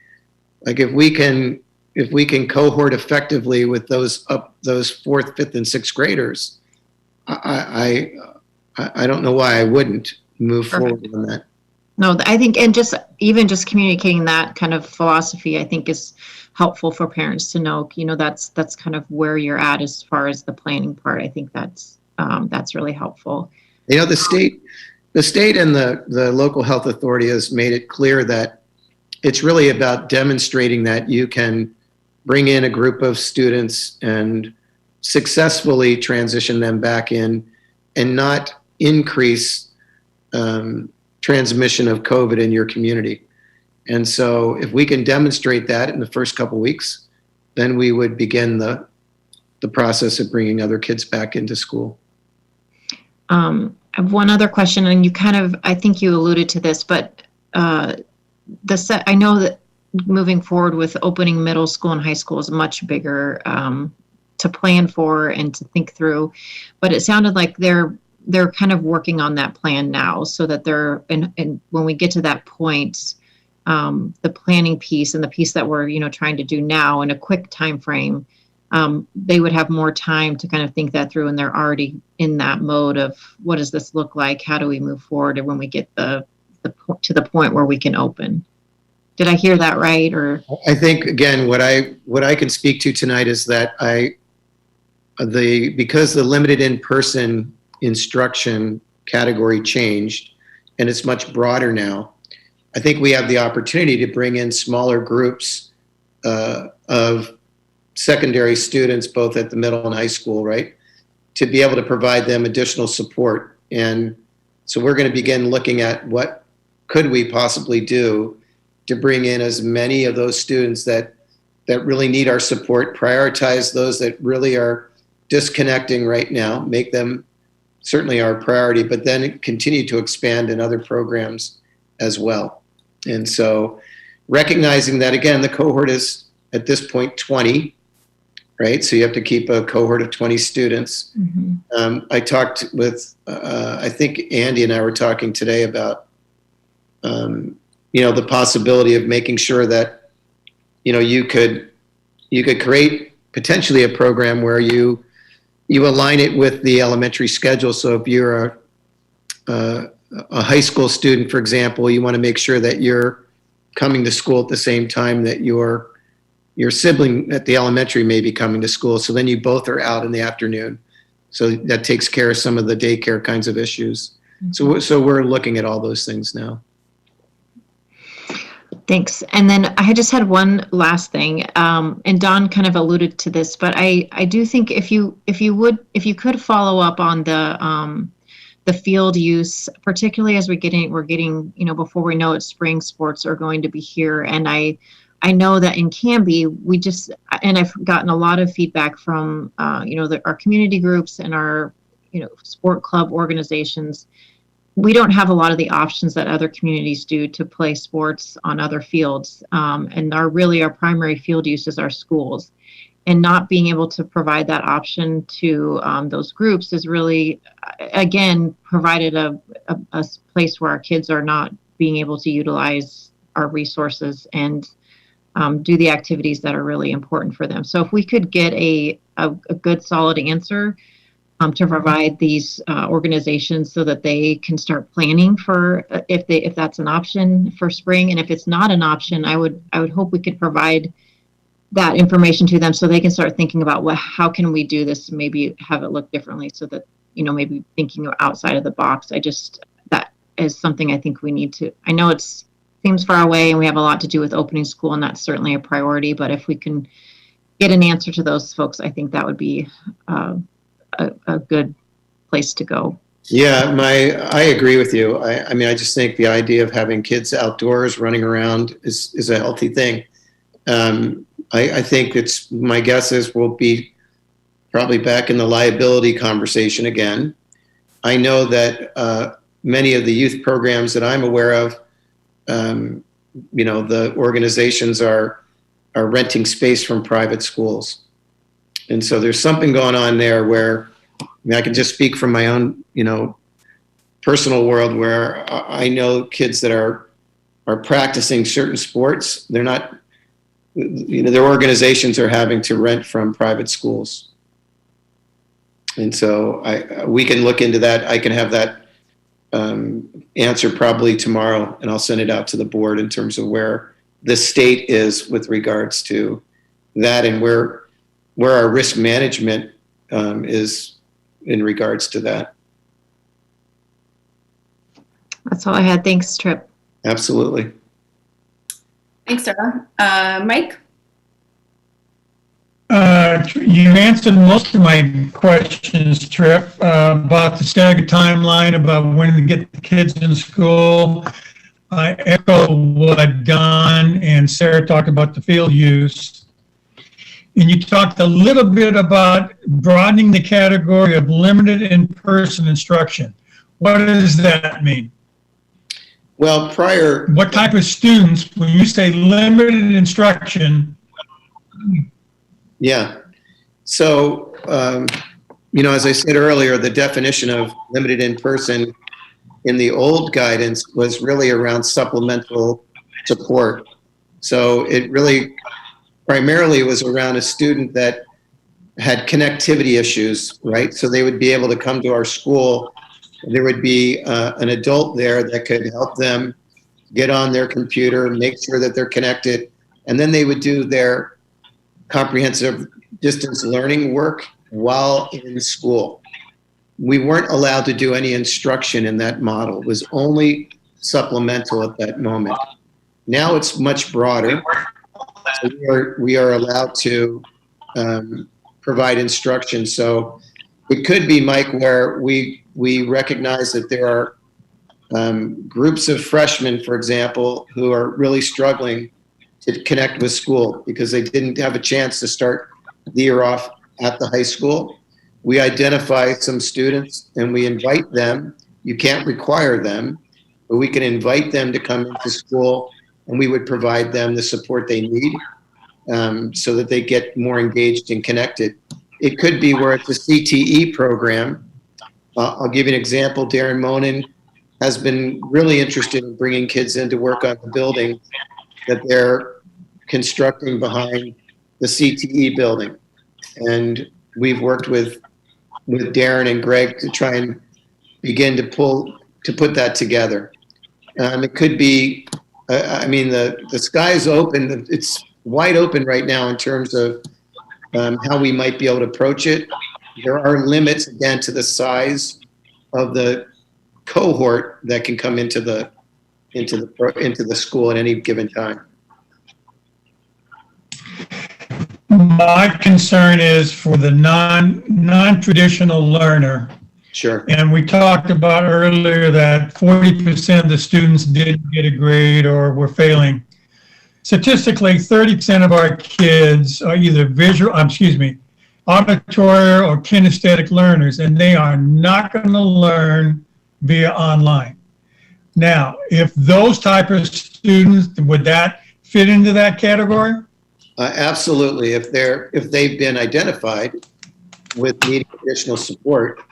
like, if we can cohort effectively with those 4th, 5th, and 6th graders, I don't know why I wouldn't move forward on that. No, I think, and just communicating that kind of philosophy, I think is helpful for parents to know, that's kind of where you're at as far as the planning part. I think that's really helpful. The state and the local health authority has made it clear that it's really about demonstrating that you can bring in a group of students and successfully transition them back in and not increase transmission of COVID in your community. And so if we can demonstrate that in the first couple weeks, then we would begin the process of bringing other kids back into school. I have one other question, and I think you alluded to this, but I know that moving forward with opening middle school and high school is much bigger to plan for and to think through, but it sounded like they're kind of working on that plan now, so that and when we get to that point, the planning piece and the piece that we're trying to do now in a quick time frame, they would have more time to kind of think that through, and they're already in that mode of what does this look like, how do we move forward, and when we get to the point where we can open. Did I hear that right? Or I think, again, what I can speak to tonight is that because the limited in-person instruction category changed and it's much broader now, I think we have the opportunity to bring in smaller groups of secondary students, both at the middle and high school, right, to be able to provide them additional support. And so we're going to begin looking at what could we possibly do to bring in as many of those students that really need our support, prioritize those that really are disconnecting right now, make them certainly our priority, but then continue to expand in other programs as well. And so recognizing that, again, the cohort is at this point 20, right? So you have to keep a cohort of 20 students. I talked with, I think Andy and I were talking today about, the possibility of making sure that, you could create potentially a program where you align it with the elementary schedule. So if you're a high school student, for example, you want to make sure that you're coming to school at the same time that your sibling at the elementary may be coming to school. So then you both are out in the afternoon. So that takes care of some of the daycare kinds of issues. So we're looking at all those things now. Thanks. And then I just had one last thing, and Don kind of alluded to this, but I do think if you could follow up on the field use, particularly as we're getting, before we know it, spring sports are going to be here. And I know that in Canby, I've gotten a lot of feedback from, our community groups and our, sport club organizations. We don't have a lot of the options that other communities do to play sports on other fields. And our primary field use is our schools. And not being able to provide that option to those groups is really, again, provided a place where our kids are not being able to utilize our resources and do the activities that are really important for them. So if we could get a good, solid answer to provide these organizations so that they can start planning for if that's an option for spring, and if it's not an option, I would hope we could provide that information to them so they can start thinking about how can we do this, maybe have it look differently, so that maybe thinking outside of the box. That is something I think we need to. I know it's seems far away, and we have a lot to do with opening school, and that's certainly a priority. But if we can get an answer to those folks, I think that would be a good place to go. Yeah, I agree with you. I mean, I just think the idea of having kids outdoors running around is a healthy thing. I think my guess is we'll be probably back in the liability conversation again. I know that many of the youth programs that I'm aware of, the organizations are renting space from private schools. And so there's something going on there where, I mean, I can just speak from my own, personal world where I know kids that are practicing certain sports. They're not, their organizations are having to rent from private schools. And so we can look into that. I can have that answer probably tomorrow, and I'll send it out to the board in terms of where the state is with regards to that and where our risk management is in regards to that. That's all I had. Thanks, Trip. Absolutely. Thanks, Sarah. Mike? You answered most of my questions, Trip, about the staggered timeline, about when to get the kids in school. I echo what Don and Sarah talked about the field use. And you talked a little bit about broadening the category of limited in-person instruction. What does that mean? Well, what type of students, when you say limited instruction? Yeah. So, as I said earlier, the definition of limited in-person in the old guidance was really around supplemental support. So it really primarily was around a student that had connectivity issues, right? So they would be able to come to our school. There would be an adult there that could help them get on their computer, make sure that they're connected, and then they would do their comprehensive distance learning work while in school. We weren't allowed to do any instruction in that model. It was only supplemental at that moment. Now it's much broader. So we are allowed to provide instruction. So it could be, Mike, where we recognize that there are groups of freshmen, for example, who are really struggling to connect with school because they didn't have a chance to start the year off at the high school. We identify some students and we invite them. You can't require them, but we can invite them to come into school, and we would provide them the support they need so that they get more engaged and connected. It could be where it's a CTE program. I'll give you an example. Darren Monin has been really interested in bringing kids in to work on the building that they're constructing behind the CTE building. And we've worked with Darren and Greg to try and begin to put that together. It could be, the sky's open. It's wide open right now in terms of how we might be able to approach it. There are limits, again, to the size of the cohort that can come into the school at any given time. My concern is for the non-traditional learner. Sure. And we talked about earlier that 40% of the students didn't get a grade or were failing. Statistically, 30% of our kids are either auditory or kinesthetic learners, and they are not going to learn via online. Now, if those type of students, would that fit into that category? Absolutely. If they've been identified with needing additional support,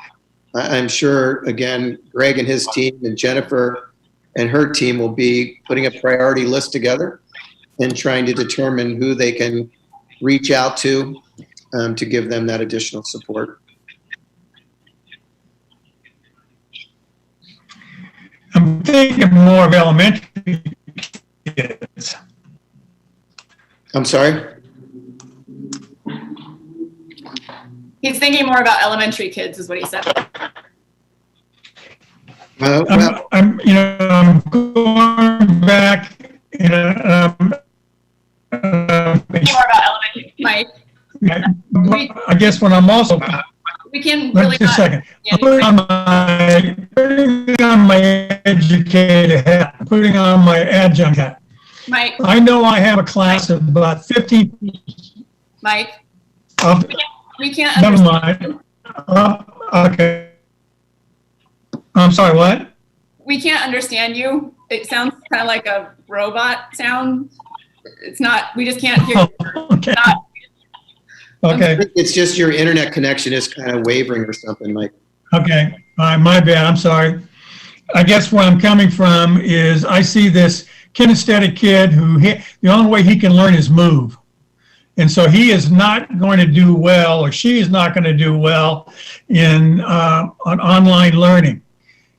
I'm sure, again, Greg and his team and Jennifer and her team will be putting a priority list together and trying to determine who they can reach out to give them that additional support. I'm thinking more of elementary kids. I'm sorry? He's thinking more about elementary kids, is what he said. I'm going back More about elementary, Mike. I guess when I'm also, We can really just a second, not. putting on my educated hat, putting on my adjunct hat. Mike, I know I have a class of about 15. Mike, we can't Never understand. mind. Okay. I'm sorry, what? We can't understand you. It sounds kind of like a robot sound. It's not, we just can't hear you. Okay. Okay. It's just your internet connection is kind of wavering or something, Mike. Okay. All right, my bad. I'm sorry. I guess where I'm coming from is I see this kinesthetic kid who the only way he can learn is move. And so he is not going to do well, or she is not going to do well in on online learning.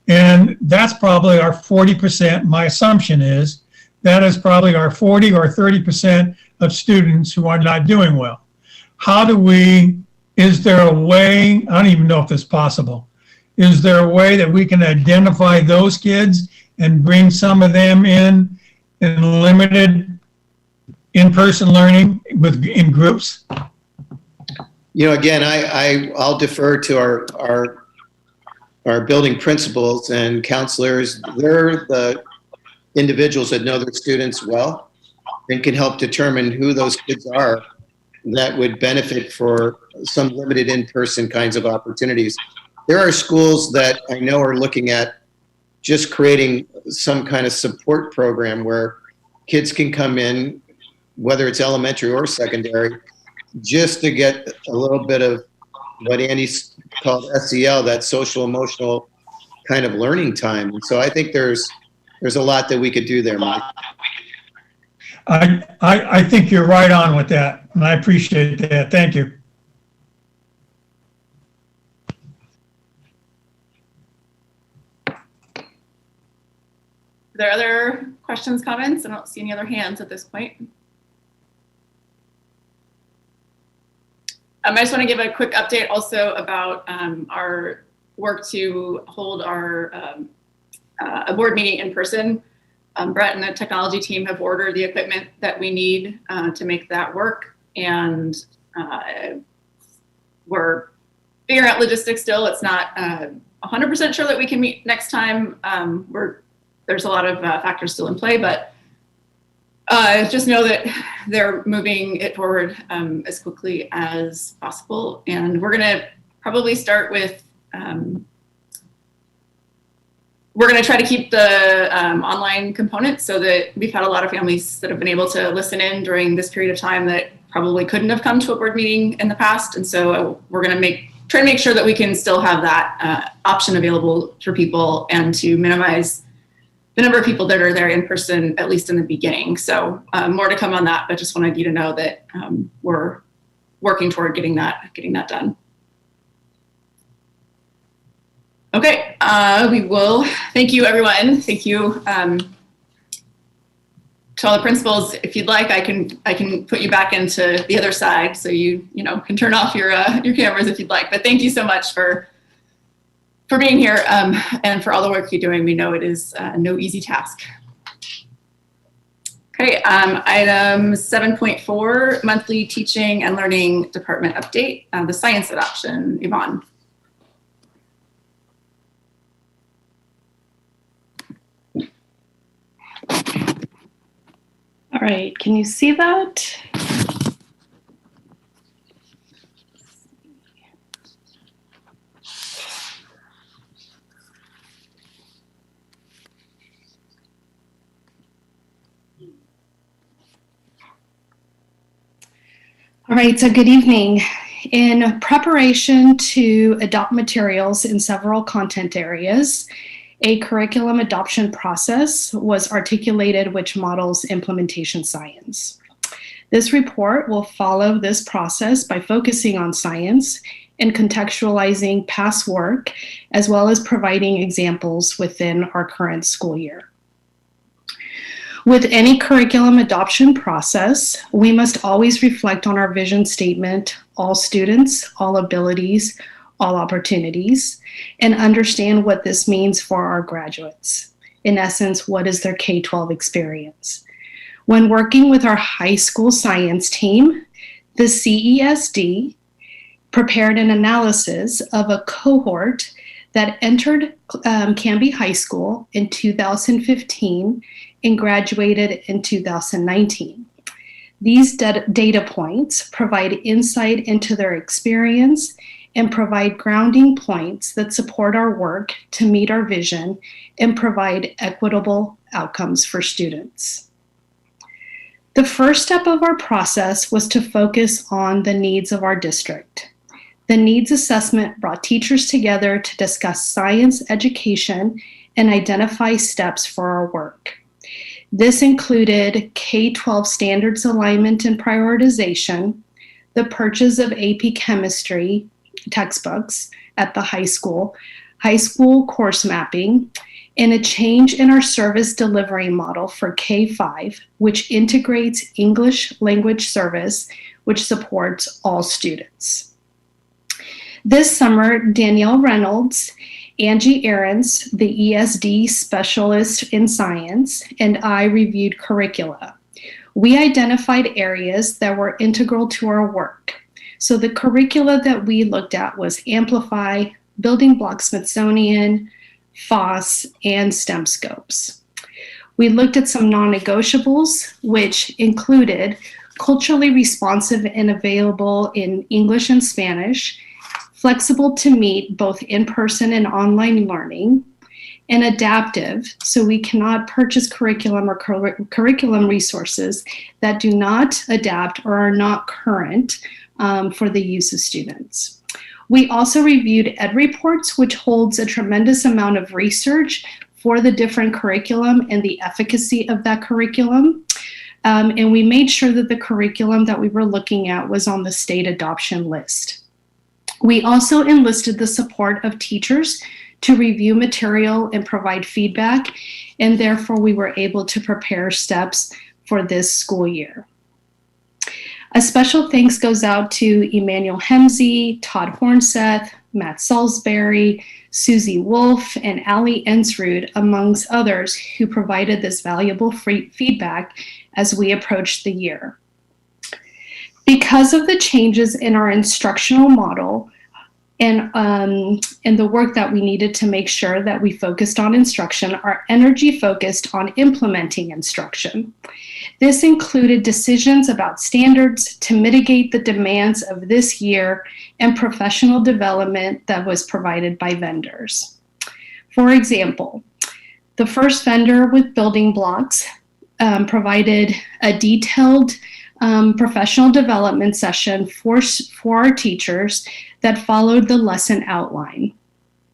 And that's probably our 40%. My assumption is that is probably our 40 or 30% of students who are not doing well. How do we, is there a way, I don't even know if this is possible, is there a way that we can identify those kids and bring some of them in limited in-person learning in groups? You know, again, I'll defer to our building principals and counselors. They're the individuals that know their students well and can help determine who those kids are that would benefit for some limited in-person kinds of opportunities. There are schools that I know are looking at just creating some kind of support program where kids can come in, whether it's elementary or secondary, just to get a little bit of what Andy called SEL, that social emotional kind of learning time. And so I think there's a lot that we could do there, Mike. I think you're right on with that, and I appreciate that. Thank you. Are there other questions, comments? I don't see any other hands at this point. I just want to give a quick update also about our work to hold our a board meeting in person. Brett and the technology team have ordered the equipment that we need to make that work. And we're figuring out logistics still. It's not 100% sure that we can meet next time. There's a lot of factors still in play, but just know that they're moving it forward as quickly as possible. And we're gonna probably start with, we're gonna try to keep the online component so that we've had a lot of families that have been able to listen in during this period of time that probably couldn't have come to a board meeting in the past. And so we're gonna try to make sure that we can still have that option available for people and to minimize the number of people that are there in person, at least in the beginning. So more to come on that, but just wanted you to know that we're working toward getting that done. Okay, we will. Thank you, everyone. Thank you to all the principals. If you'd like, I can put you back into the other side, so you can turn off your cameras if you'd like. But thank you so much for being here and for all the work you're doing. We know it is no easy task. Okay, item 7.4, monthly teaching and learning department update, the science adoption. Yvonne. All right, can you see that? All right, so good evening. In preparation to adopt materials in several content areas, a curriculum adoption process was articulated which models implementation science. This report will follow this process by focusing on science and contextualizing past work, as well as providing examples within our current school year. With any curriculum adoption process, we must always reflect on our vision statement, all students, all abilities, all opportunities, and understand what this means for our graduates. In essence, what is their K-12 experience? When working with our high school science team, the CESD prepared an analysis of a cohort that entered Canby High School in 2015 and graduated in 2019. These data points provide insight into their experience and provide grounding points that support our work to meet our vision and provide equitable outcomes for students. The first step of our process was to focus on the needs of our district. The needs assessment brought teachers together to discuss science education and identify steps for our work. This included K-12 standards alignment and prioritization, the purchase of AP chemistry textbooks at the high school course mapping, and a change in our service delivery model for K-5, which integrates English language service, which supports all students. This summer, Danielle Reynolds, Angie Ahrens, the ESD specialist in science, and I reviewed curricula. We identified areas that were integral to our work. So the curricula that we looked at was Amplify, Building Block Smithsonian, FOSS, and STEM scopes. We looked at some non-negotiables, which included culturally responsive and available in English and Spanish, flexible to meet both in-person and online learning, and adaptive, so we cannot purchase curriculum or curriculum resources that do not adapt or are not current for the use of students. We also reviewed Ed Reports, which holds a tremendous amount of research for the different curriculum and the efficacy of that curriculum. And we made sure that the curriculum that we were looking at was on the state adoption list. We also enlisted the support of teachers to review material and provide feedback, and therefore we were able to prepare steps for this school year. A special thanks goes out to Emmanuel Hemsey, Todd Hornseth, Matt Salisbury, Susie Wolf, and Ali Ensrud, amongst others, who provided this valuable feedback as we approached the year. Because of the changes in our instructional model and the work that we needed to make sure that we focused on instruction, our energy focused on implementing instruction. This included decisions about standards to mitigate the demands of this year and professional development that was provided by vendors. For example, the first vendor with building blocks provided a detailed professional development session for our teachers that followed the lesson outline.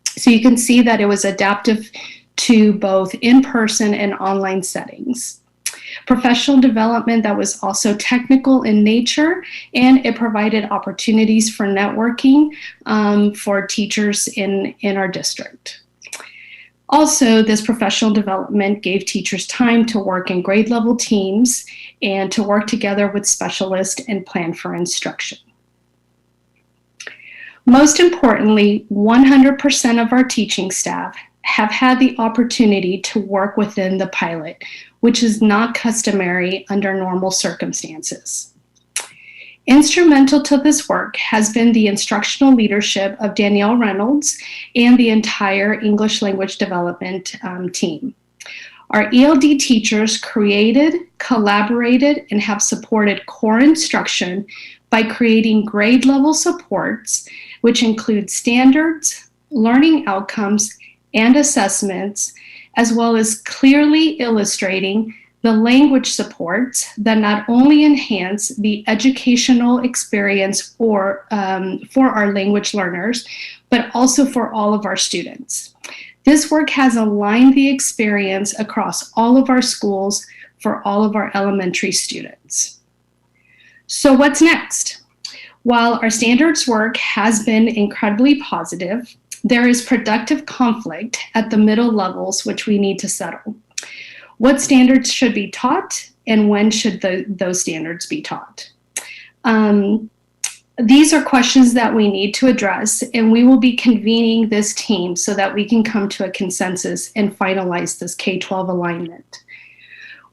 So you can see that it was adaptive to both in-person and online settings. Professional development that was also technical in nature, and it provided opportunities for networking for teachers in our district. Also, this professional development gave teachers time to work in grade level teams and to work together with specialists and plan for instruction. Most importantly, 100% of our teaching staff have had the opportunity to work within the pilot, which is not customary under normal circumstances. Instrumental to this work has been the instructional leadership of Danielle Reynolds and the entire English language development team. Our ELD teachers created, collaborated, and have supported core instruction by creating grade level supports, which include standards, learning outcomes, and assessments, as well as clearly illustrating the language supports that not only enhance the educational experience for our language learners, but also for all of our students. This work has aligned the experience across all of our schools for all of our elementary students. So what's next? While our standards work has been incredibly positive, there is productive conflict at the middle levels which we need to settle. What standards should be taught and when should those standards be taught? These are questions that we need to address, and we will be convening this team so that we can come to a consensus and finalize this K-12 alignment.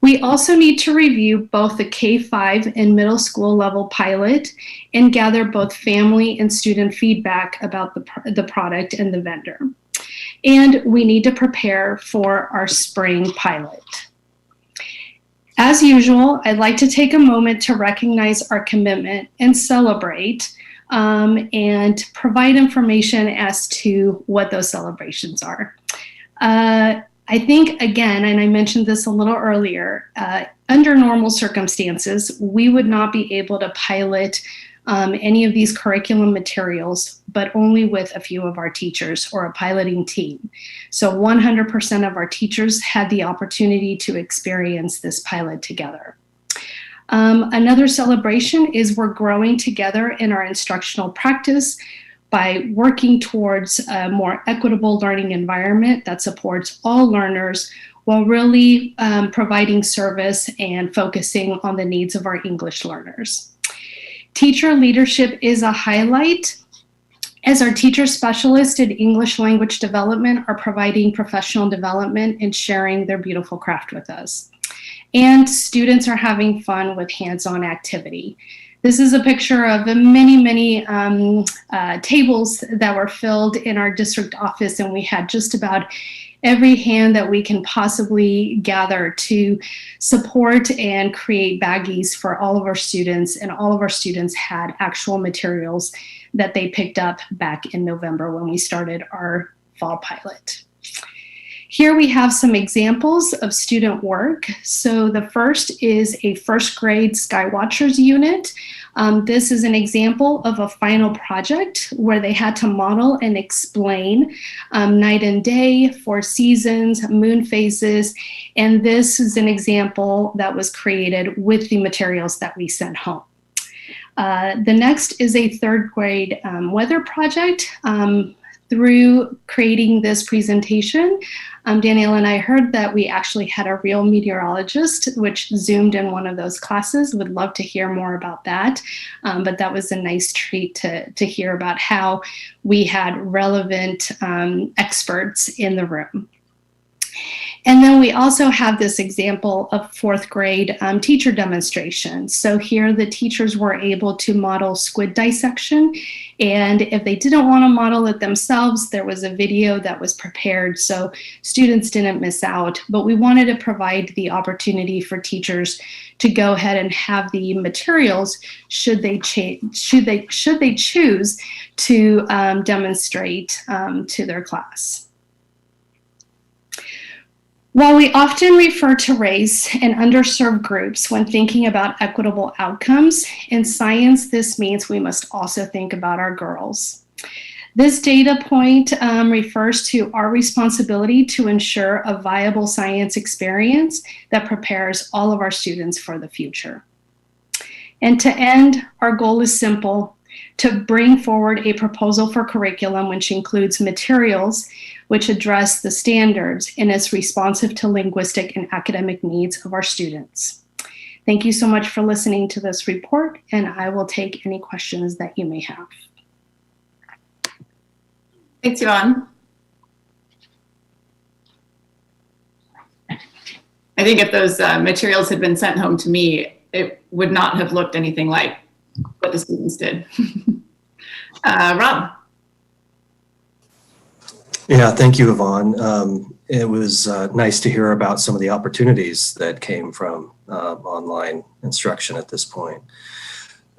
We also need to review both the K-5 and middle school level pilot and gather both family and student feedback about the product and the vendor. And we need to prepare for our spring pilot. As usual, I'd like to take a moment to recognize our commitment and celebrate and provide information as to what those celebrations are. I think, again, and I mentioned this a little earlier, under normal circumstances, we would not be able to pilot any of these curriculum materials, but only with a few of our teachers or a piloting team. So 100% of our teachers had the opportunity to experience this pilot together. Another celebration is we're growing together in our instructional practice by working towards a more equitable learning environment that supports all learners while really providing service and focusing on the needs of our English learners. Teacher leadership is a highlight, as our teacher specialists in English language development are providing professional development and sharing their beautiful craft with us. And students are having fun with hands-on activity. This is a picture of the many tables that were filled in our district office, and we had just about every hand that we can possibly gather to support and create baggies for all of our students, and all of our students had actual materials that they picked up back in November when we started our fall pilot. Here we have some examples of student work. So the first is a first grade Skywatchers unit. This is an example of a final project where they had to model and explain night and day, 4 seasons, moon phases, and this is an example that was created with the materials that we sent home. The next is a 3rd grade weather project. Through creating this presentation, Danielle and I heard that we actually had a real meteorologist, which zoomed in one of those classes. Would love to hear more about that. But that was a nice treat to hear about how we had relevant experts in the room. And then we also have this example of 4th grade teacher demonstration. So here the teachers were able to model squid dissection. And if they didn't want to model it themselves, there was a video that was prepared so students didn't miss out. But we wanted to provide the opportunity for teachers to go ahead and have the materials should they choose to demonstrate to their class. While we often refer to race and underserved groups when thinking about equitable outcomes, in science, this means we must also think about our girls. This data point refers to our responsibility to ensure a viable science experience that prepares all of our students for the future. And to end, our goal is simple: to bring forward a proposal for curriculum which includes materials which address the standards and is responsive to linguistic and academic needs of our students. Thank you so much for listening to this report, and I will take any questions that you may have. Thanks, Yvonne. I think if those materials had been sent home to me, it would not have looked anything like what the students did. Rob. Yeah, thank you, Yvonne. It was nice to hear about some of the opportunities that came from online instruction at this point.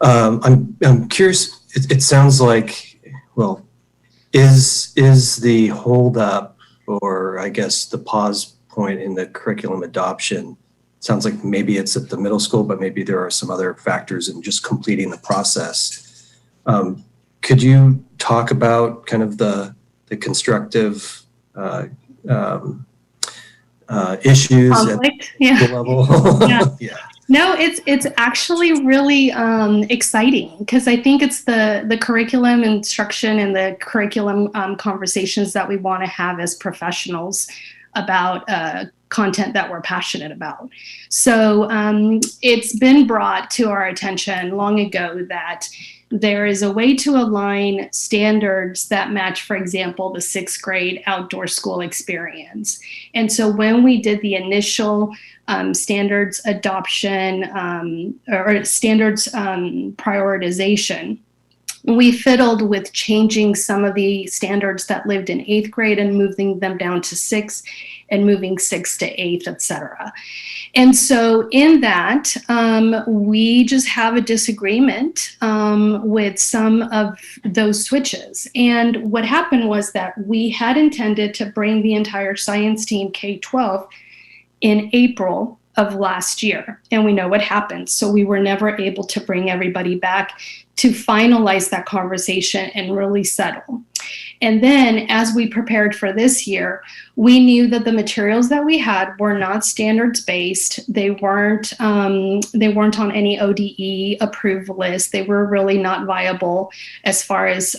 I'm curious, it sounds like, well, is the holdup, or I guess the pause point in the curriculum adoption, sounds like maybe it's at the middle school, but maybe there are some other factors in just completing the process. Could you talk about kind of the constructive issues Conflict, at the level? Yeah. Yeah. No, it's actually really exciting, because I think it's the curriculum instruction and the curriculum conversations that we want to have as professionals about content that we're passionate about. So it's been brought to our attention long ago that there is a way to align standards that match, for example, the 6th grade outdoor school experience. And so when we did the initial standards adoption or standards prioritization, we fiddled with changing some of the standards that lived in 8th grade and moving them down to 6th and moving 6th to 8th, et cetera. And so in that, we just have a disagreement with some of those switches. And what happened was that we had intended to bring the entire science team K-12 in April of last year. And we know what happened. So we were never able to bring everybody back to finalize that conversation and really settle. And then as we prepared for this year, we knew that the materials that we had were not standards based. They weren't on any ODE approved list. They were really not viable as far as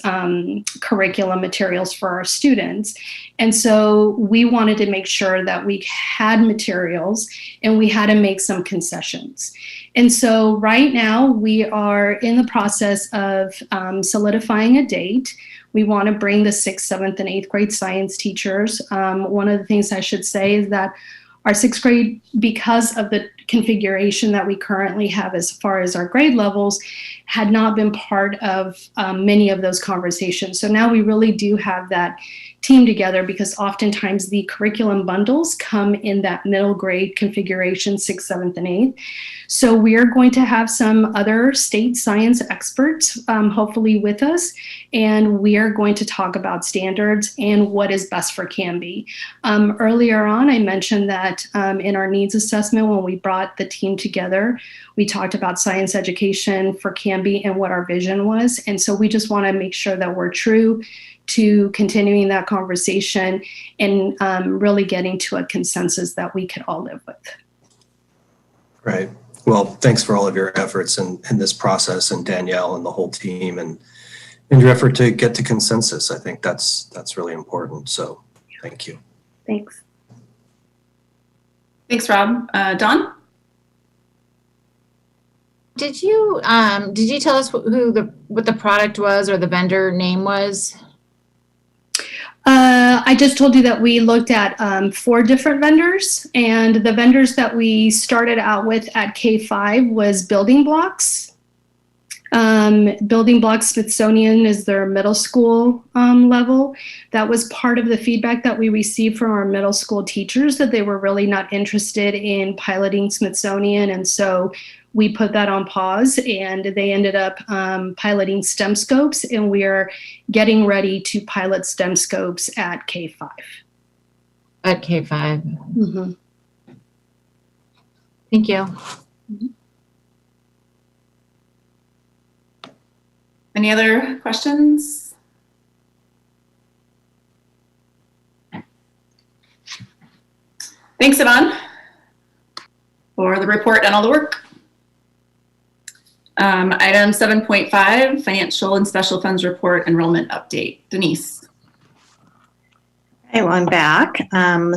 curriculum materials for our students. And so we wanted to make sure that we had materials and we had to make some concessions. And so right now we are in the process of solidifying a date. We want to bring the 6th, 7th, and 8th grade science teachers. One of the things I should say is that our 6th grade, because of the configuration that we currently have as far as our grade levels, had not been part of many of those conversations. So now we really do have that team together because oftentimes the curriculum bundles come in that middle grade configuration, 6th, 7th, and 8th. So we are going to have some other state science experts, hopefully with us, and we are going to talk about standards and what is best for Canby. Earlier on, I mentioned that in our needs assessment, when we brought the team together, we talked about science education for Canby and what our vision was. And so we just want to make sure that we're true to continuing that conversation and really getting to a consensus that we could all live with. Right. Well, thanks for all of your efforts in this process, and Danielle and the whole team, and your effort to get to consensus. I think that's really important. So thank you. Thanks. Thanks, Rob. Dawn? Did you tell us what the product was or the vendor name was? I just told you that we looked at 4 different vendors, and the vendors that we started out with at K5 was Building Blocks. Building Blocks Smithsonian is their middle school level. That was part of the feedback that we received from our middle school teachers, that they were really not interested in piloting Smithsonian, and so we put that on pause, and they ended up piloting STEM scopes, and we are getting ready to pilot STEM scopes at K5. At K5. Mm-hmm. Thank you. Mm-hmm. Any other questions? Thanks, Yvonne, for the report and all the work. Item 7.5, Financial and Special Funds Report Enrollment Update. Denise. Hey, well, I'm back.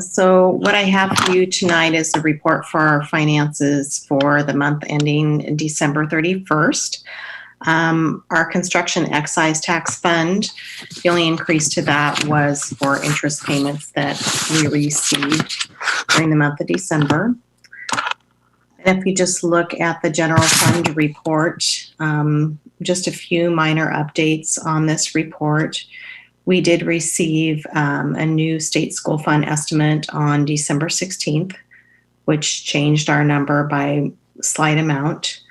So what I have for you tonight is a report for our finances for the month ending December 31st. Our construction excise tax fund, the only increase to that was for interest payments that we received during the month of December. And if you just look at the general fund report, just a few minor updates on this report. We did receive a new state school fund estimate on December 16th, which changed our number by a slight amount.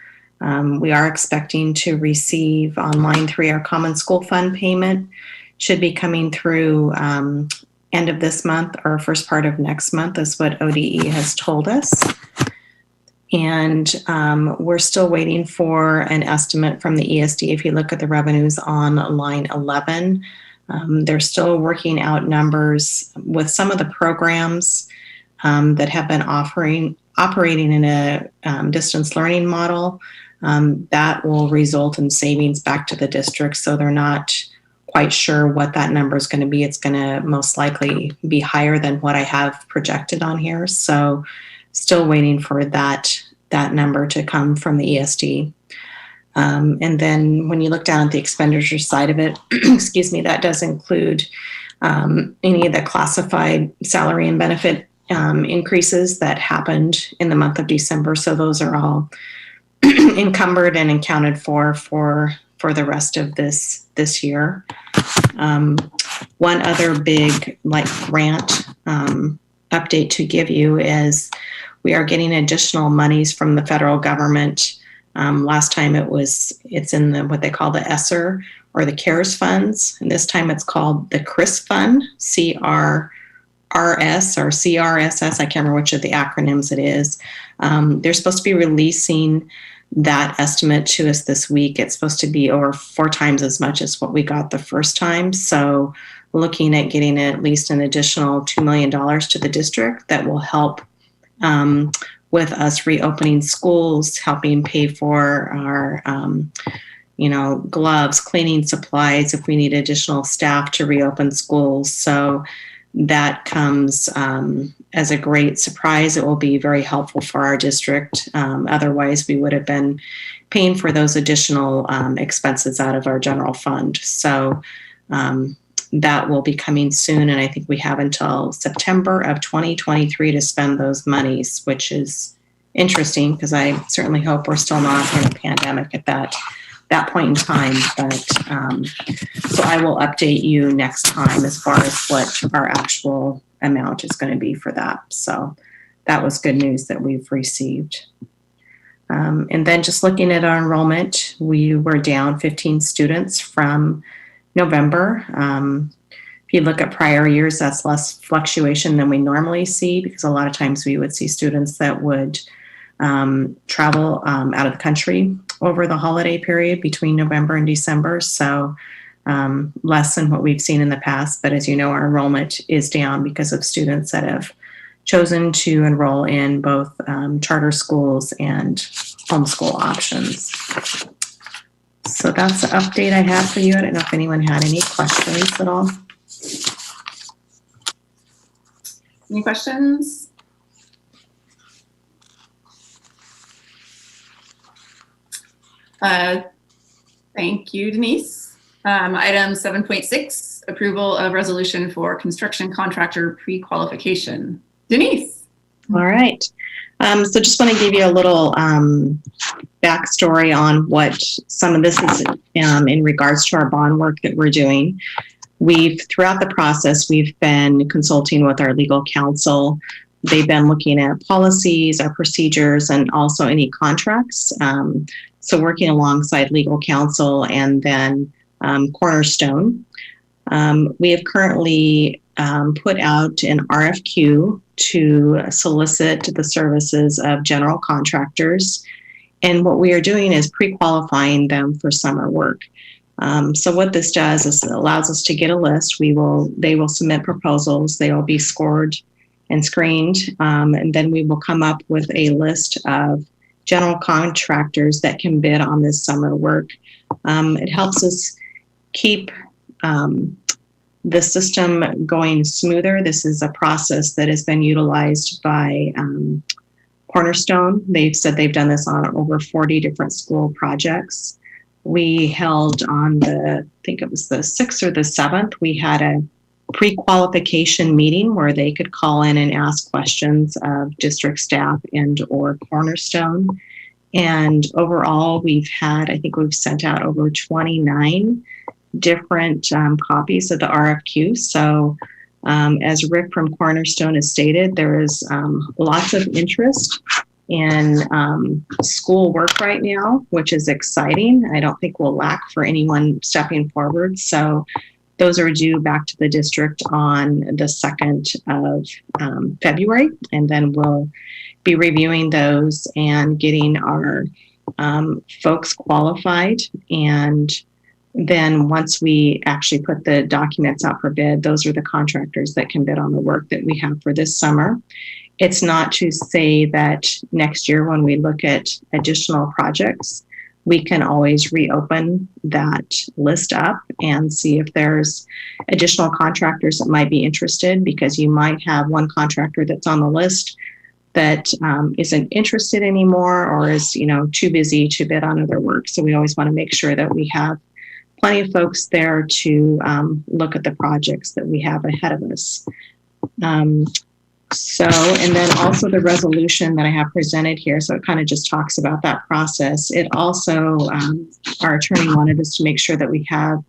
We are expecting to receive on line 3, our common school fund payment should be coming through end of this month or first part of next month is what ODE has told us. And we're still waiting for an estimate from the ESD. If you look at the revenues on line 11, they're still working out numbers with some of the programs that have been operating in a distance learning model. That will result in savings back to the district, so they're not quite sure what that number is going to be. It's going to most likely be higher than what I have projected on here. So still waiting for that number to come from the ESD. And then when you look down at the expenditure side of it, excuse me, that does include any of the classified salary and benefit increases that happened in the month of December. So those are all encumbered and accounted for the rest of this year. One other big grant update to give you is we are getting additional monies from the federal government. Last time it's in what they call the ESSER or the CARES funds, and this time it's called the CRIS fund, CRRS or CRSS. I can't remember which of the acronyms it is. They're supposed to be releasing that estimate to us this week. It's supposed to be over 4 times as much as what we got the first time. So looking at getting at least an additional $2 million to the district that will help with us reopening schools, helping pay for our, gloves, cleaning supplies if we need additional staff to reopen schools. So that comes as a great surprise. It will be very helpful for our district. Otherwise, we would have been paying for those additional expenses out of our general fund. So that will be coming soon. And I think we have until September of 2023 to spend those monies, which is interesting because I certainly hope we're still not in a pandemic at that point in time. But so I will update you next time as far as what our actual amount is going to be for that. So that was good news that we've received. And then just looking at our enrollment, we were down 15 students from November. If you look at prior years, that's less fluctuation than we normally see because a lot of times we would see students that would travel out of the country over the holiday period between November and December. So less than what we've seen in the past. But as you know, our enrollment is down because of students that have chosen to enroll in both charter schools and homeschool options. So that's the update I have for you. I don't know if anyone had any questions at all. Any questions? Thank you, Denise. Item 7.6, approval of resolution for construction contractor pre-qualification. Denise. All right. So just want to give you a little backstory on what some of this is in regards to our bond work that we're doing. Throughout the process, we've been consulting with our legal counsel. They've been looking at policies, our procedures, and also any contracts. So working alongside legal counsel and then Cornerstone. We have currently put out an RFQ to solicit the services of general contractors. And what we are doing is pre-qualifying them for summer work. So what this does is it allows us to get a list. They will submit proposals. They will be scored and screened. And then we will come up with a list of general contractors that can bid on this summer work. It helps us keep the system going smoother. This is a process that has been utilized by Cornerstone. They've said they've done this on over 40 different school projects. We held on I think it was the 6th or the 7th, we had a pre-qualification meeting where they could call in and ask questions of district staff and or Cornerstone. And overall, I think we've sent out over 29 different copies of the RFQ. So as Rick from Cornerstone has stated, there is lots of interest in school work right now, which is exciting. I don't think we'll lack for anyone stepping forward. So those are due back to the district on the 2nd of February. And then we'll be reviewing those and getting our folks qualified. And then once we actually put the documents out for bid, those are the contractors that can bid on the work that we have for this summer. It's not to say that next year when we look at additional projects, we can always reopen that list up and see if there's additional contractors that might be interested, because you might have one contractor that's on the list that isn't interested anymore, or is, too busy to bid on other work. So we always want to make sure that we have plenty of folks there to look at the projects that we have ahead of us. And then also the resolution that I have presented here, so it kind of just talks about that process. It also, our attorney wanted us to make sure that we have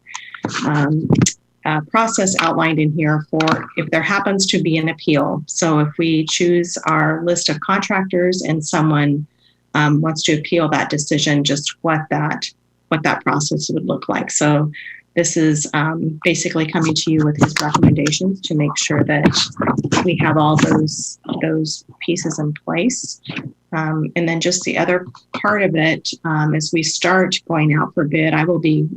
a process outlined in here for if there happens to be an appeal. So if we choose our list of contractors and someone wants to appeal that decision, just what that process would look like. So this is basically coming to you with his recommendations to make sure that we have all those pieces in place. And then just the other part of it, as we start going out for bid,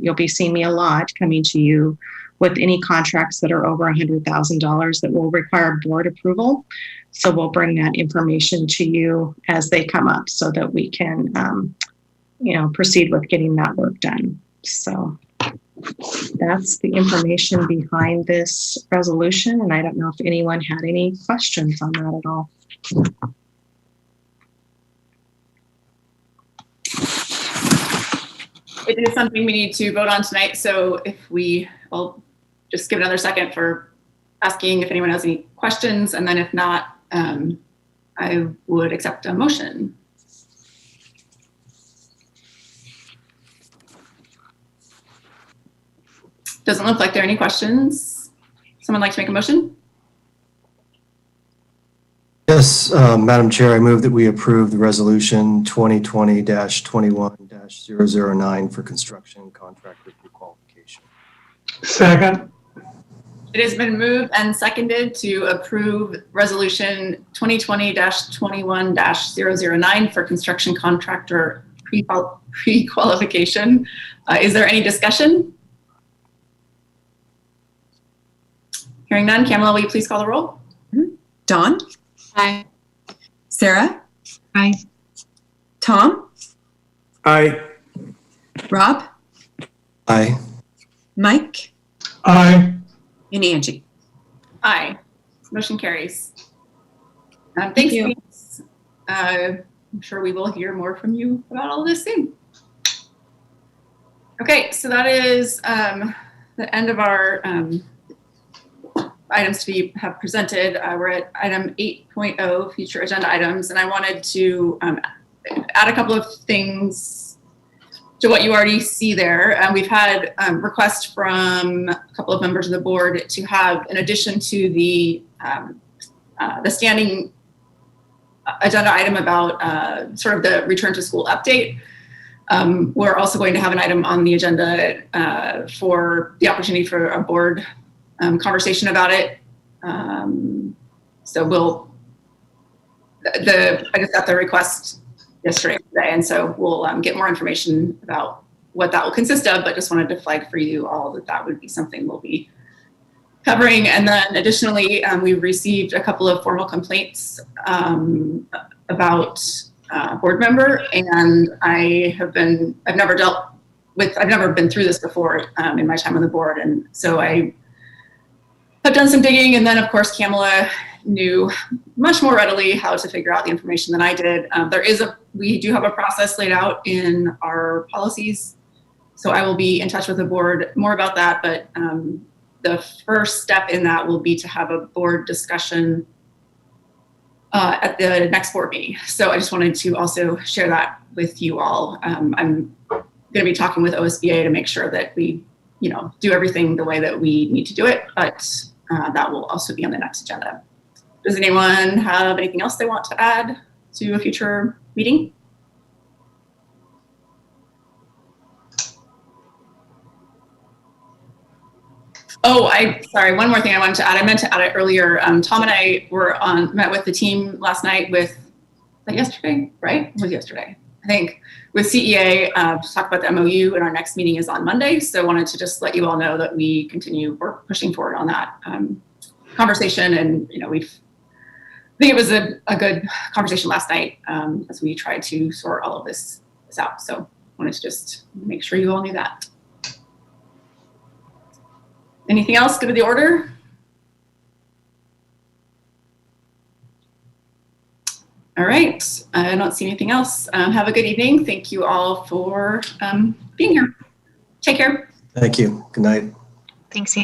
you'll be seeing me a lot coming to you with any contracts that are over $100,000 that will require board approval. So we'll bring that information to you as they come up so that we can, proceed with getting that work done. So that's the information behind this resolution. And I don't know if anyone had any questions on that at all. It is something we need to vote on tonight. So I'll just give another second for asking if anyone has any questions. And then if not, I would accept a motion. Doesn't look like there are any questions. Someone like to make a motion? Yes, Madam Chair, I move that we approve the resolution 2020-21-009 for construction contractor prequalification. Second. It has been moved and seconded to approve resolution 2020-21-009 for construction contractor pre-qualification. Is there any discussion? Hearing none, Kamala, will you please call the roll? Dawn? Aye. Sarah? Aye. Tom? Aye. Rob? Aye. Mike? Aye. And Angie? Aye. Motion carries. Thank you. I'm sure we will hear more from you about all this soon. Okay, so that is the end of our items to have presented. We're at item 8.0, future agenda items, and I wanted to add a couple of things to what you already see there. We've had requests from a couple of members of the board to have, in addition to the standing agenda item about sort of the return to school update, we're also going to have an item on the agenda for the opportunity for a board conversation about it. So I just got the request yesterday today, and so we'll get more information about what that will consist of, but just wanted to flag for you all that would be something we'll be covering. And then additionally, we've received a couple of formal complaints about board member, and I've never been through this before in my time on the board, and so I have done some digging, and then of course Kamala knew much more readily how to figure out the information than I did. We do have a process laid out in our policies, so I will be in touch with the board more about that, but the first step in that will be to have a board discussion at the next board meeting. So I just wanted to also share that with you all. I'm going to be talking with OSBA to make sure that we do everything the way that we need to do it, but that will also be on the next agenda. Does anyone have anything else they want to add to a future meeting? Oh, sorry, one more thing I wanted to add. I meant to add it earlier. Tom and I met with the team last night with, yesterday, right? It was yesterday, I think, with CEA to talk about the MOU, and our next meeting is on Monday. So I wanted to just let you all know that we're pushing forward on that conversation. And, I think it was a good conversation last night as we tried to sort all of this out. So wanted to just make sure you all knew that. Anything else good to the order? All right, I don't see anything else. Have a good evening. Thank you all for being here. Take care. Thank you. Good night. Thanks,